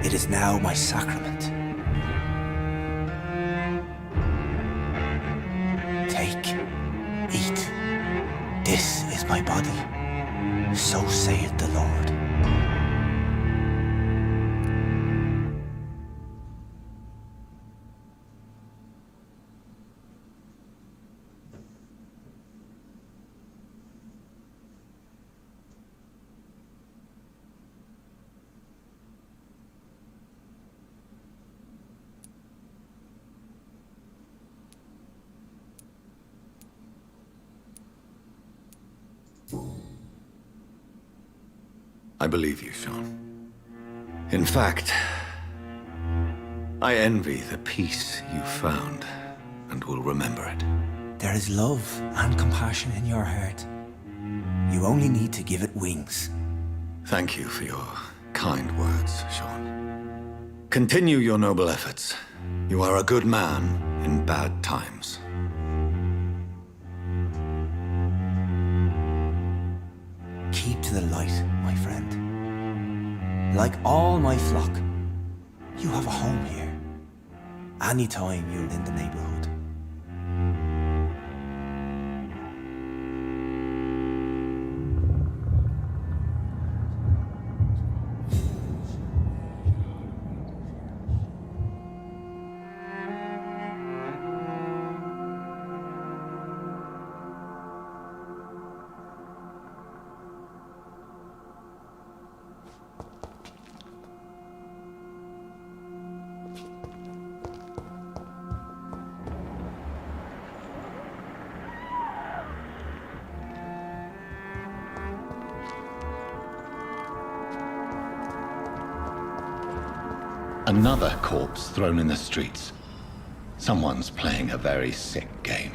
It is now my sacrament. Take, eat. This is my body. So saith the Lord. I believe you, Sean. In fact, I envy the peace you found and will remember it. There is love and compassion in your heart. You only need to give it wings. Thank you for your kind words, Sean. Continue your noble efforts. You are a good man in bad times. Keep to the light, my friend. Like all my flock, you have a home here. Anytime you're in the neighborhood. Another corpse thrown in the streets. Someone's playing a very sick game.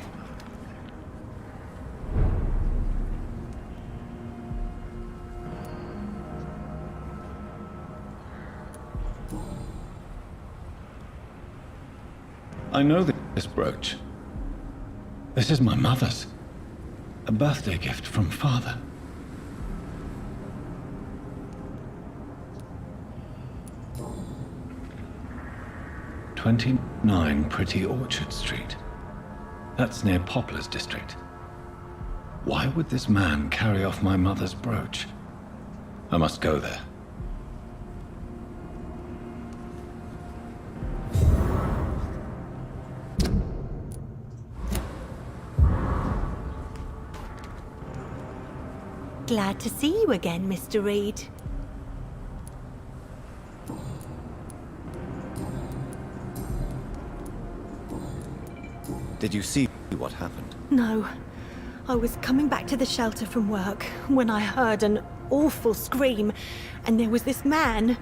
I know this brooch. This is my mother's. A birthday gift from father. "29 Pretty Orchard Street. That's near Poplar's district. Why would this man carry off my mother's brooch? I must go there. Glad to see you again, Mr. Reed. Did you see what happened? No. I was coming back to the shelter from work when I heard an awful scream, and there was this man,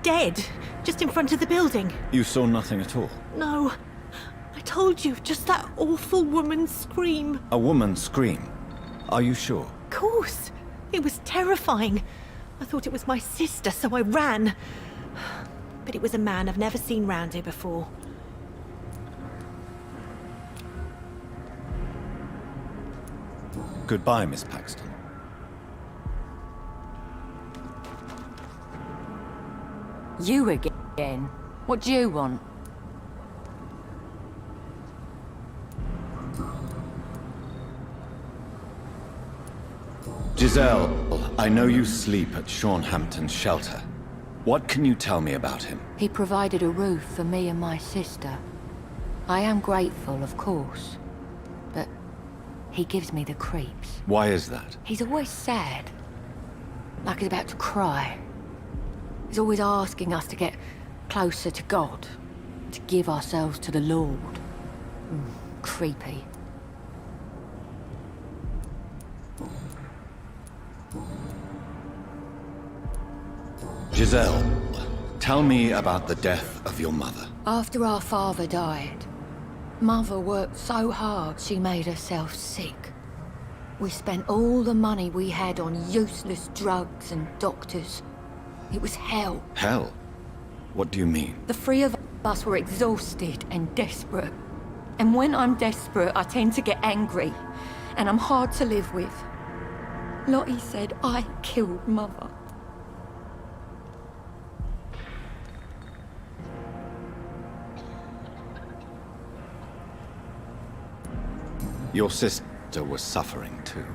dead, just in front of the building. You saw nothing at all? No. I told you, just that awful woman's scream. A woman's scream? Are you sure? Of course. It was terrifying. I thought it was my sister, so I ran. But it was a man I've never seen round here before. Goodbye, Miss Paxton. You again? What do you want? Giselle, I know you sleep at Sean Hampton's shelter. What can you tell me about him? He provided a roof for me and my sister. I am grateful, of course. But he gives me the creeps. Why is that? He's always sad. Like he's about to cry. He's always asking us to get closer to God. To give ourselves to the Lord. Creepy. Giselle, tell me about the death of your mother. After our father died, Mother worked so hard she made herself sick. We spent all the money we had on useless drugs and doctors. It was hell. Hell? What do you mean? The three of us were exhausted and desperate. And when I'm desperate, I tend to get angry. And I'm hard to live with. Lottie said I killed Mother. Your sister was suffering too.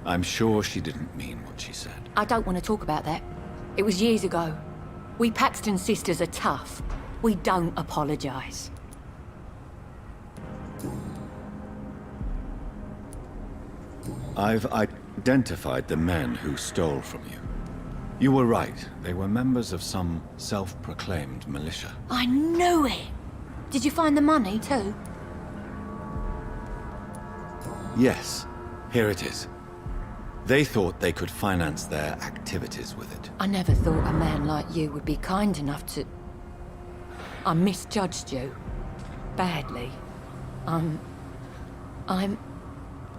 I'm sure she didn't mean what she said. I don't want to talk about that. It was years ago. We Paxton sisters are tough. We don't apologize. I've identified the men who stole from you. You were right. They were members of some self-proclaimed militia. I knew it! Did you find the money too? Yes, here it is. They thought they could finance their activities with it. I never thought a man like you would be kind enough to... I misjudged you. Badly.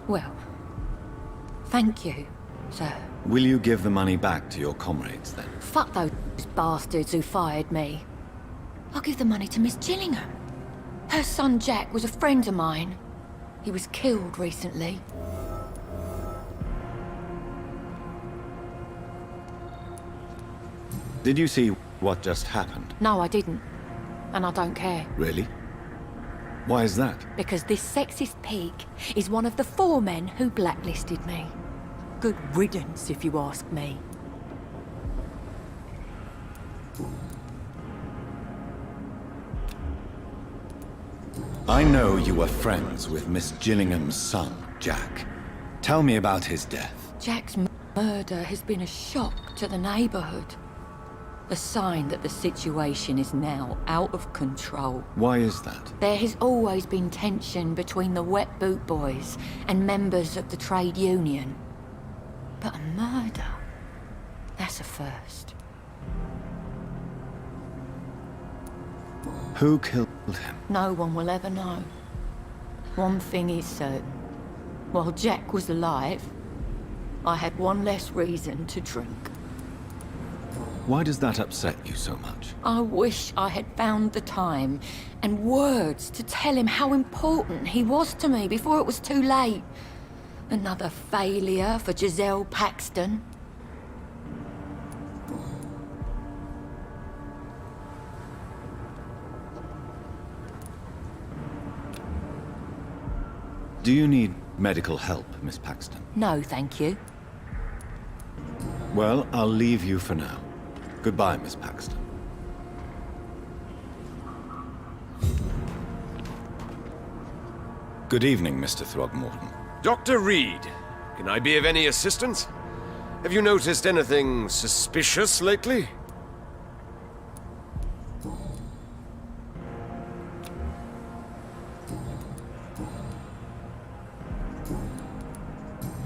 Well... Thank you, sir. Will you give the money back to your comrades, then? Fuck those bastards who fired me. I'll give the money to Miss Gillingham. Her son Jack was a friend of mine. He was killed recently. Did you see what just happened? No, I didn't. And I don't care. Really? Why is that? Because this sexist pig is one of the 4 men who blacklisted me. Good riddance, if you ask me. I know you were friends with Miss Gillingham's son, Jack. Tell me about his death. Jack's murder has been a shock to the neighborhood. A sign that the situation is now out of control. Why is that? There has always been tension between the Wet Boot Boys and members of the trade union. But a murder? That's a first. Who killed him? No one will ever know. One thing is certain. While Jack was alive, I had one less reason to drink. Why does that upset you so much? I wish I had found the time and words to tell him how important he was to me before it was too late. Another failure for Giselle Paxton. Do you need medical help, Miss Paxton? No, thank you. Well, I'll leave you for now. Goodbye, Miss Paxton. Good evening, Mr. Throgmorton. Dr. Reed, can I be of any assistance? Have you noticed anything suspicious lately?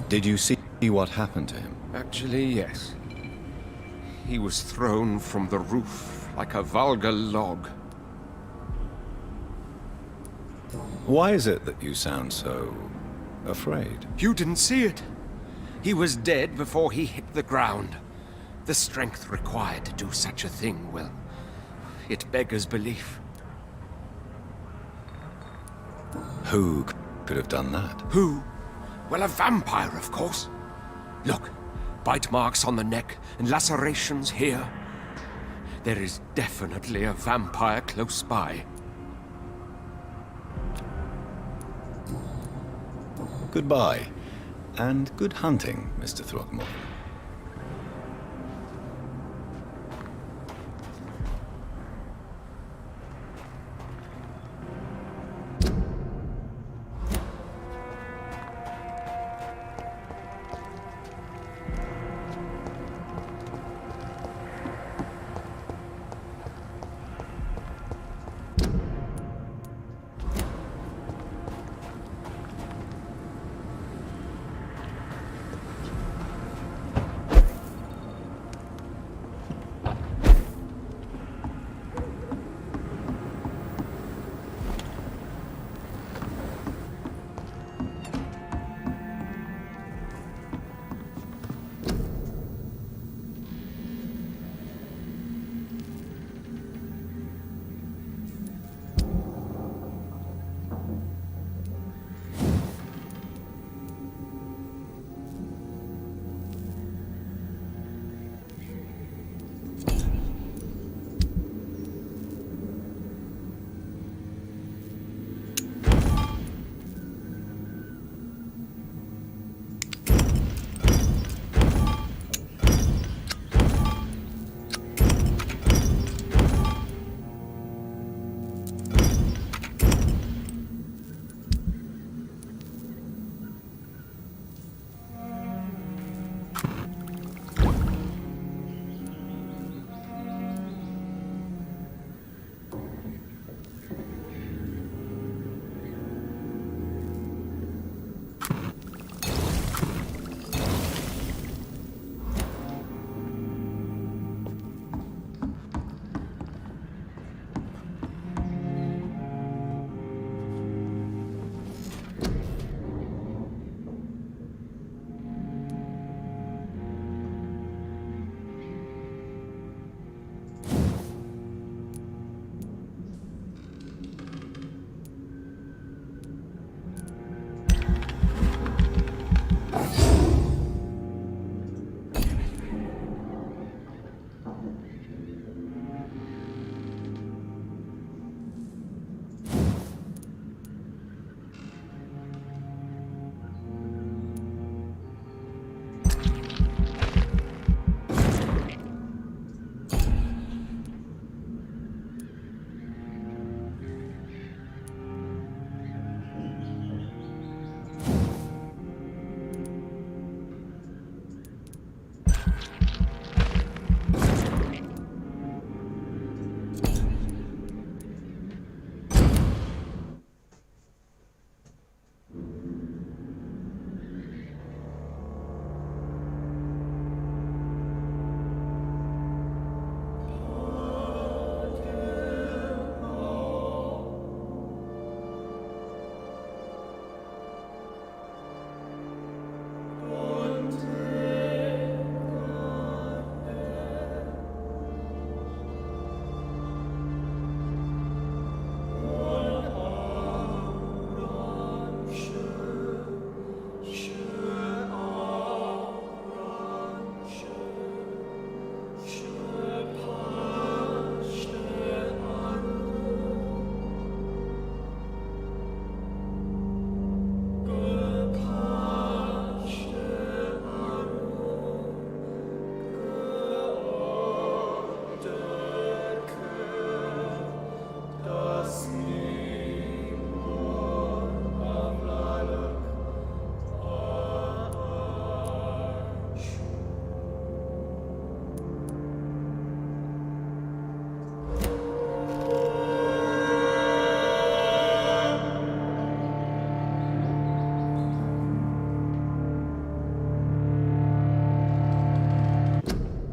Did you see what happened to him? Actually, yes. He was thrown from the roof like a vulgar log. Why is it that you sound so afraid. You didn't see it. He was dead before he hit the ground. The strength required to do such a thing, well, it beggars belief. Who could have done that? Who? Well, a vampire, of course. Look, bite marks on the neck and lacerations here. There is definitely a vampire close by. Goodbye, and good hunting, Mr. Throckmorton.